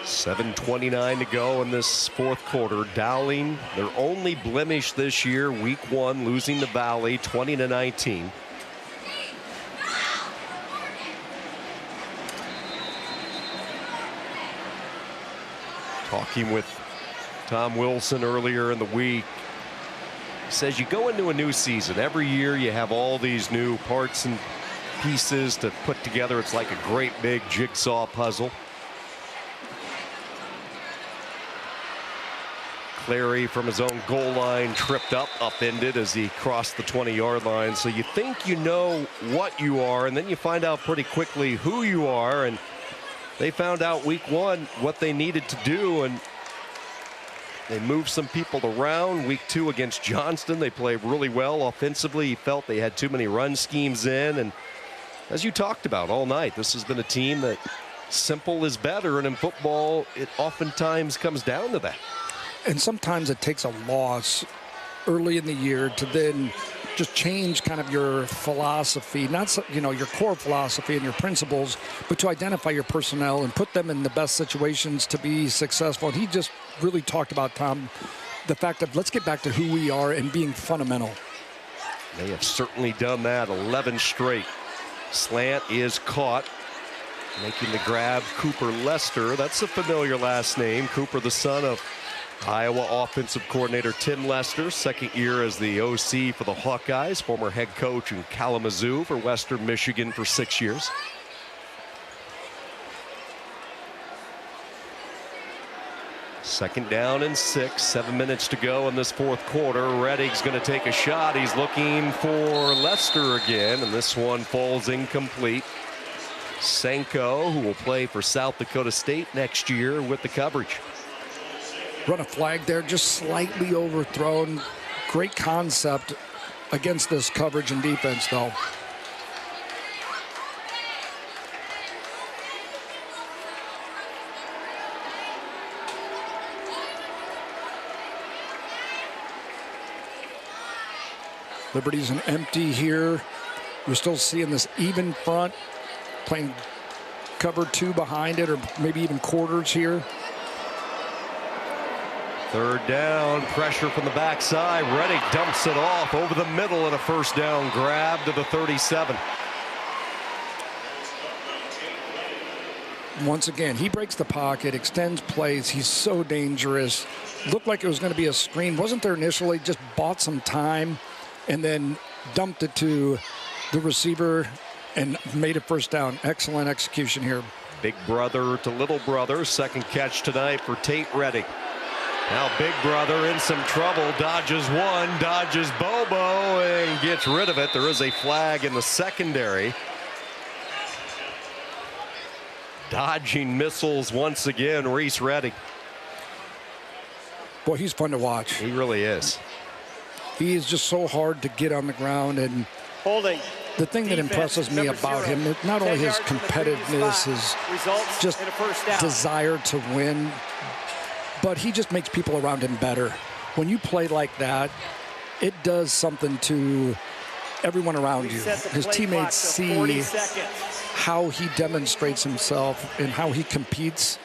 $7:29 to go in this fourth quarter. Dowling, their only blemish this year, week 1, losing to Valley 20-19. Talking with Tom Wilson earlier in the week, he says you go into a new season. Every year you have all these new parts and pieces to put together. It's like a great big jigsaw puzzle. Clary from his own goal line tripped up, upended as he crossed the 20-yard line. So you think you know what you are, and then you find out pretty quickly who you are. And they found out week 1 what they needed to do, and they moved some people around. Week 2 against Johnston, they played really well offensively. He felt they had too many run schemes in, and as you talked about all night, this has been a team that simple is better, and in football it oftentimes comes down to that. And sometimes it takes a loss early in the year to then just change kind of your philosophy, not your core philosophy and your principles, but to identify your personnel and put them in the best situations to be successful. And he just really talked about, Tom, the fact of let's get back to who we are and being fundamental. They have certainly done that 11 straight. Slant is caught. Making the grab, Cooper Lester. That's a familiar last name. Cooper, the son of Iowa offensive coordinator Tim Lester, second year as the OC for the Hawkeyes, former head coach in Kalamazoo for Western Michigan for 6 years. Second down and 6, 7 minutes to go in this fourth quarter. Reddick's going to take a shot. He's looking for Lester again, and this one falls incomplete. Senko, who will play for South Dakota State next year, with the coverage. Run a flag there, just slightly overthrown. Great concept against this coverage and defense, though. Liberty's an empty here. We're still seeing this even front, playing cover 2 behind it, or maybe even quarters here. Third down, pressure from the backside. Reddick dumps it off over the middle and a first down grab to the 37. Once again, he breaks the pocket, extends plays. He's so dangerous. Looked like it was going to be a screen. Wasn't there initially, just bought some time and then dumped it to the receiver and made a first down. Excellent execution here. Big brother to little brother. Second catch tonight for Tate Reddick. Now big brother in some trouble. Dodges one, dodges Bobo, and gets rid of it. There is a flag in the secondary. Dodging missiles once again, Reese Reddick. Boy, he's fun to watch. He really is. He is just so hard to get on the ground. And holding. The thing that impresses me about him, not only his competitiveness, his just desire to win, but he just makes people around him better. When you play like that, it does something to everyone around you. His teammates see how he demonstrates himself and how he competes,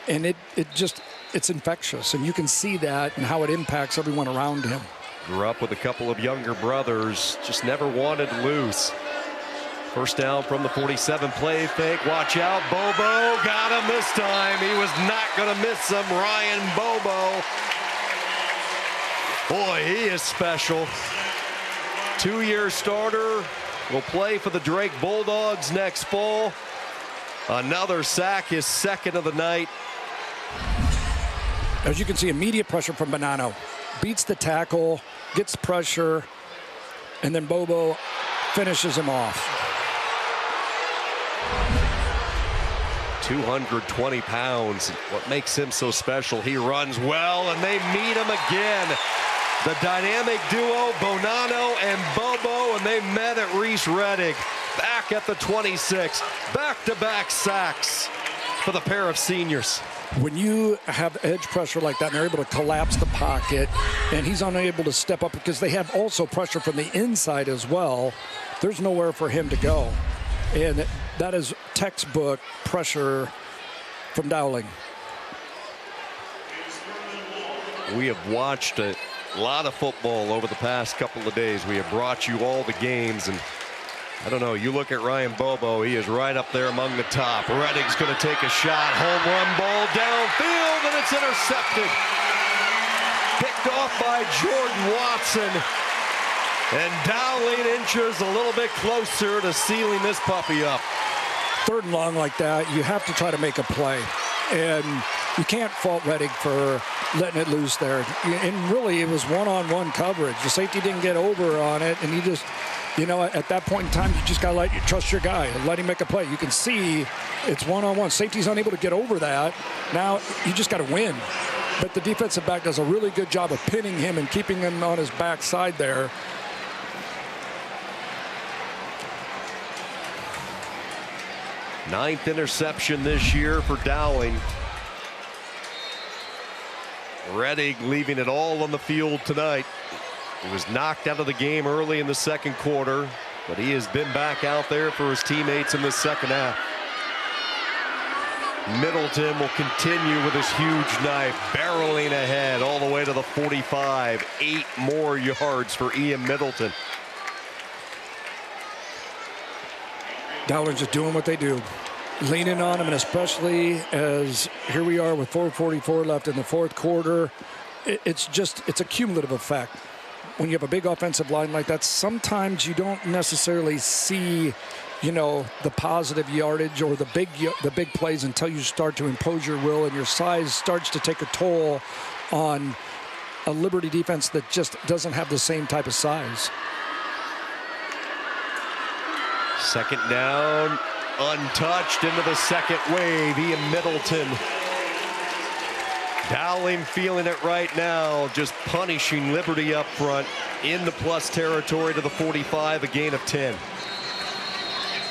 and it's infectious, and you can see that and how it impacts everyone around him. Grew up with a couple of younger brothers, just never wanted to lose. First down from the 47, play fake, watch out, Bobo got him this time. He was not going to miss him, Ryan Bobo. Boy, he is special. 2-year starter, will play for the Drake Bulldogs next fall. Another sack, his second of the night. As you can see, immediate pressure from Bonanno. Beats the tackle, gets pressure, and then Bobo finishes him off. 220 pounds. What makes him so special, he runs well, and they meet him again. The dynamic duo, Bonanno and Bobo, and they met at Reese Reddick. Back at the 26. Back-to-back sacks for the pair of seniors. When you have edge pressure like that and they're able to collapse the pocket and he's unable to step up because they have also pressure from the inside as well, there's nowhere for him to go. And that is textbook pressure from Dowling. We have watched a lot of football over the past couple of days. We have brought you all the games, and I don't know, you look at Ryan Bobo, he is right up there among the top. Reddick's going to take a shot, home run ball downfield, and it's intercepted. Picked off by Jordan Watson. And Dowling inches a little bit closer to sealing this puppy up. Third and long like that, you have to try to make a play. And you can't fault Reddick for letting it loose there. And really, it was one-on-one coverage. The safety didn't get over on it, and you just, you know, at that point in time, you just got to trust your guy and let him make a play. You can see it's one-on-one. Safety's unable to get over that. Now, you just got to win. But the defensive back does a really good job of pinning him and keeping him on his backside there. Ninth interception this year for Dowling. Reddick leaving it all on the field tonight. He was knocked out of the game early in the second quarter, but he has been back out there for his teammates in the second half. Middleton will continue with his huge knife, barreling ahead all the way to the 45. 8 more yards for Ian Middleton. Dowling's just doing what they do, leaning on him, and especially as here we are with 4:44 left in the fourth quarter, it's a cumulative effect. When you have a big offensive line like that, sometimes you don't necessarily see, you know, the positive yardage or the big plays until you start to impose your will, and your size starts to take a toll on a Liberty defense that just doesn't have the same type of size. Second down, untouched into the second wave. Ian Middleton. Dowling feeling it right now, just punishing Liberty up front in the plus territory to the 45, a gain of 10.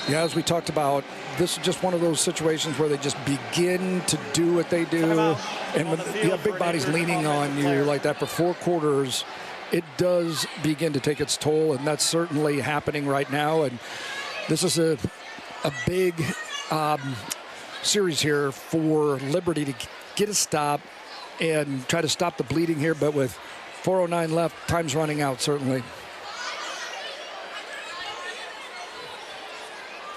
Yeah, as we talked about, this is just one of those situations where they just begin to do what they do. And when you have big bodies leaning on you like that for 4 quarters, it does begin to take its toll, and that's certainly happening right now. And this is a big series here for Liberty to get a stop and try to stop the bleeding here, but with 4:09 left, time's running out, certainly.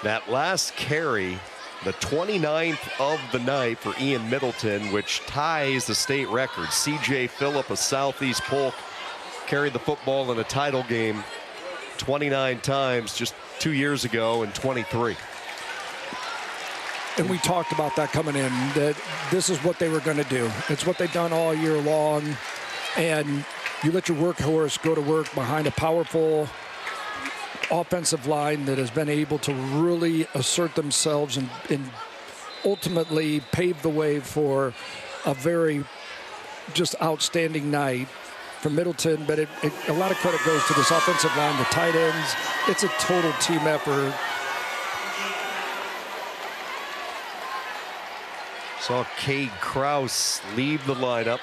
That last carry, the 29th of the night for Ian Middleton, which ties the state record. C.J. Phillip of Southeast Polk carried the football in a title game 29 times just 2 years ago in 23. And we talked about that coming in, that this is what they were going to do. It's what they've done all year long. And you let your workhorse go to work behind a powerful offensive line that has been able to really assert themselves and ultimately pave the way for a very just outstanding night for Middleton. But a lot of credit goes to this offensive line, the tight ends. It's a total team effort. Saw Cade Krause leave the lineup.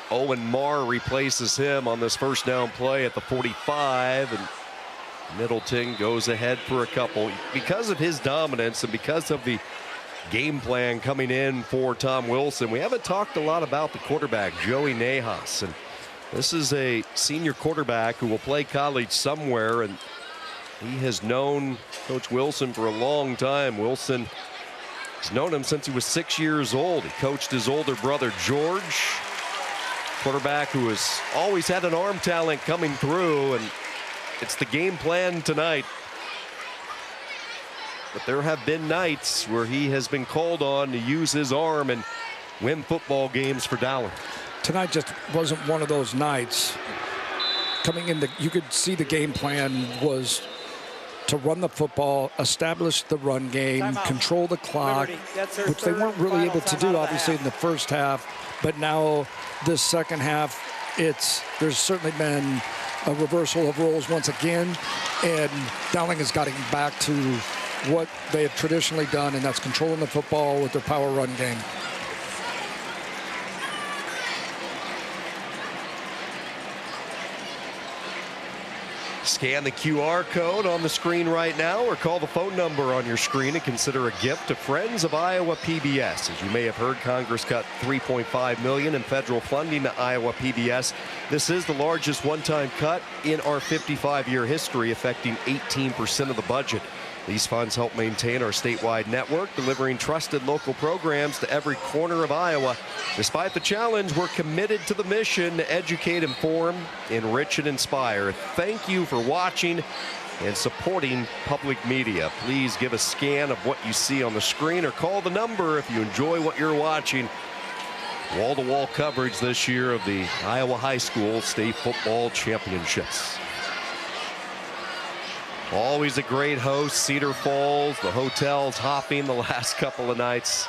Owen Marr replaces him on this first down play at the 45, and Middleton goes ahead for a couple. Because of his dominance and because of the game plan coming in for Tom Wilson, we haven't talked a lot about the quarterback, Joey Nahas. And this is a senior quarterback who will play college somewhere, and he has known Coach Wilson for a long time. Wilson has known him since he was 6 years old. He coached his older brother, George, quarterback who has always had an arm talent coming through, and it's the game plan tonight. But there have been nights where he has been called on to use his arm and win football games for Dowling. Tonight just wasn't one of those nights. Coming in, you could see the game plan was to run the football, establish the run game, control the clock, which they weren't really able to do, obviously, in the first half. But now, this second half, there's certainly been a reversal of roles once again, and Dowling has gotten back to what they have traditionally done, and that's controlling the football with their power run game. Scan the QR code on the screen right now, or call the phone number on your screen and consider a gift to Friends of Iowa PBS. As you may have heard, Congress cut $3.5 million in federal funding to Iowa PBS. This is the largest one-time cut in our 55-year history, affecting 18% of the budget. These funds help maintain our statewide network, delivering trusted local programs to every corner of Iowa. Despite the challenge, we're committed to the mission to educate, inform, enrich, and inspire. Thank you for watching and supporting public media. Please give a scan of what you see on the screen or call the number if you enjoy what you're watching. Wall-to-wall coverage this year of the Iowa High School State Football Championships. Always a great host, Cedar Falls. The hotel's hopping the last couple of nights.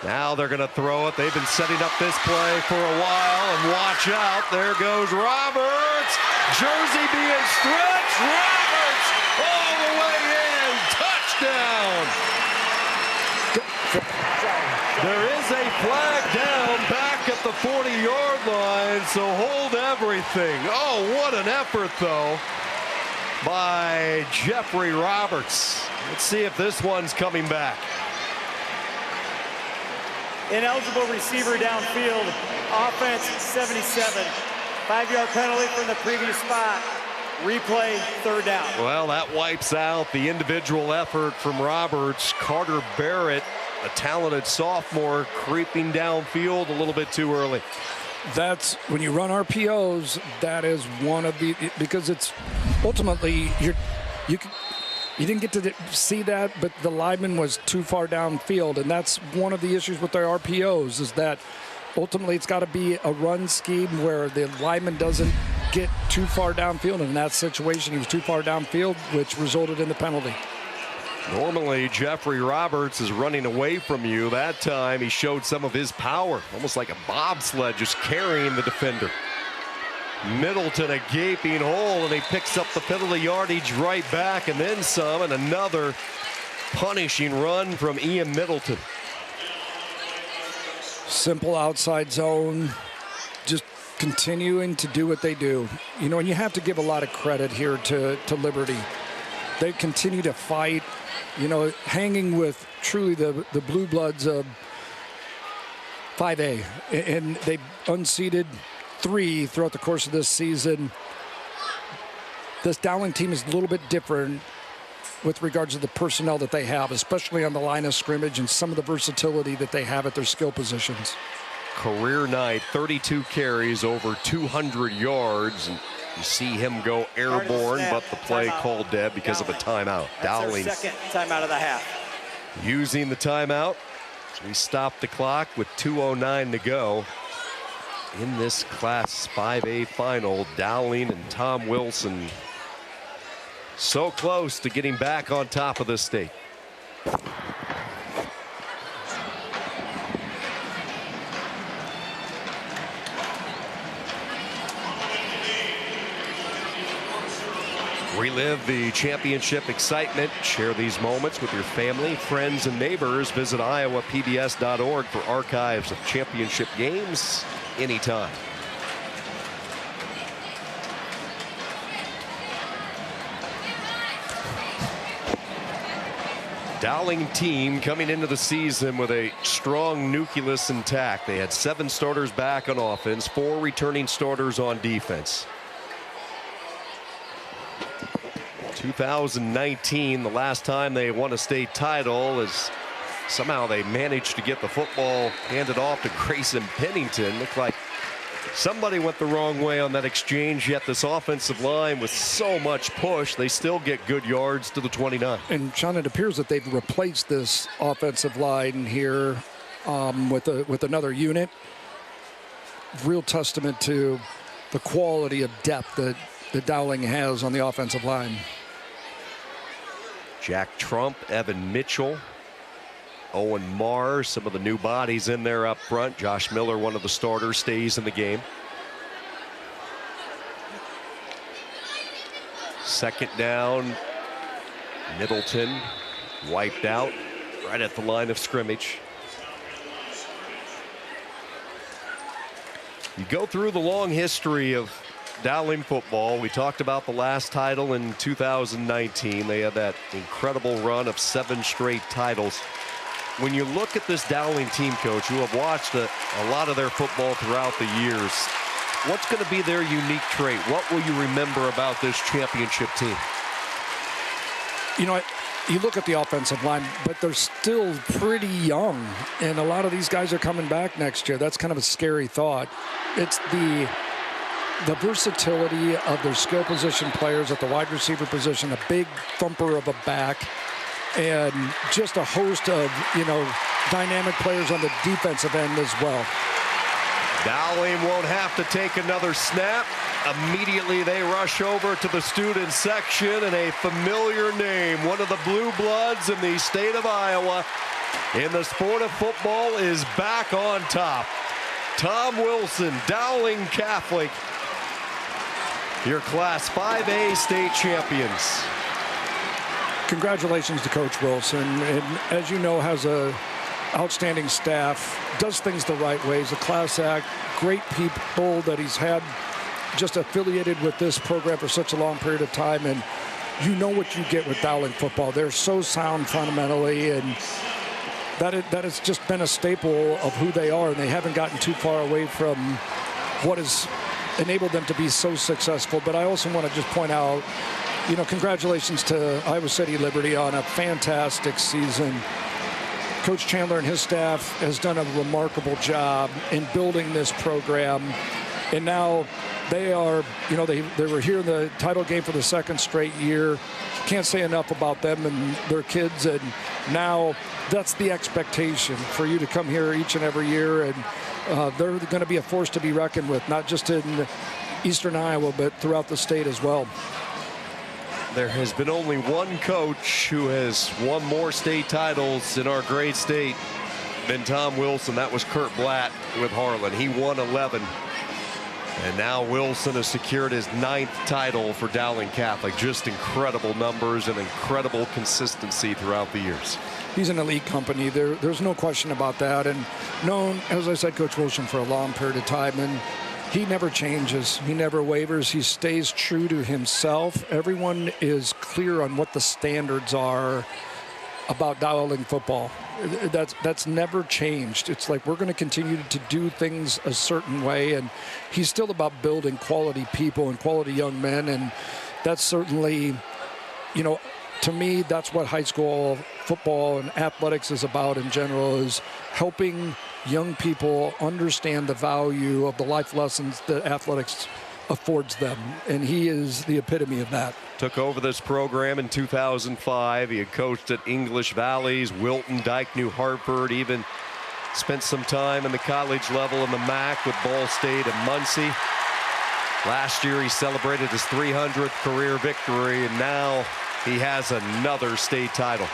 Now they're going to throw it. They've been setting up this play for a while, and watch out. There goes Roberts. Jersey being stretched. Roberts all the way in. Touchdown. There is a flag down back at the 40-yard line, so hold everything. Oh, what an effort, though, by Jeffrey Roberts. Let's see if this one's coming back. Ineligible receiver downfield. Offense 77. 5-yard penalty from the previous spot. Replay, third down. Well, that wipes out the individual effort from Roberts. Carter Barrett, a talented sophomore, creeping downfield a little bit too early. That's when you run RPOs, that is one of the, because it's ultimately you didn't get to see that, but the lineman was too far downfield, and that's one of the issues with their RPOs, is that ultimately it's got to be a run scheme where the lineman doesn't get too far downfield. And in that situation, he was too far downfield, which resulted in the penalty. Normally, Jeffrey Roberts is running away from you. That time, he showed some of his power, almost like a bobsled, just carrying the defender. Middleton, a gaping hole, and he picks up the penalty yardage right back, and then some, and another punishing run from Ian Middleton. Simple outside zone, just continuing to do what they do. You know, and you have to give a lot of credit here to Liberty. They continue to fight, you know, hanging with truly the blue bloods of 5A, and they've unseated 3 throughout the course of this season. This Dowling team is a little bit different with regards to the personnel that they have, especially on the line of scrimmage and some of the versatility that they have at their skill positions. Career night, 32 carries, over 200 yards. And you see him go airborne, but the play called dead because of a timeout. Dowling, second timeout of the half. Using the timeout. We stop the clock with 2:09 to go in this Class 5A final. Dowling and Tom Wilson so close to getting back on top of the state. Relive the championship excitement. Share these moments with your family, friends, and neighbors. Visit iowapbs.org for archives of championship games anytime. Dowling team coming into the season with a strong nucleus intact. They had 7 starters back on offense, 4 returning starters on defense. 2019, the last time they won a state title, is somehow they managed to get the football handed off to Grayson Pennington. Looked like somebody went the wrong way on that exchange, yet this offensive line with so much push, they still get good yards to the 29. And Sean, it appears that they've replaced this offensive line here with another unit. Real testament to the quality of depth that Dowling has on the offensive line. Jack Trump, Evan Mitchell, Owen Marr, some of the new bodies in there up front. Josh Miller, one of the starters, stays in the game. Second down, Middleton wiped out right at the line of scrimmage. You go through the long history of Dowling football. We talked about the last title in 2019. They had that incredible run of 7 straight titles. When you look at this Dowling team, Coach, you have watched a lot of their football throughout the years. What's going to be their unique trait? What will you remember about this championship team? You know, you look at the offensive line, but they're still pretty young, and a lot of these guys are coming back next year. That's kind of a scary thought. It's the versatility of their skill position players at the wide receiver position, a big thumper of a back, and just a host of, dynamic players on the defensive end as well. Dowling won't have to take another snap. Immediately they rush over to the student section, and a familiar name, one of the blue bloods in the state of Iowa in the sport of football, is back on top. Tom Wilson, Dowling Catholic, your Class 5A state champions. Congratulations to Coach Wilson, and as you know, has a outstanding staff, does things the right ways, a class act, great people that he's had just affiliated with this program for such a long period of time, and you know what you get with Dowling football. They're so sound fundamentally, and that has just been a staple of who they are, and they haven't gotten too far away from what has enabled them to be so successful. But I also want to just point out, congratulations to Iowa City Liberty on a fantastic season. Coach Chandler and his staff has done a remarkable job in building this program. And now they are, they were here in the title game for the 2nd straight year. Can't say enough about them and their kids. And now that's the expectation for you to come here each and every year. And they're going to be a force to be reckoned with, not just in eastern Iowa, but throughout the state as well. There has been only one coach who has won more state titles in our great state than Tom Wilson. That was Kurt Blatt with Harlan. He won 11. And now Wilson has secured his 9th title for Dowling Catholic. Just incredible numbers and incredible consistency throughout the years. He's an elite company. There's no question about that. And known, as I said, Coach Wilson for a long period of time. And he never changes. He never wavers. He stays true to himself. Everyone is clear on what the standards are. about Dowling football. That's never changed. It's like we're going to continue to do things a certain way, and he's still about building quality people and quality young men, and that's certainly, you know, to me, that's what high school football and athletics is about in general, is helping young people understand the value of the life lessons that athletics affords them, and he is the epitome of that. Took over this program in 2005. He had coached at English Valleys, Wilton, Dyke, New Hartford, even spent some time in the college level in the MAC with Ball State and Muncie. Last year he celebrated his 300th career victory, and now he has another state title.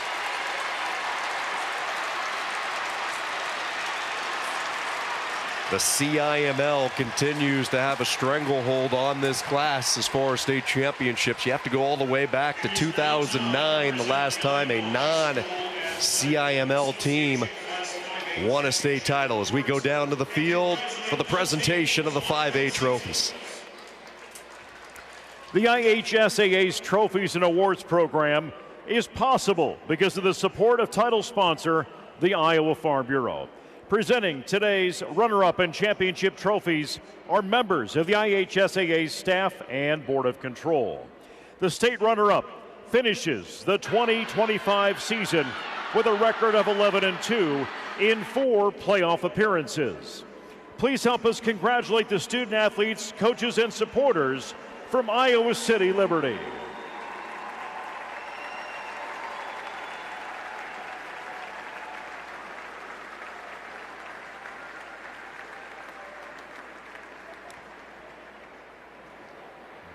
The CIML continues to have a stranglehold on this class as far as state championships. You have to go all the way back to 2009, the last time a non-CIML team won a state title, as we go down to the field for the presentation of the 5A trophies. The IHSAA's Trophies and Awards program is possible because of the support of title sponsor, the Iowa Farm Bureau. Presenting today's runner-up and championship trophies are members of the IHSAA staff and Board of Control. The state runner-up finishes the 2025 season with a record of 11-2 in 4 playoff appearances. Please help us congratulate the student athletes, coaches, and supporters from Iowa City Liberty.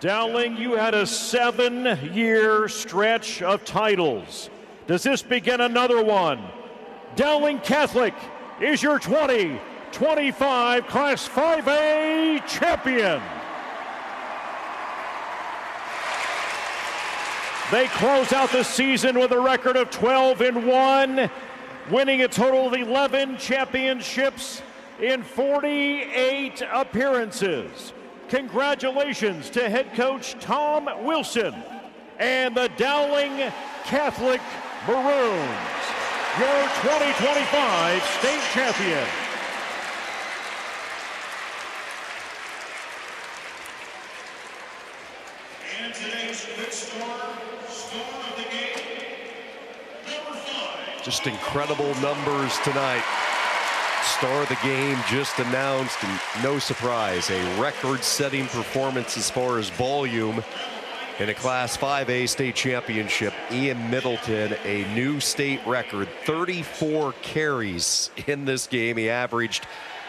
Dowling, you had a 7-year stretch of titles. Does this begin another one? Dowling Catholic is your 2025 Class 5A champion. They close out the season with a record of 12-1, winning a total of 11 championships in 48 appearances. Congratulations to head coach Tom Wilson and the Dowling Catholic Maroons, your 2025 state champion. And today's quick star of the game, number 5. Just incredible numbers tonight. Star of the game just announced, and no surprise, a record-setting performance as far as volume in a Class 5A state championship. Ian Middleton, a new state record, 34 carries in this game. He averaged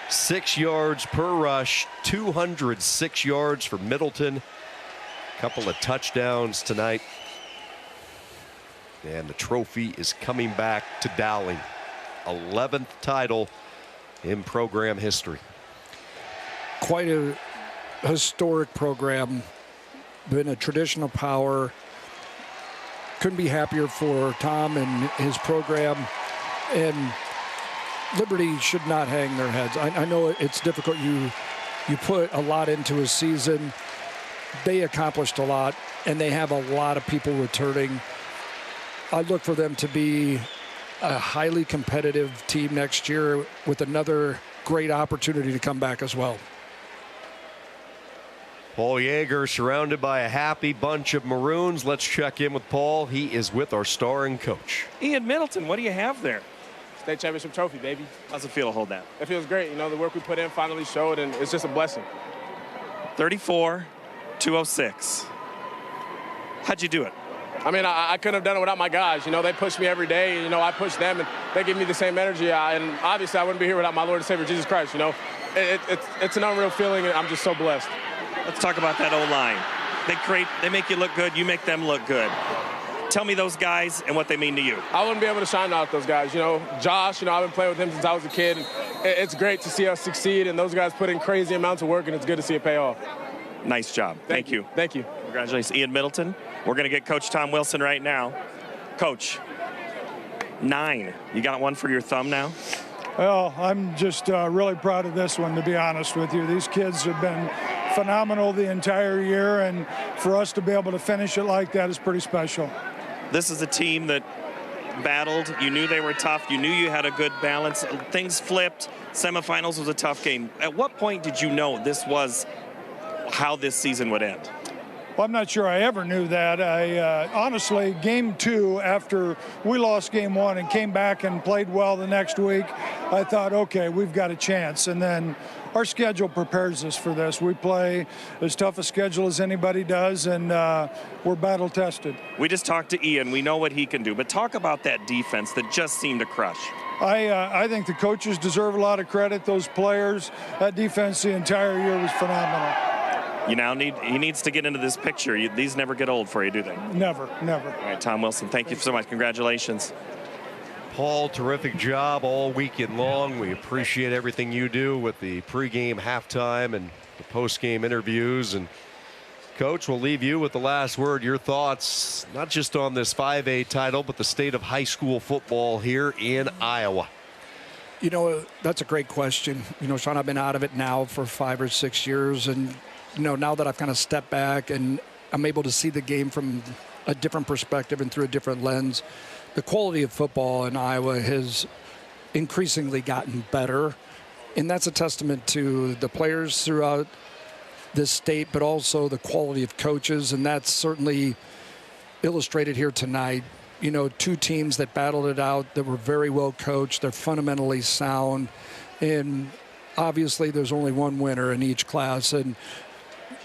6 yards per rush, 206 yards for Middleton. A couple of touchdowns tonight. And the trophy is coming back to Dowling. 11th title in program history. Quite a historic program, been a traditional power. Couldn't be happier for Tom and his program, and Liberty should not hang their heads. I know it's difficult. You put a lot into a season. They accomplished a lot, and they have a lot of people returning. I look for them to be a highly competitive team next year with another great opportunity to come back as well. Paul Yeager surrounded by a happy bunch of Maroons. Let's check in with Paul. He is with our starring coach. Ian Middleton, what do you have there? State championship trophy, baby. How's it feel to hold that? It feels great. You know, the work we put in finally showed, and it's just a blessing. 34, 206. How'd you do it? I mean, I couldn't have done it without my guys. You know, they push me every day. You know, I push them, and they give me the same energy. And obviously, I wouldn't be here without my Lord and Savior, Jesus Christ. You know, it's an unreal feeling, and I'm just so blessed. Let's talk about that O-line. They make you look good. You make them look good. Tell me those guys and what they mean to you. I wouldn't be able to shine out those guys. You know, Josh, you know, I've been playing with him since I was a kid. It's great to see us succeed, and those guys put in crazy amounts of work, and it's good to see it pay off. Nice job. Thank you. Thank you. Congratulations, Ian Middleton. We're going to get Coach Tom Wilson right now. Coach, 9. You got one for your thumb now? Well, I'm just really proud of this one, to be honest with you. These kids have been phenomenal the entire year, and for us to be able to finish it like that is pretty special. This is a team that battled. You knew they were tough. You knew you had a good balance. Things flipped. Semifinals was a tough game. At what point did you know this was how this season would end? Well, I'm not sure I ever knew that. Honestly, game 2, after we lost game 1 and came back and played well the next week, I thought, okay, we've got a chance. And then our schedule prepares us for this. We play as tough a schedule as anybody does, and we're battle tested. We just talked to Ian. We know what he can do. But talk about that defense that just seemed to crush. I think the coaches deserve a lot of credit. Those players, that defense the entire year was phenomenal. He needs to get into this picture. These never get old for you, do they? Never, never. All right, Tom Wilson, thank you so much. Congratulations. Paul, terrific job all weekend long. We appreciate everything you do with the pregame, halftime, and the postgame interviews. And Coach, we'll leave you with the last word. Your thoughts, not just on this 5A title, but the state of high school football here in Iowa. You know, that's a great question. You know, Sean, I've been out of it now for 5 or 6 years, and you know, now that I've kind of stepped back and I'm able to see the game from a different perspective and through a different lens, the quality of football in Iowa has increasingly gotten better. And that's a testament to the players throughout this state, but also the quality of coaches. And that's certainly illustrated here tonight. You know, 2 teams that battled it out, that were very well coached. They're fundamentally sound. And obviously there's only one winner in each class. And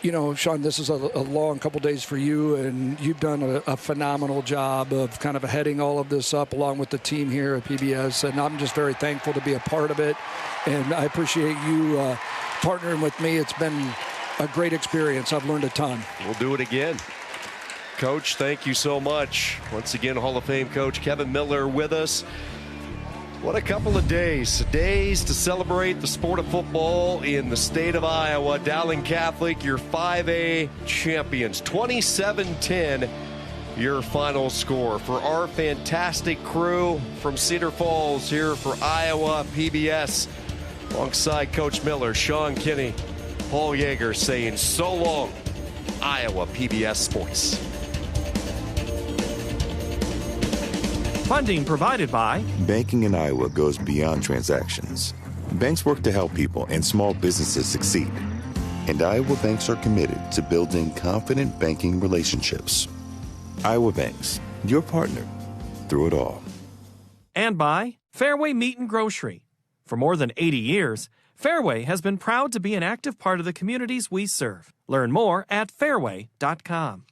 you know, Sean, this is a long couple days for you, and you've done a phenomenal job of kind of heading all of this up along with the team here at PBS, and I'm just very thankful to be a part of it, and I appreciate you partnering with me. It's been a great experience. I've learned a ton. We'll do it again. Coach, thank you so much. Once again, Hall of Fame coach Kevin Miller with us. What a couple of days to celebrate the sport of football in the state of Iowa. Dowling Catholic, your 5A champions, 27-10, your final score. For our fantastic crew from Cedar Falls here for Iowa PBS, alongside Coach Miller, Sean Kinney, Paul Yeager saying so long, Iowa PBS Sports. Funding provided by Banking in Iowa goes beyond transactions. Banks work to help people and small businesses succeed. And Iowa banks are committed to building confident banking relationships. Iowa Banks, your partner through it all. and by Fareway Meat and Grocery. For more than 80 years, Fareway has been proud to be an active part of the communities we serve. Learn more at fareway.com.